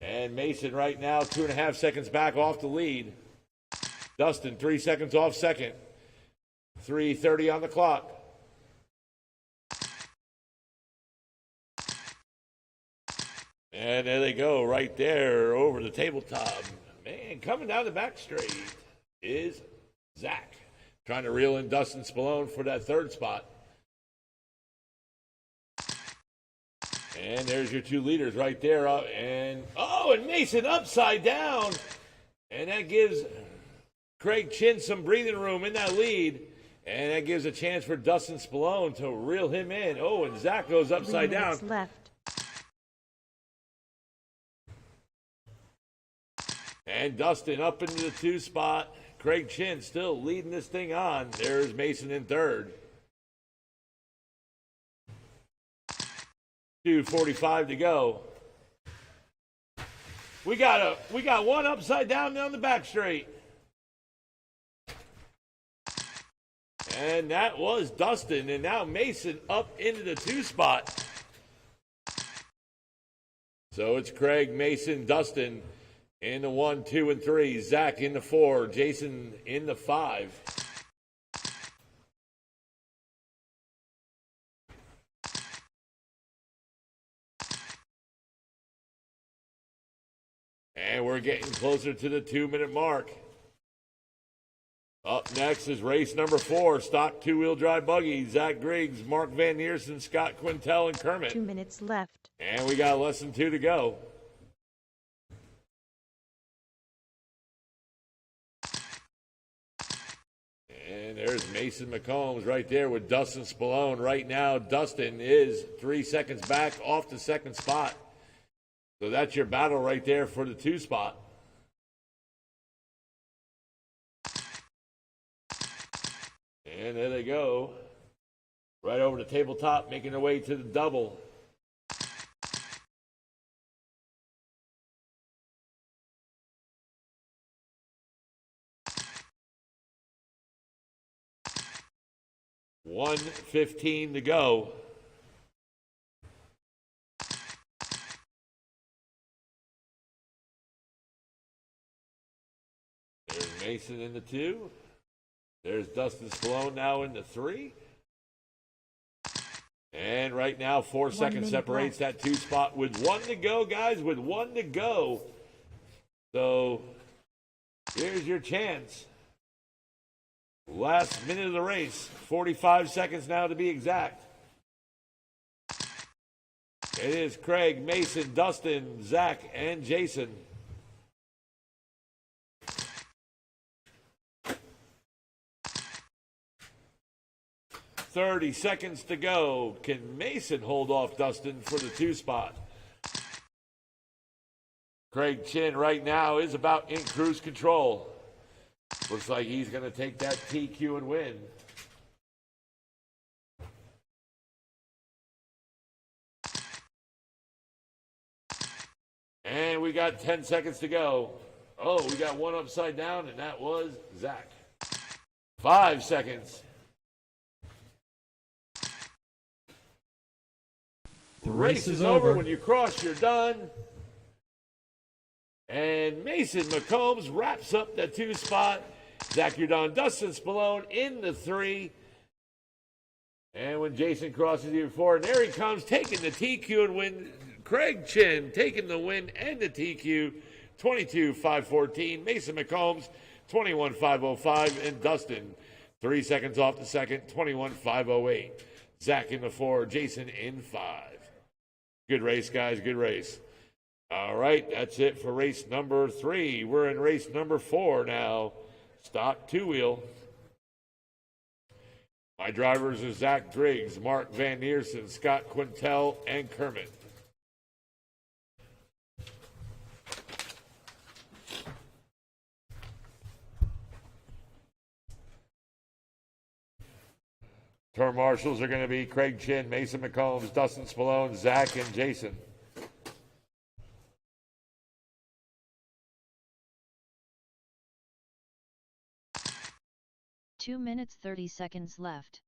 And Mason right now 2.5 seconds back off the lead. Dustin 3 seconds off second. 3:30 on the clock. And there they go, right there over the tabletop. Man, coming down the back straight is Zach. Trying to reel in Dustin Spallone for that 3rd spot. And there's your 2 leaders right there. And Mason upside down. And that gives Craig Chin some breathing room in that lead. And that gives a chance for Dustin Spallone to reel him in. Oh, and Zach goes 3 upside down. minutes left. And Dustin up into the 2 spot. Craig Chin still leading this thing on. There's Mason in 3rd. 2:45 to go. We got one upside down the back straight. And that was Dustin, and now Mason up into the 2 spot. So it's Craig, Mason, Dustin in the 1, 2, and 3. Zach in the 4. Jason in the 5. And we're getting closer to the 2-minute mark. Up next is race number 4, stock 2-wheel drive buggy. Zach Griggs, Mark Van Neersen, Scott Quintel, and Kermit. 2 minutes left. And we got less than 2 to go. And there's Mason McCombs right there with Dustin Spallone. Right now, Dustin is 3 seconds back off the 2nd spot. So that's your battle right there for the 2 spot. And there they go. Right over the tabletop, making their way to the double. $1:15 to go. There's Mason in the 2. There's Dustin Spallone now in the 3. And right now, 4 seconds separates that 2 spot with 1 to go, guys, with 1 to go. So here's your chance. Last minute of the race, 45 seconds now to be exact. It is Craig, Mason, Dustin, Zach, and Jason. $30 seconds to go. Can Mason hold off Dustin for the 2 spot? Craig Chin right now is about in cruise control. Looks like he's going to take that TQ and win. And we got 10 seconds to go. Oh, we got one upside down, and that was Zach. 5 seconds. The Race is over. When you cross, you're done. And Mason McCombs wraps up the 2 spot. Zach Udon, Dustin Spallone in the 3. And when Jason crosses you 4, and there he comes, taking the TQ and win. Craig Chin taking the win and the TQ, 22-514. Mason McCombs, 21-505. And Dustin, 3 seconds off the second, 21-508. Zach in the 4, Jason in 5. Good race, guys, good race. All right, that's it for race number 3. We're in race number 4 now. Stock 2-wheel. My drivers are Zach Griggs, Mark Van Neersen, Scott Quintel, and Kermit. Turn marshals are going to be Craig Chin, Mason McCombs, Dustin Spallone, Zach, and Jason. 2 minutes 30 seconds left.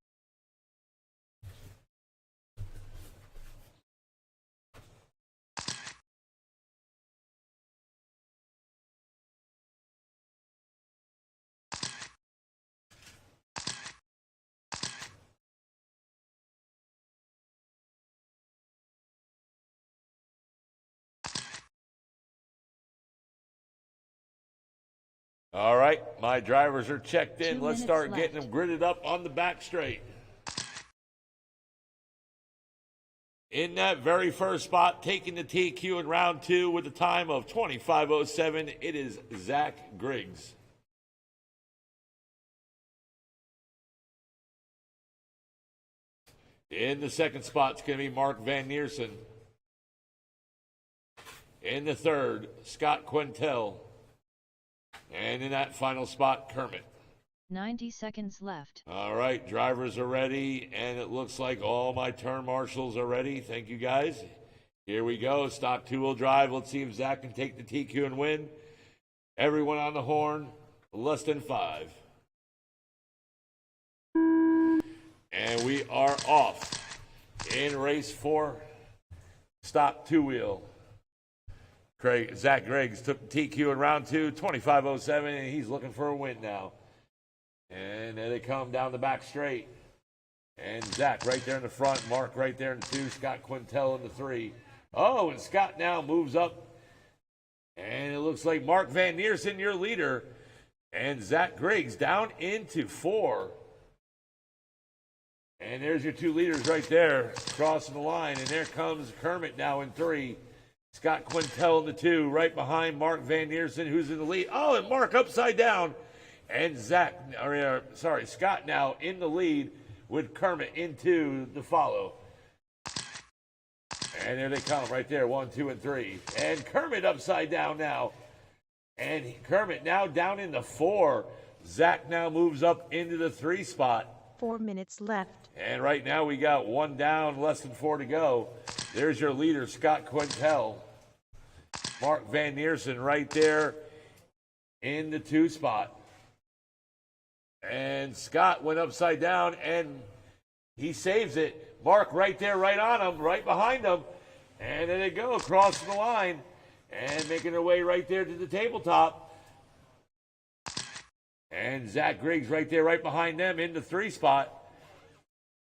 All right, my drivers are checked in. 2 Let's minutes start left. getting them gridded up on the back straight. In that very first spot, taking the TQ in round 2 with a time of 25:07, it is Zach Griggs. In the second spot, it's going to be Mark Van Neersen. In the third, Scott Quintel. And in that final spot, Kermit. 90 seconds left. All right, drivers are ready, and it looks like all my turn marshals are ready. Thank you, guys. Here we go. Stock 2-wheel drive. Let's see if Zach can take the TQ and win. Everyone on the horn, less than 5. And we are off in race 4. Stock 2-wheel. Zach Griggs took the TQ in round 2, 25:07, and he's looking for a win now. And there they come down the back straight. And Zach right there in the front, Mark right there in the 2, Scott Quintel in the 3. Oh, and Scott now moves up. And it looks like Mark Van Neersen, your leader, and Zach Griggs down into 4. And there's your 2 leaders right there crossing the line. And there comes Kermit now in 3. Scott Quintel in the 2, right behind Mark Van Neersen, who's in the lead. Oh, and Mark upside down. And Scott now in the lead with Kermit into the follow. And there they come right there, 1, 2, and 3. And Kermit upside down now. And Kermit now down in the 4. Zach now moves up into the 3 spot. 4 minutes left. And right now we got 1 down, less than 4 to go. There's your leader, Scott Quintel. Mark Van Neersen right there in the 2 spot. And Scott went upside down, and he saves it. Mark right there, right on him, right behind him. And there they go, across the line, and making their way right there to the tabletop. And Zach Griggs right there, right behind them in the 3 spot.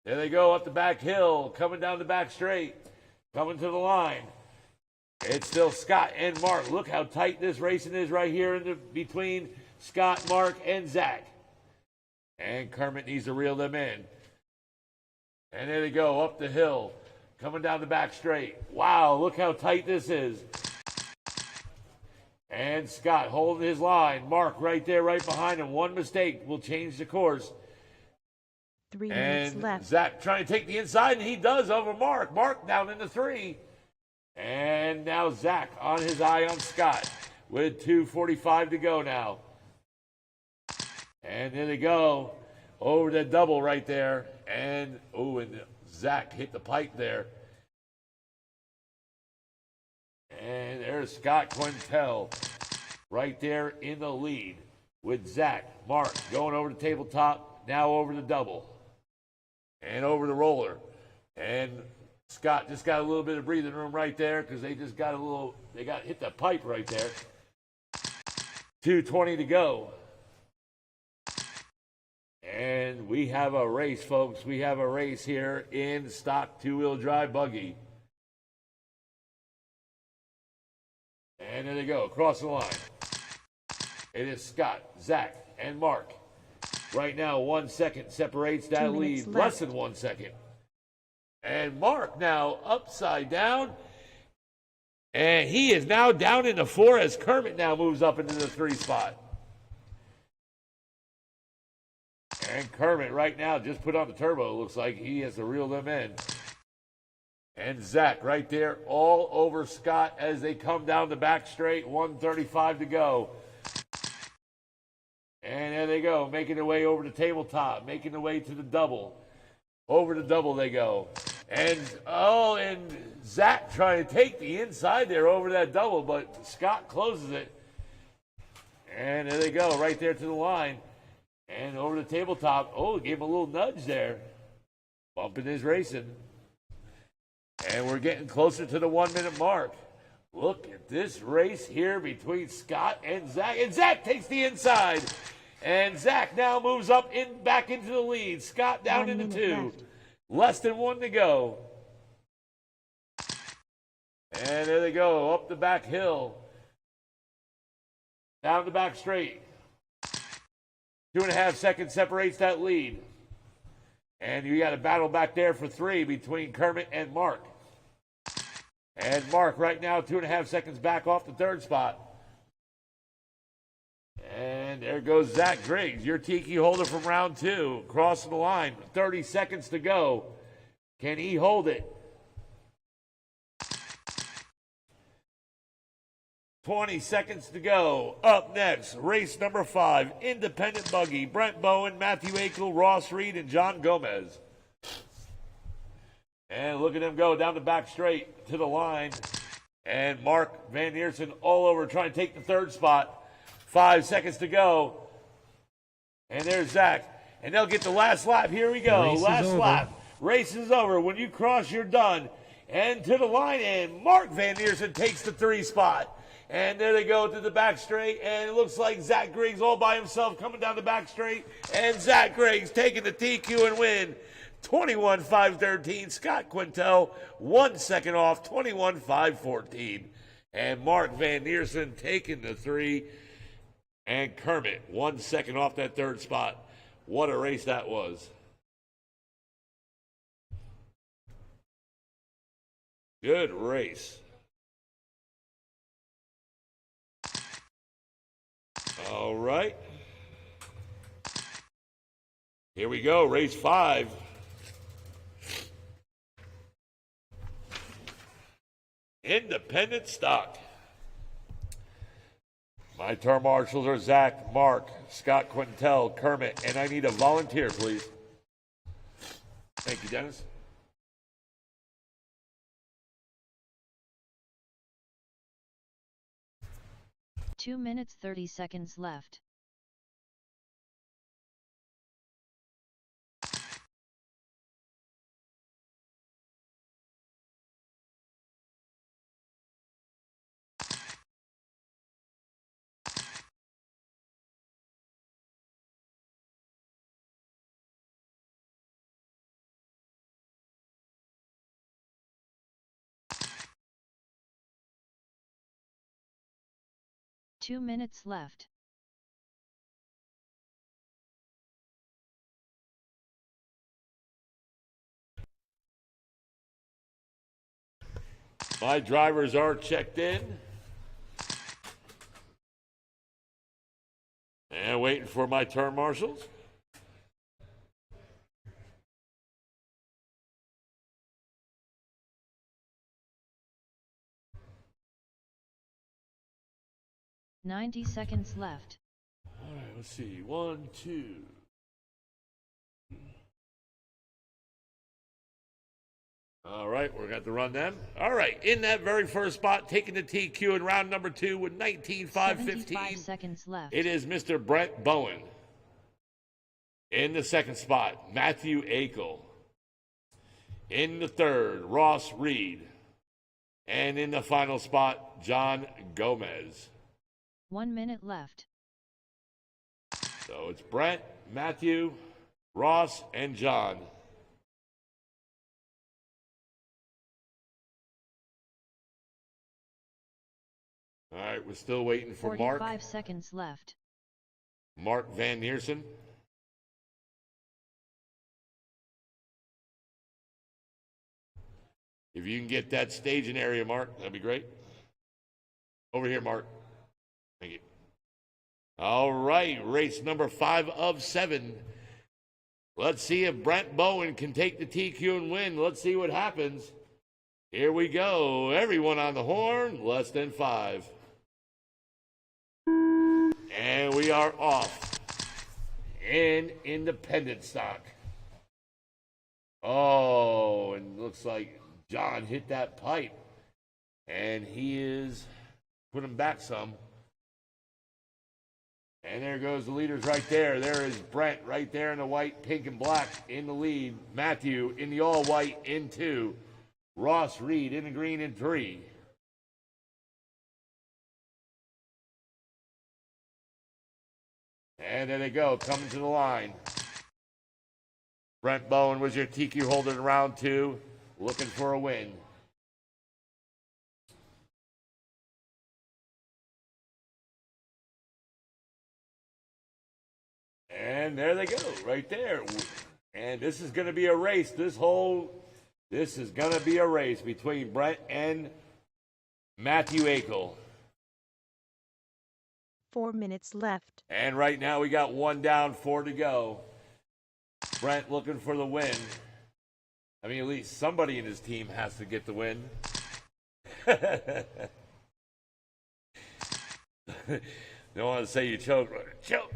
There they go, up the back hill, coming down the back straight, coming to the line. It's still Scott and Mark. Look how tight this racing is right here between Scott, Mark, and Zach. And Kermit needs to reel them in. And there they go, up the hill, coming down the back straight. Wow, look how tight this is. And Scott holding his line. Mark right there, right behind him. One mistake will change the course. 3 minutes And left. Zach trying to take the inside, and he does over Mark. Mark down in the 3. And now Zach on his eye on Scott with 2:45 to go now. And there they go, over the double right there. And, and Zach hit the pipe there. And there's Scott Quintel right there in the lead with Zach. Mark going over the tabletop, now over the double. And over the roller. And Scott just got a little bit of breathing room right there because they just got hit the pipe right there. 2:20 to go. And we have a race, folks. We have a race here in stock two-wheel drive buggy. And there they go, across the line. It is Scott, Zach, and Mark. Right now, 1 second separates that 2 minutes lead. left. Less than 1 second. And Mark now upside down. And he is now down in the 4 as Kermit now moves up into the 3 spot. And Kermit right now just put on the turbo. It looks like he has to reel them in. And Zach right there all over Scott as they come down the back straight. 1:35 to go. And there they go, making their way over the tabletop, making their way to the double. Over the double they go. And Zach trying to take the inside there over that double, but Scott closes it. And there they go, right there to the line. And over the tabletop. Oh, gave him a little nudge there. Bumping his racing. And we're getting closer to the 1 minute mark. Look at this race here between Scott and Zach. And Zach takes the inside. And Zach now moves up back into the lead. Scott down 1 into minute 2. left. Less than 1 to go. And there they go, up the back hill. Down the back straight. 2.5 seconds separates that lead. And you got a battle back there for 3 between Kermit and Mark. And Mark right now 2.5 seconds back off the 3rd spot. And there goes Zach Griggs, your tiki holder from round 2, crossing the line. 30 seconds to go. Can he hold it? 20 seconds to go. Up next, race number 5, independent buggy. Brent Bowen, Matthew Akel, Ross Reed, and John Gomez. And look at them go down the back straight to the line. And Mark Van Eersen all over trying to take the 3rd spot. 5 seconds to go. And there's Zach. And they'll get the last lap. Here we go. Race is Last over. lap. Race is over. When you cross, you're done. And to the line, and Mark Van Eersen takes the 3 spot. And there they go to the back straight. And it looks like Zach Griggs all by himself coming down the back straight. And Zach Griggs taking the TQ and win. 21-5-13. Scott Quintel 1 second off. 21-5-14. And Mark Van Eersen taking the 3. And Kermit 1 second off that 3rd spot. What a race that was. Good race. All right. Here we go, race 5. Independent stock. My term marshals are Zach, Mark, Scott Quintel, Kermit, and I need a volunteer, please. Thank you, Dennis. Two minutes 30 seconds left. Two minutes left. My drivers are checked in. And waiting for my turn marshals. Ninety seconds left. All right, let's see. 1, 2. All right, we're going to run them. All right, in that very first spot, taking the TQ in round number 2 with 19.515. 75 seconds left. It is Mr. Brent Bowen. In the second spot, Matthew Akel. In the third, Ross Reed. And in the final spot, John Gomez. 1 minute left. So it's Brent, Matthew, Ross, and John. All right, we're still waiting for 45 Mark. seconds left. Mark Van Neersen. If you can get that staging area, Mark, that'd be great. Over here, Mark. Thank you. All right, race number 5 of 7. Let's see if Brent Bowen can take the TQ and win. Let's see what happens. Here we go. Everyone on the horn, less than 5. And we are off in independent stock. Oh, and looks like John hit that pipe. And he is putting back some. And there goes the leaders right there. There is Brent right there in the white, pink, and black in the lead. Matthew in the all white in 2. Ross Reed in the green in 3. And there they go, coming to the line. Brent Bowen was your TQ holder in round 2, looking for a win. And there they go, right there. And this is going to be a race. This is going to be a race between Brent and Matthew Akel. 4 minutes left. And right now we got 1 down, 4 to go. Brent looking for the win. I mean, at least somebody in his team has to get the win. Don't want to say you choke. Choke.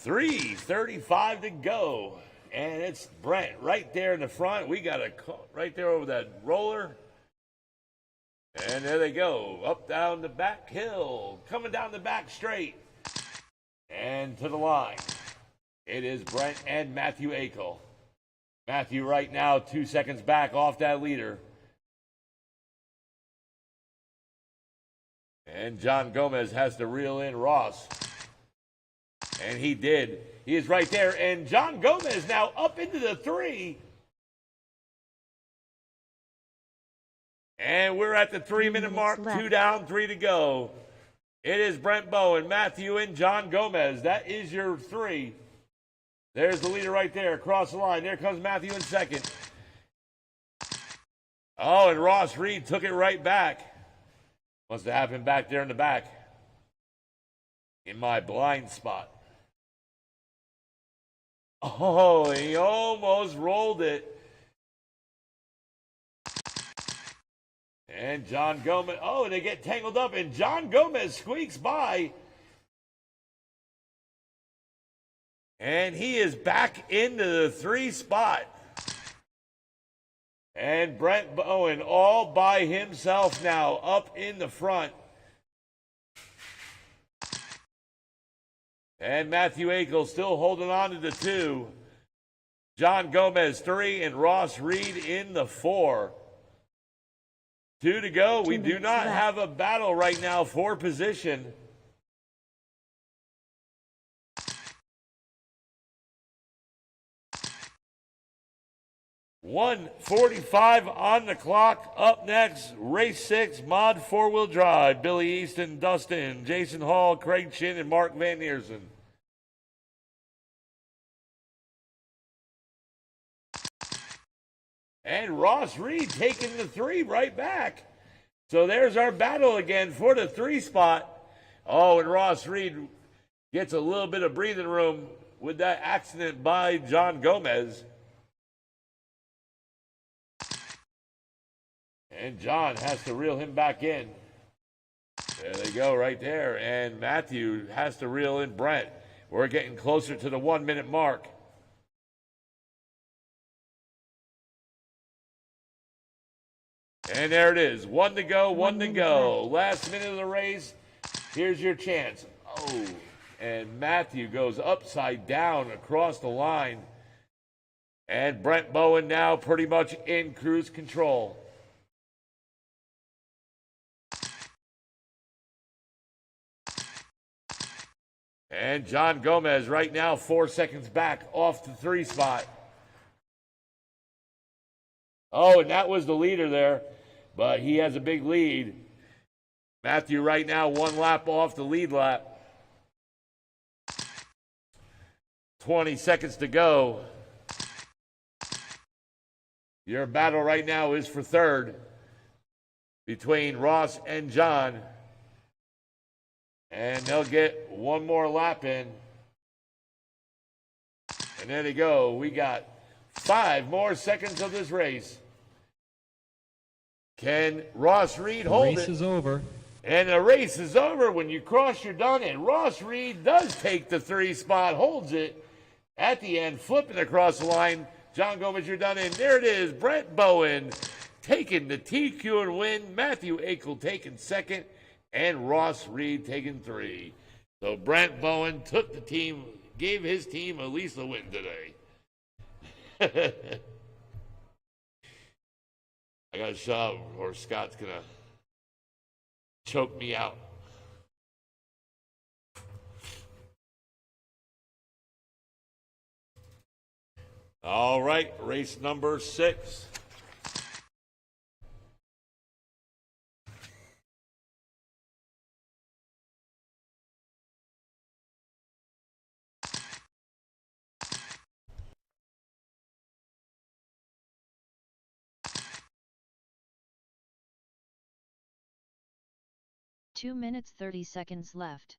$3:35 to go. And it's Brent right there in the front. We got a right there over that roller. And there they go, up, down the back hill, coming down the back straight, and to the line. It is Brent and Matthew Akel. Matthew right now 2 seconds back off that leader. And John Gomez has to reel in Ross. And he did. He is right there. And John Gomez now up into the 3. And we're at the 3-minute mark. left. 2 down, 3 to go. It is Brent Bowen, Matthew, and John Gomez. That is your 3. There's the leader right there across the line. There comes Matthew in second. Oh, and Ross Reed took it right back. Must have happened back there in the back. In my blind spot. Oh, he almost rolled it. And John Gomez, oh, they get tangled up, and John Gomez squeaks by. And he is back into the 3 spot. And Brent Bowen all by himself now, up in the front. And Matthew Akel still holding on to the 2. John Gomez 3 and Ross Reed in the 4. 2 to go. We do not have a battle right now for position. $1:45 on the clock. Up next, race 6, Mod 4-wheel drive. Billy Easton, Dustin, Jason Hall, Craig Chin, and Mark Van Neersen. And Ross Reed taking the 3 right back. So there's our battle again for the 3 spot. Oh, and Ross Reed gets a little bit of breathing room with that accident by John Gomez. And John has to reel him back in. There they go right there. And Matthew has to reel in Brent. We're getting closer to the 1-minute mark. And there it is. 1 to go, 1 to go. Last minute of the race. Here's your chance. Oh, and Matthew goes upside down across the line. And Brent Bowen now pretty much in cruise control. And John Gomez right now 4 seconds back off the 3 spot. Oh, and that was the leader there, but he has a big lead. Matthew right now 1 lap off the lead lap. 20 seconds to go. Your battle right now is for third between Ross and John. And they'll get 1 more lap in. And there they go. We got 5 more seconds of this race. Can Ross Reed hold Race it? is over. And the race is over. When you cross, you're done. And Ross Reed does take the 3 spot, holds it at the end, flipping across the line. John Gomez, you're done. And there it is. Brent Bowen taking the TQ and win. Matthew Akel taking second. And Ross Reed taking 3. So Brent Bowen took the team, gave his team at least a win today. I got to shut up or Scott's going to choke me out. All right, race number 6. Two minutes 30 seconds left.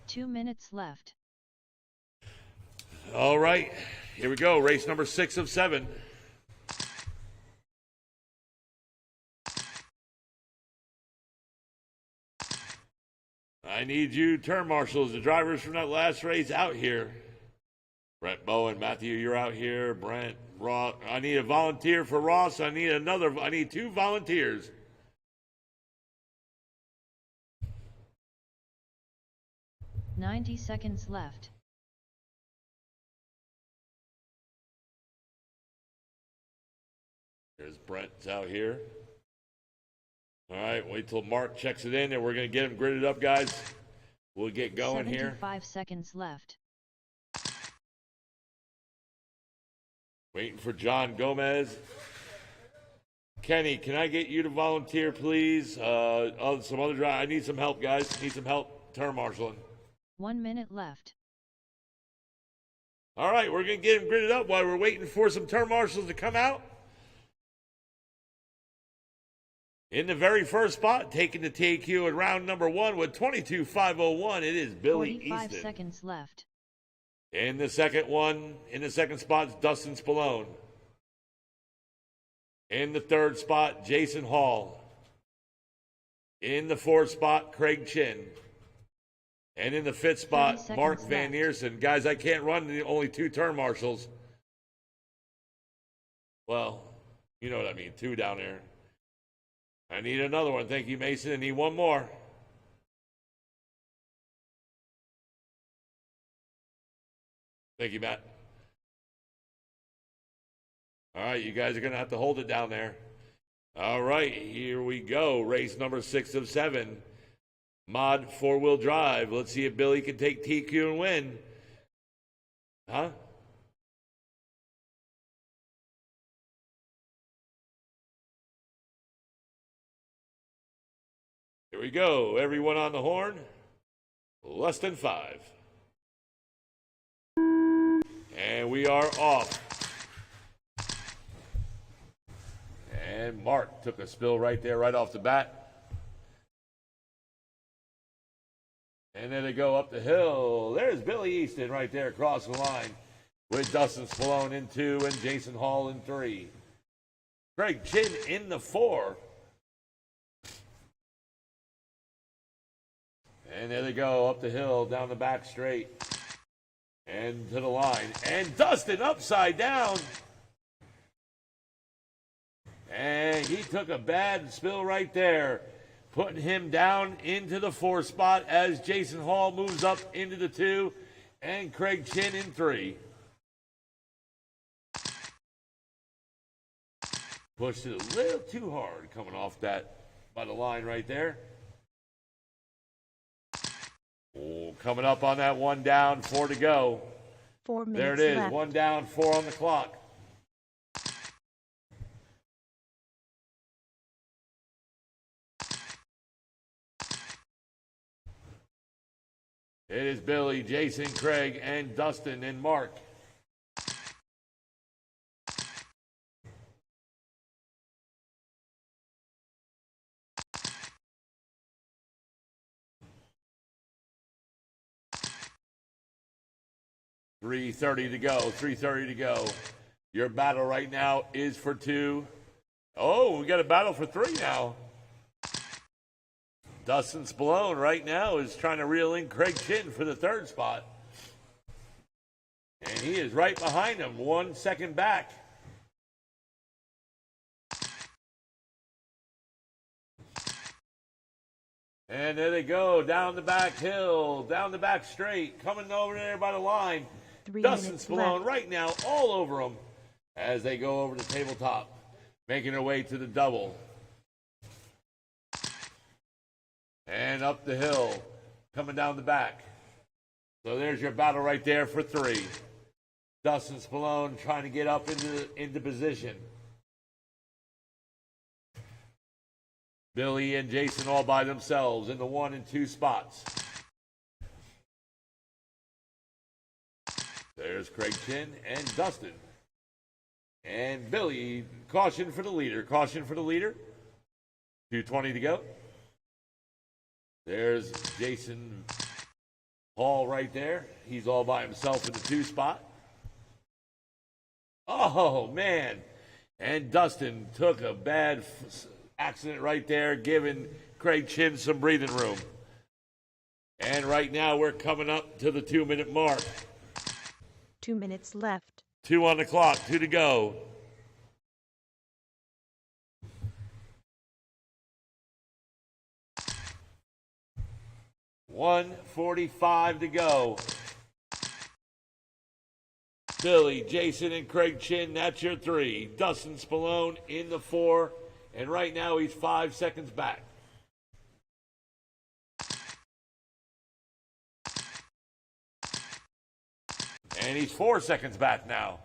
Two minutes left. All right, here we go. Race number 6 of 7. I need you, turn marshals, the drivers from that last race out here. Brent Bowen, Matthew, you're out here. Brent, Ross. I need a volunteer for Ross. I need 2 volunteers. $90 seconds left. There's Brent's out here. All right, wait till Mark checks it in, and we're going to get him gridded up, guys. We'll get going here. 75 seconds left. Waiting for John Gomez. Kenny, can I get you to volunteer, please? Some other drive. I need some help, guys. Need some help turn marshaling. 1 minute left. All right, we're going to get him gridded up while we're waiting for some turn marshals to come out. In the very first spot, taking the TQ in round number 1 with 22.501, it is Billy 45 Easton. seconds left. In the second spot is Dustin Spallone. In the third spot, Jason Hall. In the fourth spot, Craig Chin. And in the fifth spot, 30 Mark seconds Van left. Neersen. Guys, I can't run the only 2 turn marshals. Well, you know what I mean, 2 down there. I need another one. Thank you, Mason. I need 1 more. Thank you, Matt. All right, you guys are going to have to hold it down there. All right, here we go. Race number 6 of 7. Mod 4-wheel drive. Let's see if Billy can take TQ and win. Huh? Here we go. Everyone on the horn. Less than 5. And we are off. And Mark took a spill right there, right off the bat. And then they go up the hill. There's Billy Easton right there across the line with Dustin Spallone in 2 and Jason Hall in 3. Craig Chin in the 4. And there they go up the hill, down the back straight. And to the line. And Dustin upside down. And he took a bad spill right there, putting him down into the 4 spot as Jason Hall moves up into the 2 and Craig Chin in 3. Pushed it a little too hard coming off that by the line right there. Oh, coming up on that 1 down, 4 to go. 4 minutes There it is, left. 1 down, 4 on the clock. It is Billy, Jason, Craig, and Dustin and Mark. .330 to go, 3:30 to go. Your battle right now is for 2. Oh, we got a battle for 3 now. Dustin Spallone right now is trying to reel in Craig Chin for the 3rd spot. And he is right behind him, 1 second back. And there they go, down the back hill, down the back straight, coming over there by the line. 3 Dustin minutes Spallone left. right now all over them as they go over the tabletop, making their way to the double. And up the hill, coming down the back. So there's your battle right there for 3. Dustin Spallone trying to get up into position. Billy and Jason all by themselves in the 1 and 2 spots. There's Craig Chin and Dustin. And Billy, caution for the leader. Caution for the leader. 2:20 to go. There's Jason Hall right there. He's all by himself in the 2 spot. Oh, man. And Dustin took a bad accident right there, giving Craig Chin some breathing room. And right now we're coming up to the 2-minute mark. 2 minutes left. 2 on the clock, 2 to go. $1:45 to go. Billy, Jason, and Craig Chin, that's your 3. Dustin Spallone in the 4, and right now he's 5 seconds back. And he's 4 seconds back now.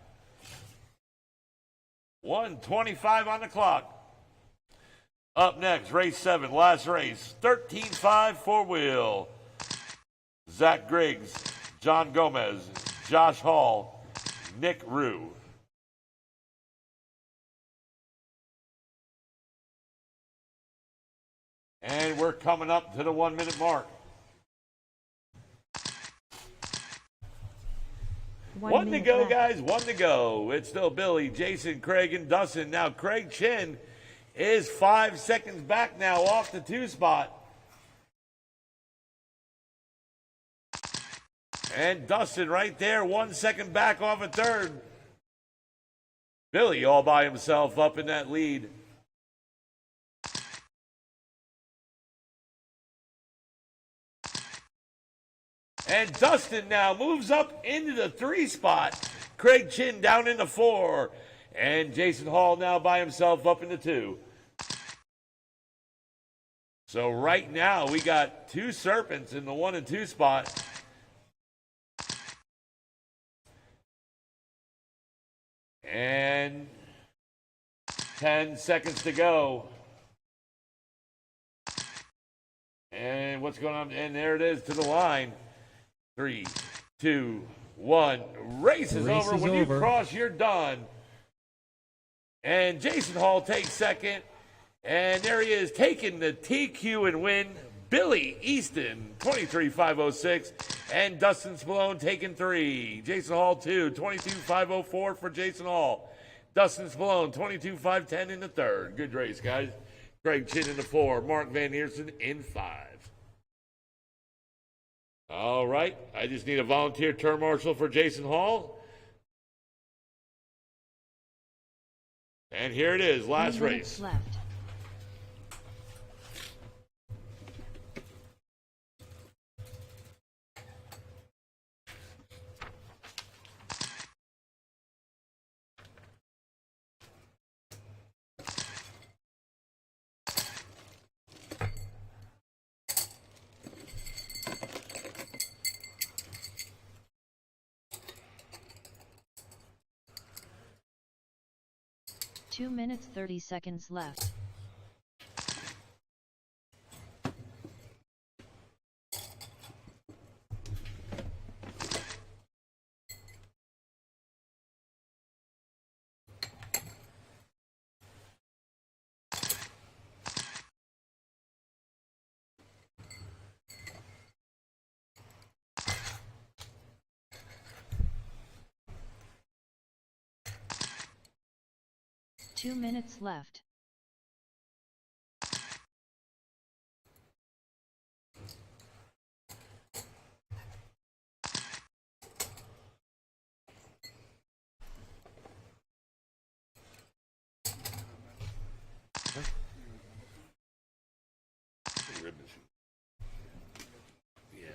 1:25 on the clock. Up next, race 7, last race. 13.5 4-wheel. Zach Griggs, John Gomez, Josh Hall, Nick Rue. And we're coming up to the 1-minute mark. 1 to minute go, left. guys. 1 to go. It's still Billy, Jason, Craig, and Dustin. Now, Craig Chin is 5 seconds back now off the 2 spot. And Dustin right there, 1 second back off a 3rd. Billy all by himself up in that lead. And Dustin now moves up into the 3 spot. Craig Chin down in the 4. And Jason Hall now by himself up in the 2. So right now we got 2 Serpents in the 1 and 2 spot. And 10 seconds to go. And what's going on? And there it is to the line. 3, 2, 1. Race is Race over. is When over. you cross, you're done. And Jason Hall takes 2nd. And there he is taking the TQ and win. Billy Easton, 23.506. And Dustin Spallone taking 3. Jason Hall 2, 22.504 for Jason Hall. Dustin Spallone, 22.510 in the 3rd. Good race, guys. Craig Chin in the 4. Mark Van Heersen in 5. All right. I just need a volunteer turn marshal for Jason Hall. And here it is, last 3 minutes race. left. Two minutes 30 seconds left. Two minutes left. Ribbons. Yeah.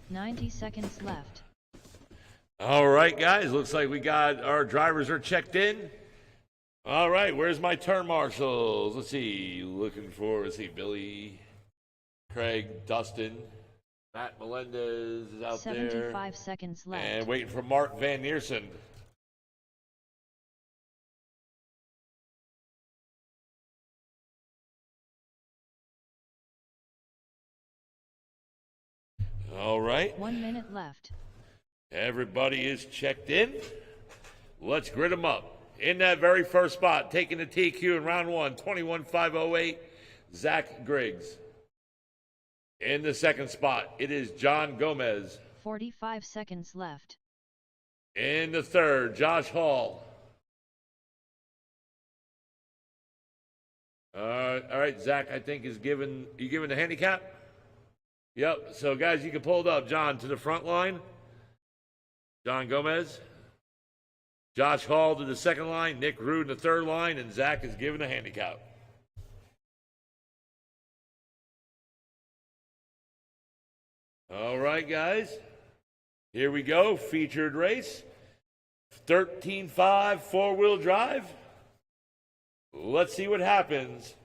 90 seconds left. All right, guys. Looks like we got our drivers are checked in. All right, where's my turn marshals? Let's see. Let's see, Billy, Craig, Dustin, Matt Melendez is out there. 75 seconds left. And waiting for Mark Van Neersen. All right. 1 minute left. Everybody is checked in. Let's grid them up. In that very first spot, taking the TQ in round one, 21.508, Zach Griggs. In the second spot, it is John Gomez. 45 seconds left. In the third, Josh Hall. All right, Zach, I think is giving the handicap? Yep. So, guys, you can pull it up, John, to the front line. John Gomez. Josh Hall to the second line, Nick Rude in the third line, and Zach is giving the handicap. All right, guys. Here we go. Featured race. 13.5 four-wheel drive. Let's see what happens.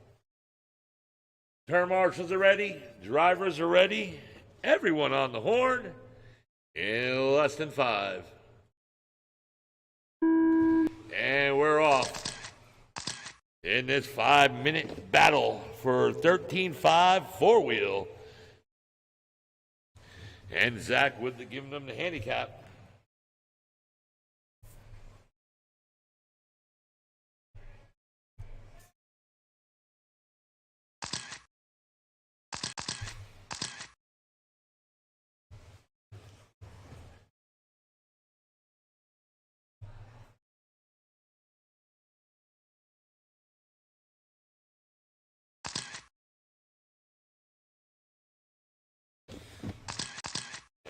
Turn marshals are ready. Drivers are ready. Everyone on the horn. In less than 5. And we're off in this 5-minute battle for 13.5 four-wheel. And Zach with giving them the handicap.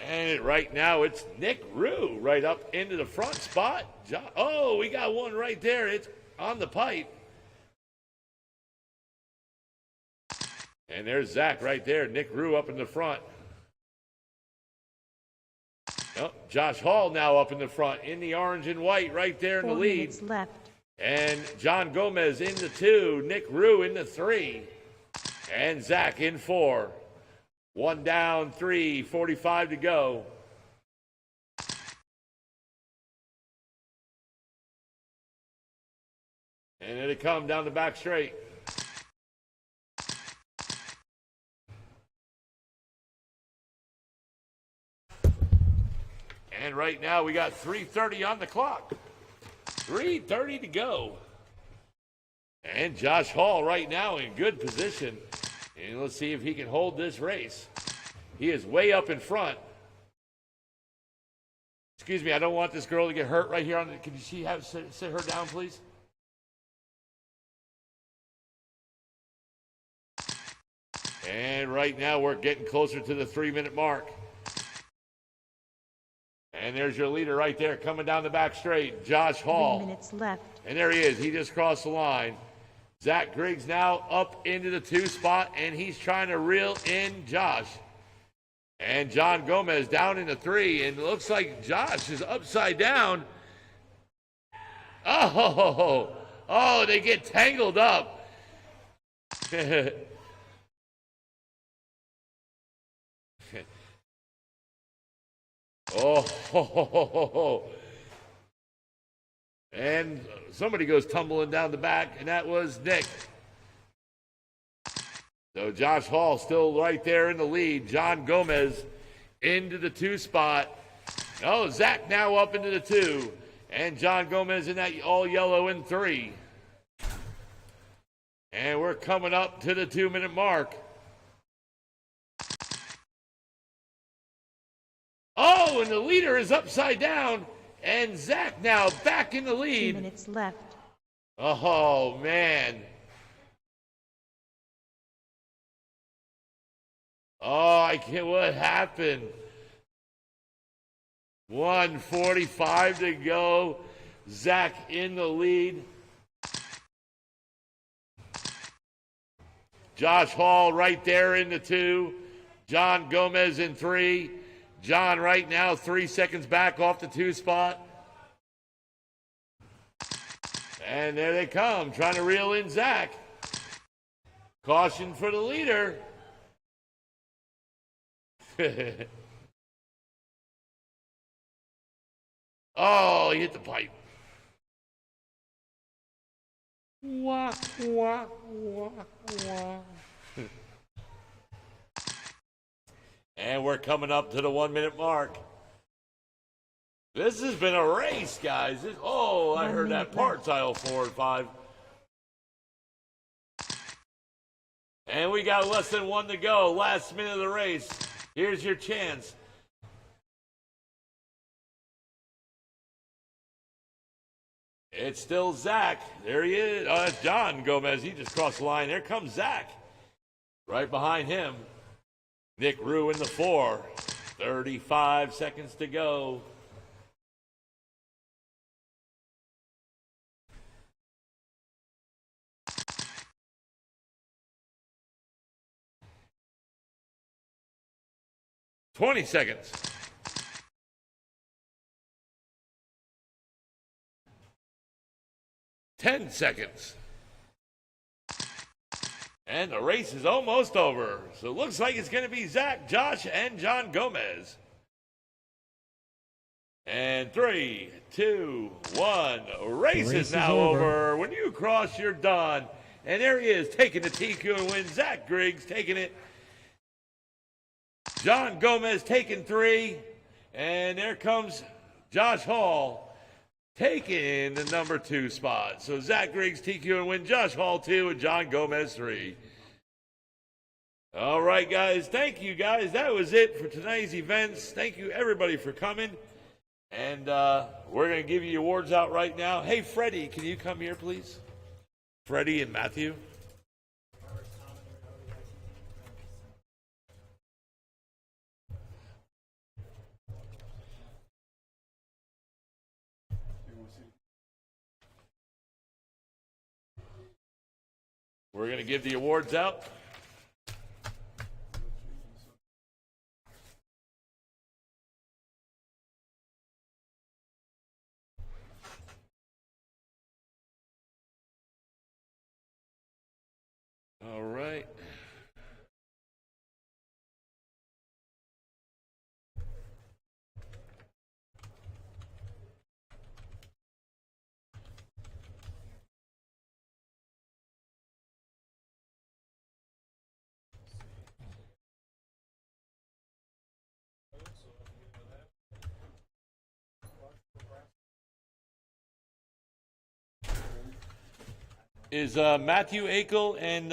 And right now it's Nick Rue right up into the front spot. Oh, we got one right there. It's on the pipe. And there's Zach right there. Nick Rue up in the front. Oh, Josh Hall now up in the front in the orange and white right there in the 4 lead. minutes left. And John Gomez in the 2. Nick Rue in the 3. And Zach in 4. 1 down, 3, 45 to go. And then they come down the back straight. And right now we got 3:30 on the clock. 3:30 to go. And Josh Hall right now in good position. And let's see if he can hold this race. He is way up in front. Excuse me, I don't want this girl to get hurt right here. Can you sit her down, please? And right now we're getting closer to the 3-minute mark. And there's your leader right there coming down the back straight, Josh 3 Hall. minutes left. And there he is. He just crossed the line. Zach Griggs now up into the 2 spot, and he's trying to reel in Josh. And John Gomez down in the 3, and it looks like Josh is upside down. Oh, they get tangled up. Oh, and somebody goes tumbling down the back, and that was Nick. So Josh Hall still right there in the lead. John Gomez into the 2 spot. Oh, Zach now up into the 2. And John Gomez in that all yellow in 3. And we're coming up to the 2-minute mark. Oh, and the leader is upside down. And Zach now back in the 2 lead. minutes left. Oh, man. Oh, I can't. What happened? 1:45 to go. Zach in the lead. Josh Hall right there in the 2. John Gomez in 3. John right now 3 seconds back off the 2 spot. And there they come, trying to reel in Zach. Caution for the leader. Oh, he hit the pipe. Wah, wah, wah, wah. And we're coming up to the 1-minute mark. This has been a race, guys. I heard that parts aisle 4 and 5. And we got less than 1 to go. Last minute of the race. Here's your chance. It's still Zach. There he is. Oh, that's John Gomez. He just crossed the line. There comes Zach. Right behind him. Nick Rue in the 4. 35 seconds to go. $20 seconds. 10 seconds. And the race is almost over. So it looks like it's going to be Zach, Josh, and John Gomez. And 3, 2, 1. Race is now over. When you cross, you're done. And there he is, taking the TQ and win. Zach Griggs taking it. John Gomez taking 3. And there comes Josh Hall taking the number 2 spot. So Zach Griggs, TQ and win. Josh Hall 2 and John Gomez 3. All right, guys. Thank you, guys. That was it for tonight's events. Thank you, everybody, for coming. And we're going to give you awards out right now. Hey, Freddie, can you come here, please? Freddie and Matthew. We're going to give the awards out. All right. Is Matthew Akel and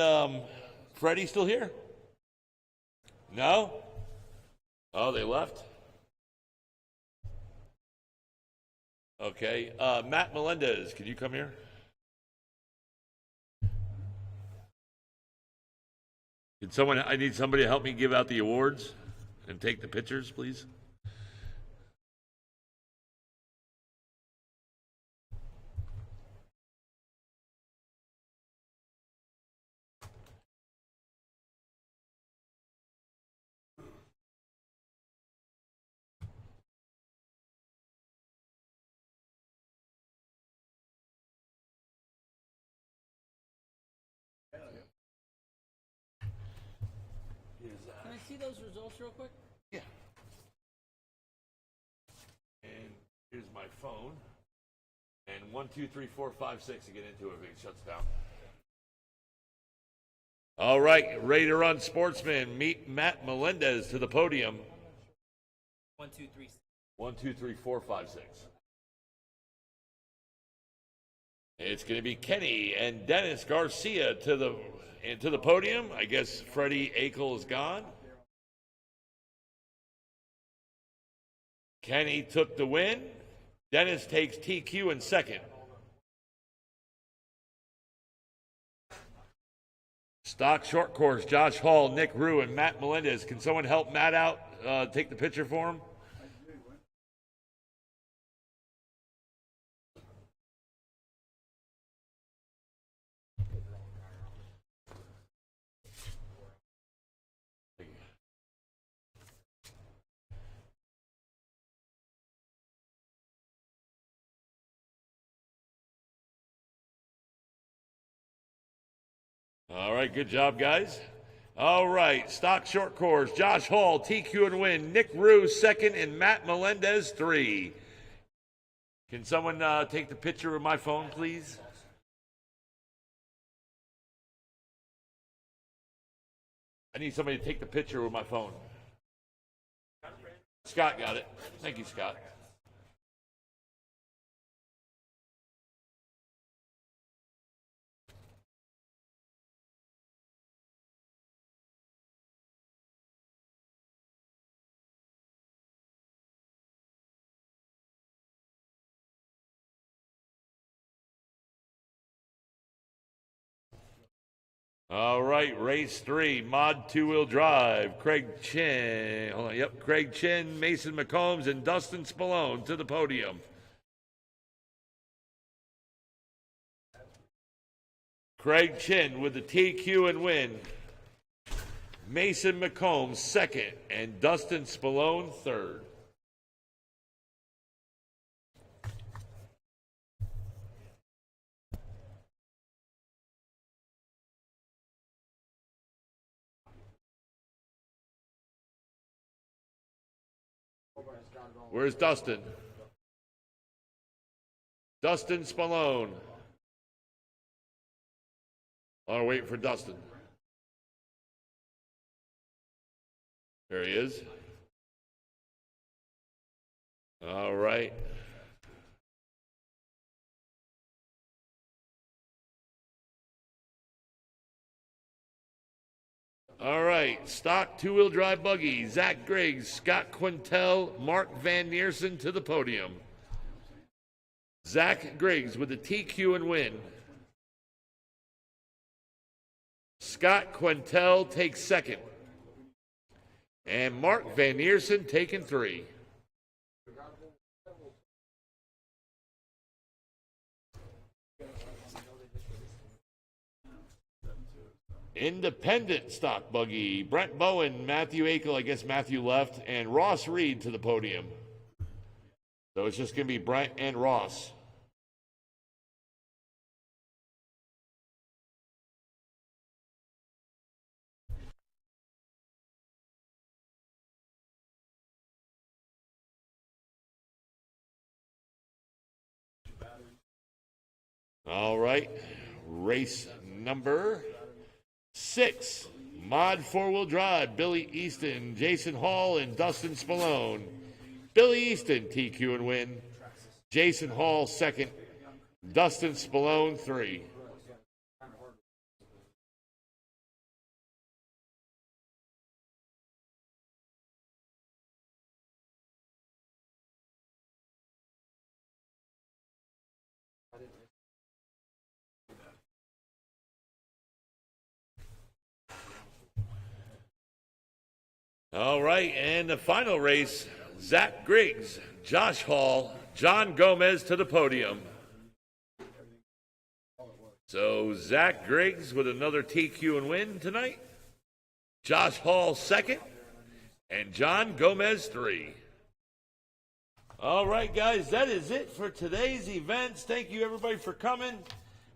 Freddie still here? No? Oh, they left? Okay. Matt Melendez, can you come here? I need somebody to help me give out the awards and take the pictures, please. Can I see those results real quick? Yeah. And here's my phone. And 1, 2, 3, 4, 5, 6 to get into it if it shuts down. All right, ready to run, sportsman. Meet Matt Melendez to the podium. 1, 2, 3. 1, 2, 3, 4, 5, 6. It's going to be Kenny and Dennis Garcia to the podium. I guess Freddie Akel is gone. Kenny took the win. Dennis takes TQ in second. Stock short course, Josh Hall, Nick Rue, and Matt Melendez. Can someone help Matt out, take the picture for him? All right, good job, guys. All right, stock short course, Josh Hall, TQ and win, Nick Rue second, and Matt Melendez 3. Can someone take the picture with my phone, please? I need somebody to take the picture with my phone. Scott got it. Thank you, Scott. All right, race 3, mod two-wheel drive. Craig Chin, hold on, yep, Craig Chin, Mason McCombs, and Dustin Spallone to the podium. Craig Chin with the TQ and win. Mason McCombs second, and Dustin Spallone third. Where's Dustin? Dustin Spallone. Oh, wait for Dustin. There he is. All right. All right, stock two-wheel drive buggy, Zach Griggs, Scott Quintel, Mark Van Neersen to the podium. Zach Griggs with the TQ and win. Scott Quintel takes second. And Mark Van Neersen taking 3. Independent stock buggy, Brent Bowen, Matthew Akel, I guess Matthew left, and Ross Reed to the podium. So it's just going to be Brent and Ross. All right, race number 6, mod four-wheel drive, Billy Easton, Jason Hall, and Dustin Spallone. Billy Easton, TQ and win. Jason Hall, second. Dustin Spallone, 3. All right, and the final race, Zach Griggs, Josh Hall, John Gomez to the podium. So Zach Griggs with another TQ and win tonight. Josh Hall second, and John Gomez 3. All right, guys, that is it for today's events. Thank you, everybody, for coming.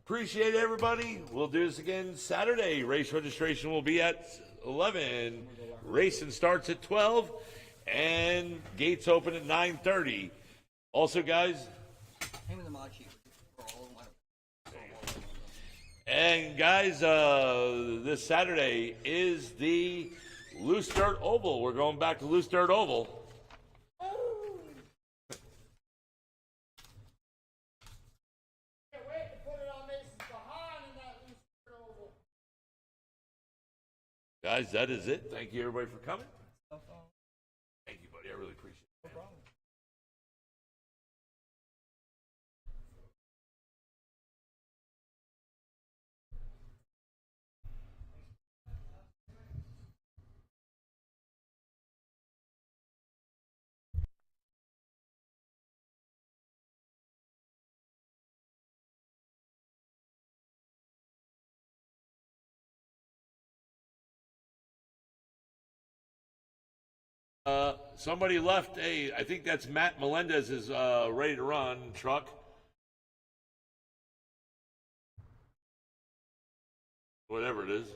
Appreciate everybody. We'll do this again Saturday. Race registration will be at 11. Racing starts at 12, and gates open at 9:30. Also, guys, and guys, this Saturday is the Loose Dirt Oval. We're going back to Loose Dirt Oval. Guys, that is it. Thank you, everybody, for coming. Thank you, buddy. I really appreciate it. No problem. Somebody left I think that's Matt Melendez is ready to run truck. Whatever it is.